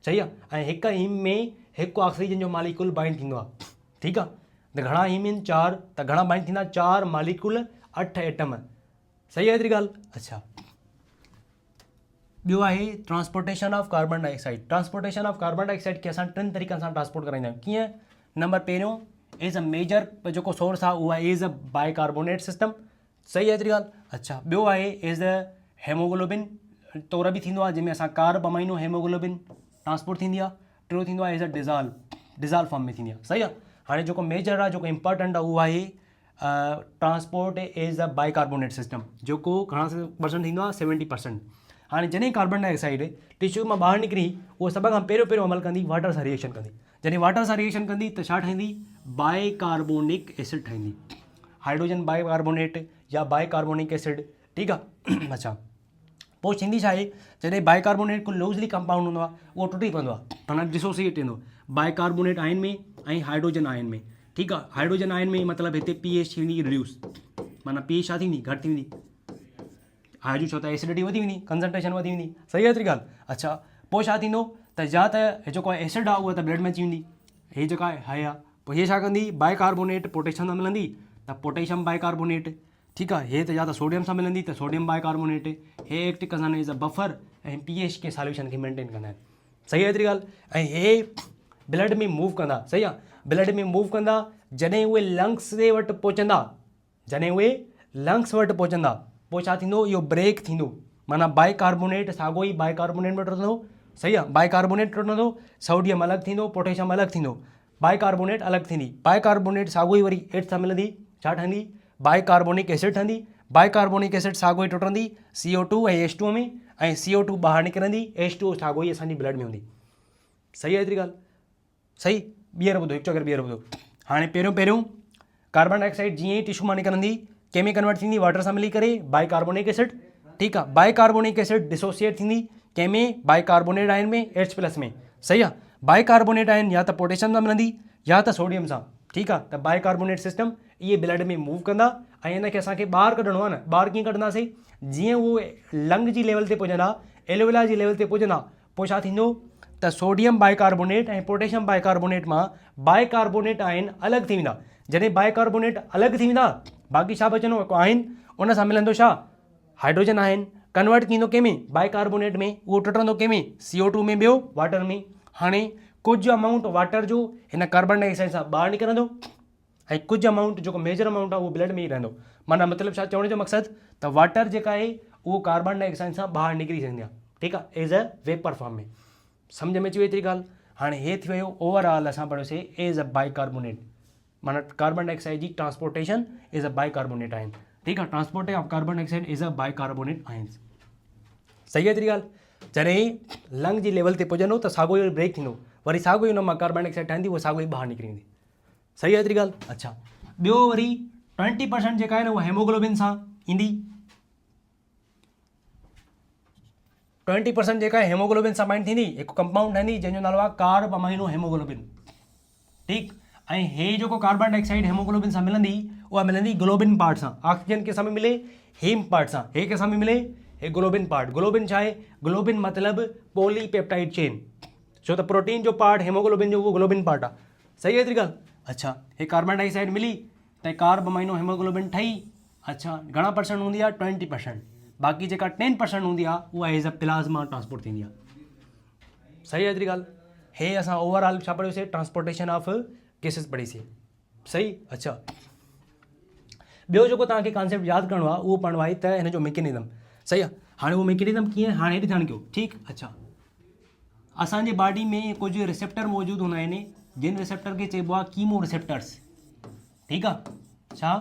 सही आहे. ऐं हिकु हीम में हिकु ऑक्सीजन जो मॉलिक्यूल बाइंड थींदो आहे. ठीकु आहे. त घणा हीम आहिनि? 4. त घणा बाइंड थींदा? 4 मॉलिक्यूल 8 एटम. सही आहे एतिरी ॻाल्हि. अच्छा ॿियो आहे transportation of carbon dioxide. Transportation of carbon dioxide खे असां 3 तरीक़नि सां ट्रांसपोर्ट कराईंदा आहियूं. कीअं? नंबर पहिरियों एज़ अ मेजर जेको सोर्स आहे उहा एज़ अ बाइकार्बोनेट सिस्टम. सही आहे एतिरी ॻाल्हि. अच्छा ॿियो आहे एज़ अ हेमोग्लोबिन तौर बि थींदो आहे जंहिंमें असां कार्ब अमाइनो हेमोग्लोबिन ट्रांसपोर्ट थींदी आहे. टियों थींदो आहे एज़ अ डिज़ॉल्व फॉर्म में थींदी आहे. सही आहे. हाणे जेको मेजर आहे जेको इंपॉर्टेंट आहे उहो आहे transport as a bicarbonate system जेको घणा परसेंट थींदो आहे? 70%. हाणे जॾहिं कार्बन डाइऑक्साइड टिश्यू मां ॿाहिरि निकिरी उहो सभ खां पहिरियों अमल कंदी वाटर सां रिएक्शन कंदी. जॾहिं वाटर सां रिएक्शन कंदी त छा ठाहींदी? बाइकार्बोनिक एसिड ठाहींदी. हाइड्रोजन बाइकार्बोनेट या बाइकार्बोनिक एसिड. ठीकु आहे. अच्छा पोइ थींदी छा आहे? जॾहिं बाइकार्बोनेट को लूज़ली कंपाउंड हूंदो आहे उहो टुटी पवंदो आहे. माना डिसोसिएट थींदो बाइकार्बोनेट आयन में ऐं हाइड्रोजन आयन में. ठीकु आहे. हाइड्रोजन आयन में मतिलबु हिते pH थींदी रिड्यूस. माना pH छा थींदी? घटि थींदी. हाइड्रो छो त एसिडिटी वधी वेंदी, कंसंट्रेशन वधी वेंदी. सही आहे एतिरी ॻाल्हि. अच्छा पोइ छा थींदो त या त जेको एसिड आहे उहा त ब्लड में अची वेंदी. हे जेका आहे पोइ हीअ छा कंदी? बाइकार्बोनेट पोटेशियम सां मिलंदी त पोटेशियम बाइकार्बोनेट. ठीकु आहे. हे त या त सोडियम सां मिलंदी त सोडियम बाइकार्बोनेट. हे एक्ट कंदा आहिनि एज़ अ बफर ऐं pH के सॉल्यूशन खे मेंटेन कंदा आहिनि. सही आहे एतिरी ॻाल्हि. ऐं हे ब्लड में मूव कंदा. सही आहे. ब्लड में मूव कंदा जॾहिं उहे लंग्स जे वटि पहुचंदा. जॾहिं उहे लंग्स वटि पहुचंदा पोइ छा थींदो, इहो ब्रेक थींदो, माना बाइकार्बोनेट साॻियो ई बाइकार्बोनेट में टुटंदो, सही आहे, बाइकार्बोनेट टुटंदो, सोडियम अलॻि थींदो, पोटेशियम अलॻि थींदो, बाइकार्बोनेट अलॻि थींदी, बाइकार्बोनेट साॻियो ई वरी एच सां मिलंदी, छा ठहंदी, बाइकार्बोनिक एसिड ठहंदी, बाइकार्बोनिक एसिड साॻियो ई टुटंदी CO2 ऐं H2O में, ऐं CO2 ॿाहिरि निकिरंदी, H2O साॻियो ई असांजी ब्लड में हूंदी। सही आहे एतिरी ॻाल्हि, सही। ॿीहर ॿुधो, हिकु चकर ॿीहर ॿुधो। हाणे पहिरियों कार्बन डाइऑक्साइड जीअं ई टिश्यू मां निकिरंदी कंहिंमें कन्वर्ट थींदी, वाटर सां मिली करे बाइकार्बोनिक एसिड, ठीकु आहे, बाइकार्बोनिक एसिड डिसोसिएट थींदी कंहिंमें, बाइकार्बोनेट आयन में, H+ में, सही आहे। बाइकार्बोनेट आयन या त पोटेशियम सां मिलंदी या त सोडियम सां, ठीकु आहे, त बाइकार्बोनेट सिस्टम इहे ब्लड में मूव कंदा ऐं हिनखे असांखे ॿाहिरि कढणो आहे न, ॿाहिरि कीअं कढंदासीं, जीअं उहे लंग जी लेवल ते पुॼंदा, एलोवेला जी लेवल ते पुॼंदा, पोइ छा थींदो त सोडियम बाइकार्बोनेट ऐं पोटेशियम बाइकार्बोनेट मां बाइकार्बोनेट आयन अलॻि थी वेंदा। जॾहिं बाइकार्बोनेट अलॻि थी वेंदा, बाक़ी छा बचंदो आयन, उन सां मिलंदो छा, हाइड्रोजन आयन, कन्वर्ट थींदो कंहिंमें, बाइकार्बोनेट में, उहो टुटंदो कंहिंमें, CO2 में, ॿियो वाटर में। हाणे कुझु अमाउंट वाटर जो हिन कार्बन डाइऑक्साइड सां ॿाहिरि निकिरंदो ऐं कुझु अमाउंट जेको मेजर अमाउंट आहे उहो ब्लड में ई रहंदो। माना मतिलबु छा चवण जो मक़सदु, त वाटर जेका आहे उहो कार्बन डाइऑक्साइड सां ॿाहिरि निकिरी सघंदी आहे, ठीकु आहे, एज़ अ वेपर फॉर्म में। सम्झ में अची वई एतिरी ॻाल्हि। हाणे हे थी वियो ओवरऑल असां पढ़ियोसीं एज़ अ बाइकार्बोनेट, माना कार्बन डाइऑक्साइड जी transportation as a bicarbonate ion, ठीकु आहे, transport of carbon dioxide as a bicarbonate ions. सही आहे एतिरी ॻाल्हि। जॾहिं लंग जी लेवल ते पुॼंदो त साॻियो ई ब्रेक थींदो, वरी साॻियो ई हुन मां कार्बन डाइऑक्साइड ठहंदी, उहा साॻियो ई ॿाहिरि निकिरी वेंदी। सही आहे एतिरी ॻाल्हि। अच्छा, ॿियो वरी 20% जेका आहे न उहा हेमोग्लोबिन सां ईंदी, 20% जेका आहे हेमोग्लोबिन सां बाइंड थींदी, हिकु कंपाउंड ठहंदी जंहिंजो नालो आहे कार्ब अमाइनो हेमोग्लोबिन, ठीकु। ऐं हे जेको कार्बन डाइऑक्साइड हेमोग्लोबिन सां मिलंदी, उहा मिलंदी ग्लोबिन पार्ट सां। ऑक्सीजन कंहिंसां में मिले, हीम पार्ट सां, हे कंहिंसां में मिले, हे ग्लोबिन पार्ट। ग्लोबिन छा आहे, ग्लोबिन मतिलबु पॉलीपेप्टाइड चेन, छो त प्रोटीन जो पार्ट हेमोग्लोबिन जो उहो ग्लोबिन पार्ट आहे। सही आहे एतिरी ॻाल्हि। अच्छा, हे कार्बन डाइऑक्साइड मिली त कार्ब अमाइनो हेमोग्लोबिन ठही, अच्छा, घणा परसेंट हूंदी आहे, 20%। बाक़ी जेका 10% हूंदी आहे उहा एज़ अ प्लाज़्मा ट्रांसपोर्ट थींदी आहे। सही आहे एतिरी ॻाल्हि। हे असां ओवरऑल छा पढ़ियोसीं, ट्रांसपोर्टेशन ऑफ गैसेस पढ़ीसीं, सही। अच्छा, ॿियो जेको तव्हांखे कॉन्सेप्ट यादि करिणो आहे उहो पढ़णो आहे त हिन जो मैकेनिज़म, सही आहे। हाणे उहो मैकेनिज़म कीअं, हाणे हेॾे ध्यानु कयो, ठीकु। अच्छा, असांजे बॉडी में कुझु रिसेप्टर मौजूदु हूंदा आहिनि, जिन रिसेप्टर खे चइबो आहे कीमो रिसेप्टर्स, ठीकु आहे, छा,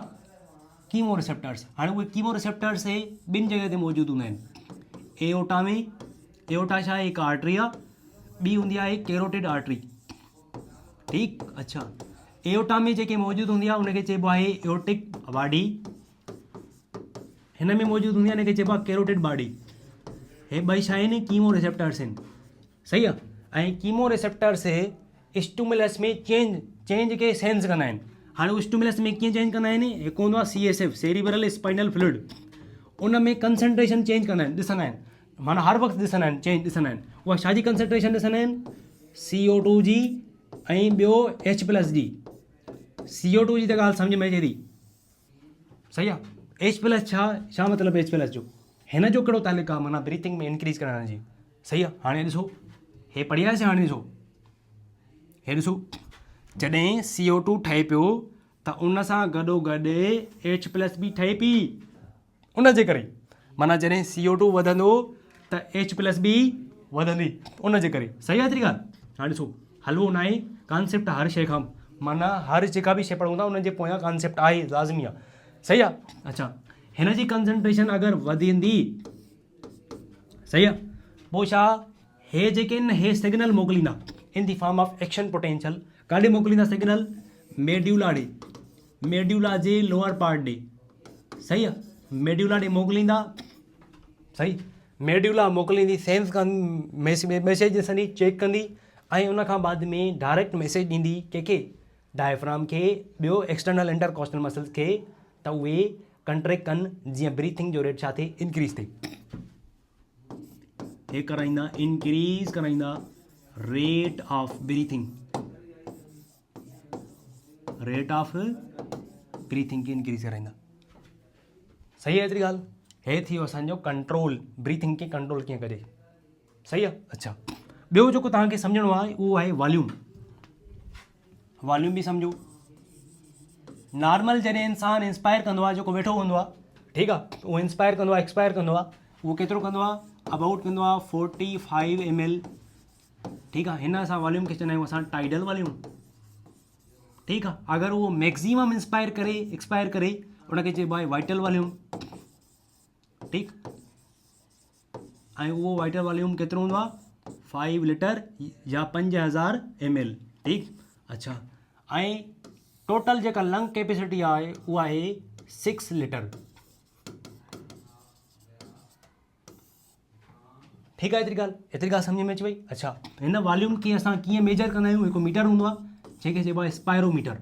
कीमो रिसेप्टर्स। हाणे उहे कीमो रिसेप्टर्स हे ॿिनि जॻह ते मौजूदु हूंदा आहिनि, एओटा में, एओटा छा आहे, हिकु आर्टरी आहे, ॿी हूंदी आहे कैरोटिड आर्टरी, ठीकु। अच्छा, एओटा में जेके मौजूदु हूंदी आहे उनखे चइबो आहे एओटिक बॉडी, हिन में मौजूदु हूंदी आहे हिनखे चइबो आहे कैरोटिड बॉडी। हे ॿई छा आहिनि, कीमो रिसेप्टर्स आहिनि, सही आहे। ऐं कीमो रिसेप्टर्स स्टिमुलस में चेंज खे सेंस कंदा आहिनि। हाणे उहो स्टिमुलस में कीअं चेंज कंदा आहिनि, हिकु हूंदो आहे CSF, सेरिब्रल स्पाइनल फ्लूइड, उन में कंसंट्रेशन चेंज कंदा आहिनि, ॾिसंदा आहिनि, माना हर वक़्तु ॾिसंदा आहिनि, चेंज ॾिसंदा आहिनि। उहा छा जी कंसंट्रेशन ॾिसंदा आहिनि, CO2 जी ऐं ॿियो H+ जी। CO2 जी त ॻाल्हि सम्झ में अचे थी, सही आहे। H+ छा मतिलबु H+ जो, हिन जो कहिड़ो तालिक़ आहे, माना ब्रीथिंग में इंक्रीज़ करण जी, सही आहे। हाणे ॾिसो, हे पढ़ियासीं, हाणे ॾिसो, हे ॾिसो, जॾहिं CO2 ठहे पियो त उन सां गॾोगॾु H+ बि ठहे पई, उन जे करे, माना जॾहिं CO2 वधंदो त H+ बि वधंदी, उन जे करे। सही आहे एतिरी ॻाल्हि। हाणे ॾिसो, हलवो न आहे, कॉन्सेप्ट हर शइ खां, माना हर जेका बि शइ पढ़ूं था उन जे पोयां कॉन्सेप्ट आहे, लाज़मी आहे, सही आहे। अच्छा, हिन जी कंसंट्रेशन अगरि वधंदी, सही आहे, पोइ छा, हे जेके आहिनि हे सिग्नल मोकिलींदा in the form of action potential, काॾे मोकिलींदा सिग्नल, मेड्यूला ॾे, मेड्यूला जे लोअर पार्ट ॾे, सही आहे, मेड्यूला ॾे मोकिलींदा, सही। मेड्यूला मोकिलींदी, सेंस कंदी, मैसेज ॾिसंदी, चेक कंदी, ऐं उन खां बाद में डायरेक्ट मैसेज ॾींदी कंहिंखे, डायफ्राम खे, ॿियो एक्सटर्नल इंटरकॉस्टल मसल्स खे, त उहे कंट्रैक्ट कनि, जीअं ब्रीथिंग जो रेट छा थिए, इंक्रीज़ थिए। हे कराईंदा, इंक्रीज़ कराईंदा rate of breathing, rate of breathing खे इंक्रीज़ कराईंदा। सही आहे एतिरी ॻाल्हि। हे थी वियो असांजो कंट्रोल, ब्रीथिंग खे कंट्रोल कीअं करे, सही आहे। अच्छा, ॿियो जेको तव्हांखे सम्झणो आहे उहो आहे वॉल्यूम। वॉल्यूम बि सम्झो। नॉर्मल जॾहिं इंसानु इंस्पायर कंदो आहे, जेको वेठो हूंदो आहे, ठीकु आहे, उहो इंस्पायर कंदो आहे एक्सपायर कंदो आहे, उहो केतिरो कंदो आहे अबाउट कंदो आहे 45 ml। ठीकु आहे, हिन असां वॉल्यूम खे चवंदा आहियूं असां टाइडल वॉल्यूम। ठीकु आहे, अगरि उहो मैक्सिमम इंस्पायर करे एक्सपायर करे उनखे चइबो आहे वाइटल वॉल्यूम। ठीकु, ऐं उहो वाइटल वॉल्यूम केतिरो हूंदो आहे 5 लीटर या 5000 ml। ठीकु, अच्छा, ऐं टोटल जेका लंग कैपेसिटी आहे उहा आहे 6 लीटर। ठीकु आहे, एतिरी ॻाल्हि सम्झ में अची वई। अच्छा, हिन वॉल्यूम खे असां कीअं मेजर कंदा आहियूं, हिकु मीटर हूंदो आहे जंहिंखे चइबो आहे स्पायरोमीटर।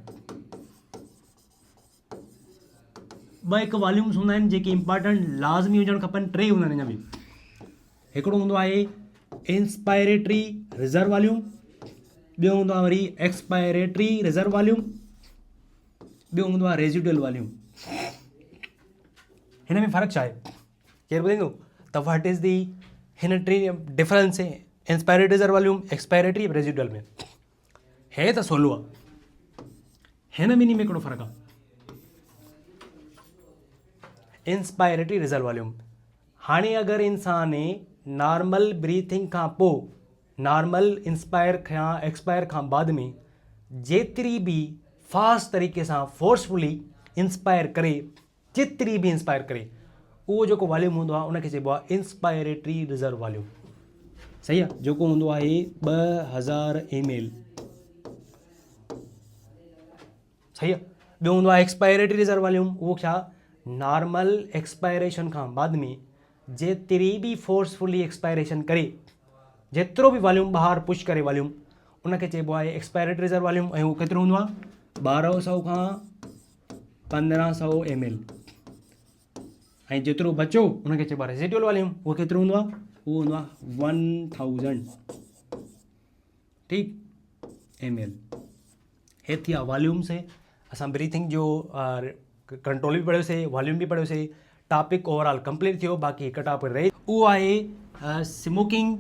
ॿ हिकु वॉल्यूम्स हूंदा आहिनि जेके इंपॉर्टेंट लाज़मी हुजणु खपनि, 3 हूंदा आहिनि हिन में। हिकिड़ो हूंदो आहे इंस्पायरेटरी रिजर्व वॉल्यूम, ॿियो हूंदो आहे वरी एक्सपायरेटरी रिजर्व वॉल्यूम, ॿियो हूंदो आहे रेजिडुअल वॉल्यूम। हिन में फ़र्क़ु छा आहे, केरु ॿुधाईंदो त व्हाट इज़ दी हिन टे डिफरेंस है inspiratory reserve volume expiratory residual में? है त सवलो आहे, हिन ॿिन्ही में हिकिड़ो फ़र्क़ु आहे। इंस्पायरेटरी रिजर्व वॉल्यूम, हाणे अगरि इंसान नॉर्मल ब्रीथिंग खां पोइ, नॉर्मल इंस्पायर खां एक्सपायर खां बाद में जेतिरी बि फास्ट तरीक़े सां फोर्सफुली इंस्पायर करे, जेतिरी बि इंस्पायर करे, उहो जेको वॉल्यूम हूंदो आहे उनखे चइबो आहे इंस्पायरेटरी रिजर्व वॉल्यूम। सही आहे, जेको हूंदो आहे 2000 ml। सही आहे, ॿियो हूंदो आहे एक्सपायरेटरी रिजर्व वॉल्यूम, उहो छा, नॉर्मल एक्सपायरेशन खां बाद में जेतिरी बि फोर्सफुली एक्सपायरेशन करे, जेतिरो बि वॉल्यूम ॿाहिरि पुश करे वॉल्यूम, उनखे चइबो आहे एक्सपायरेटरी रिजर्व वॉल्यूम। ऐं उहो केतिरो हूंदो आहे 1200 खां 1500 ml। ऐं जेतिरो बचो उनखे चइबो आहे रेजिडुअल वॉल्यूम, उहो केतिरो हूंदो आहे, उहो हूंदो आहे 1000। ठीकु, ml। हे थी आहे वॉल्यूम्स। असां ब्रीथिंग जो कंट्रोल बि पढ़ियोसीं, वॉल्यूम बि पढ़ियोसीं, टॉपिक ओवरऑल कंप्लीट थियो। बाक़ी हिकु टॉपिक रहे, उहो आहे स्मोकिंग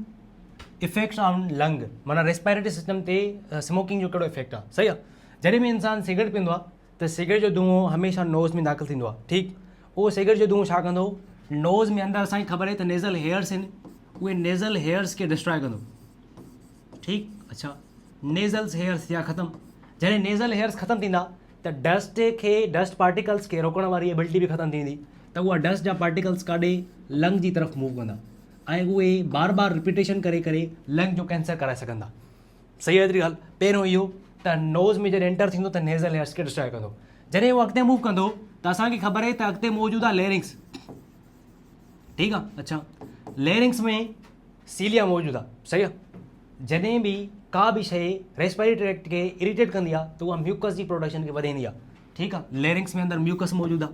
इफेक्ट्स ऑन लंग, माना रेस्पायरेटरी सिस्टम ते स्मोकिंग जो कहिड़ो इफेक्ट आहे। सही आहे, जॾहिं बि इंसान सिगरेट पींदो आहे त सिगरेट जो धुओं हमेशह नोज़ में दाख़िल थींदो आहे। ठीकु, उहो सिगरेट जो धुओं छा कंदो, नोज़ में अंदरि असांखे ख़बर आहे त नेज़ल हेयर्स आहिनि, उहे नेज़ल हेयर्स खे डिस्ट्रॉय कंदो। ठीकु, अच्छा, नेज़ल हेयर्स थिया ख़तमु। जॾहिं नेज़ल हेयर्स ख़तमु थींदा त डस्ट पार्टिकल्स खे रोकण वारी एबिलिटी बि ख़तमु थींदी, त उहा डस्ट जा पार्टिकल्स काॾे लंग जी तरफ़ मूव कंदा, ऐं उहे बार बार रिपीटेशन करे करे लंग जो कैंसर कराए सघंदा। सही आहे एतिरी ॻाल्हि। पहिरियों इहो त नोज़ में जॾहिं एंटर थींदो त नेज़ल हेयर्स खे डिस्ट्रॉय कंदो। जॾहिं उहो अॻिते मूव कंदो त असांखे ख़बर आहे त अॻिते मौजूदु आहे लेरिंग्स। ठीकु आहे, अच्छा, लेरिंग्स में सीलिया मौजूदु आहे। सही आहे, जॾहिं बि का बि शइ रेस्पिरेटरी ट्रैक्ट खे इरिटेट कंदी आहे त उहा म्यूकस जी प्रोडक्शन खे वधाईंदी आहे। ठीकु आहे, लेरिंग्स में अंदरि म्यूकस मौजूदु आहे।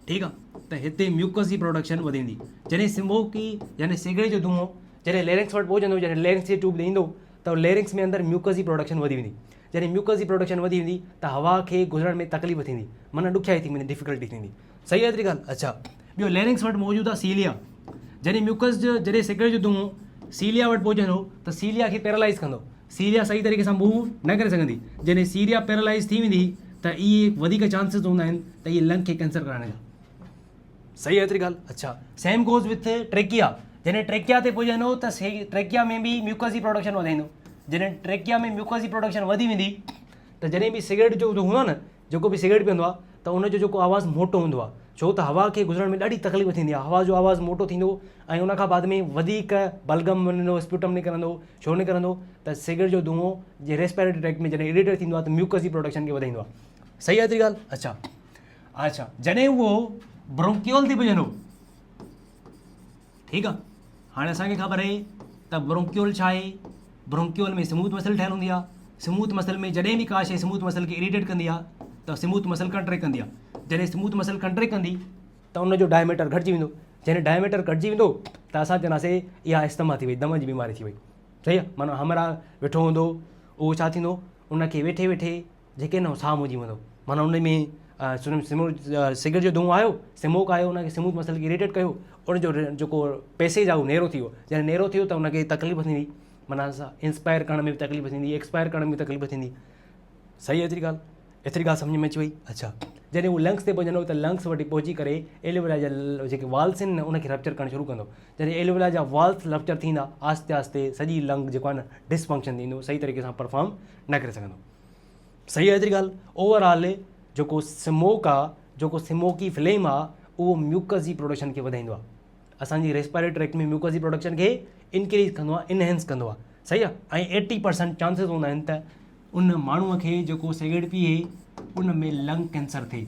ठीकु आहे, त हिते म्यूकस जी प्रोडक्शन वधंदी। जॾहिं स्मोकी यानी सिगरेट जो धुओं जॾहिं लेरिंग्स वटि पहुचंदो, जॾहिं लेरिंग्स जी ट्यूब ॾींदो त लेरिंग्स में अंदरि म्यूकस जी प्रोडक्शन वधी वेंदी। जॾहिं म्यूकस जी प्रोडक्शन वधी वेंदी त हवा खे गुज़रण में तकलीफ़ थींदी, माना ॾुखियाई थी वेंदी, डिफिकल्टी थींदी। सही आहे एतिरी ॻाल्हि। अच्छा, ॿियो लेरिंग्स वटि मौजूदु आहे सीलिया। जॾहिं म्यूकस जो जॾहिं सिगरेट जो धुओं सीलिया वटि पहुचंदो त सीलिया खे पैरालाइज़ कंदो, सीलिया सही तरीक़े सां मूव न करे सघंदी। जॾहिं सीलिया पैरालाइज़ थी वेंदी त इहे वधीक चांसिस हूंदा आहिनि त इहे लंग खे कैंसर कराइण जा। सही आहे एतिरी ॻाल्हि। अच्छा, सेम गोज़ विथ ट्रेकिया। जॾहिं ट्रेकिया ते पुॼंदो त ट्रेकिया में बि म्यूकस जी प्रोडक्शन वधाईंदो। जॾहिं ट्रेकिया में म्यूकस जी प्रोडक्शन वधी वेंदी त जॾहिं बि सिगरेट जो हूंदो आहे न, जेको बि सिगरेट पीअंदो आहे त उनजो जेको आवाज़ु मोटो हूंदो आहे, छो त हवा खे गुज़रण में ॾाढी तकलीफ़ थींदी आहे। हवा जो आवाज़ु मोटो थींदो ऐं उनखां बाद में वधीक बलगम वञंदो, स्प्यूटम निकिरंदो। छो निकिरंदो त सिगरेट जो धुओं जे रेस्पिरेटरी ट्रैक्ट में जॾहिं इरिटेट थींदो आहे त म्यूकस जी प्रोडक्शन खे वधाईंदो आहे। सही आहे एतिरी ॻाल्हि। अच्छा, अच्छा, जॾहिं उहो ब्रोंकियोल थी पुॼंदो। ठीकु आहे, हाणे असांखे ख़बर आहे त ब्रोंकियोल छा आहे। ब्रोंकियोल में स्मूथ मसल ठहियलु हूंदी आहे। स्मूथ मसल में जॾहिं बि का शइ स्मूथ मसल खे इरिटेट कंदी आहे त स्मूथ मसल कंट्रैक्ट कंदी आहे। जॾहिं स्मूथ मसल कंट्रैक्ट कंदी त उनजो डायमीटर घटिजी वेंदो। जॾहिं डायमीटर घटिजी वेंदो त असां चवंदासीं इहा अस्थमा थी वई, दम जी बीमारी थी वई। सही आहे, माना हमरा वेठो हूंदो, उहो छा थींदो, उनखे वेठे वेठे जेके न साह मुंझी वेंदो, माना उन में सिगरेट जो धुओं आयो, स्मोक आयो, उनखे स्मूथ मसल खे इरिटेट कयो, उनजो जेको पैसेज आहे उहो नेरो थी वियो। जॾहिं नेरो थियो त उनखे तकलीफ़ थींदी, माना इंस्पायर करण में बि तकलीफ़ थींदी, एक्सपायर करण में बि तकलीफ़ थींदी। सही आहे एतिरी ॻाल्हि। एतिरी ॻाल्हि सम्झ में अची वई। अच्छा, जॾहिं उहो लंग्स ते पहुचंदो त लंग्स वटि पहुची करे एलोवेरा जा जेके वाल्स आहिनि न उनखे रप्चर करणु शुरू कंदो। जॾहिं एलोवेरा जा वाल्स रप्चर थींदा आस्ते आस्ते सॼी लंग जेको आहे न डिसफंक्शन थींदो, सही तरीक़े सां परफॉर्म न करे सघंदो। सही आहे एतिरी ॻाल्हि। ओवरऑल जेको स्मोक आहे, जेको स्मोकी फ्लेम आहे, उहो म्यूकस जी प्रोडक्शन खे वधाईंदो आहे। असांजी रेस्पिरेटरी ट्रैक्ट में म्यूकस जी प्रोडक्शन खे इंक्रीज़ कंदो आहे, इनहेंस कंदो आहे। सही आहे। ऐं 80% चांसिस हूंदा आहिनि त उन माण्हूअ खे जेको सिगरेट पीए उन में लंग कैंसर थिए।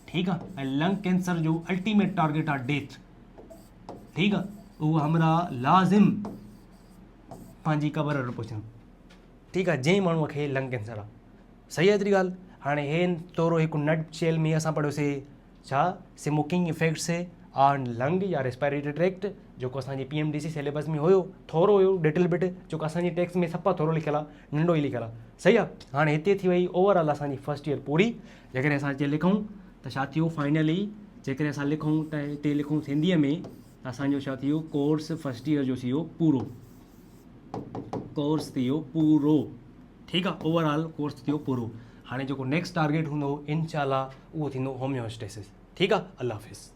ठीकु आहे। ऐं लंग कैंसर जो अल्टीमेट टारगेट आहे डेथ। ठीकु आहे। उहो हमरा लाज़िम पंहिंजी क़बर वटि पहुचणो। ठीकु आहे। जंहिं माण्हूअ खे लंग कैंसर आहे। सही आहे एतिरी ॻाल्हि। हाणे हे थोरो हिकु नट शेल में असां पढ़ियोसीं छा स्मोकिंग इफेक्ट्स ऑन लंग या रेस्पिरेटरी ट्रैक्ट, जेको असांजी PMDC सिलेबस में हुयो, थोरो हुयो लिटिल बिट, जेको असांजी टेक्स्ट में सफ़ा थोरो लिखियलु आहे, नंढो ई लिखियलु आहे। सही आहे। हाणे हिते थी वई ओवरऑल असांजी फर्स्ट ईयर पूरी। जेकॾहिं असां हिते लिखूं त छा थियो फाइनली, जेकॾहिं असां लिखूं त हिते लिखूं सिंधीअ में त असांजो छा थियो, कोर्स फर्स्ट ईयर जो थियो पूरो। कोर्स थियो पूरो। ठीकु आहे। ओवरऑल कोर्स थियो पूरो। हाणे जेको नेक्स्ट टारगेट हूंदो इंशाल्लाह उहो थींदो होम्योस्टेसिस। ठीकु आहे। अल्लाह हाफ़िज़।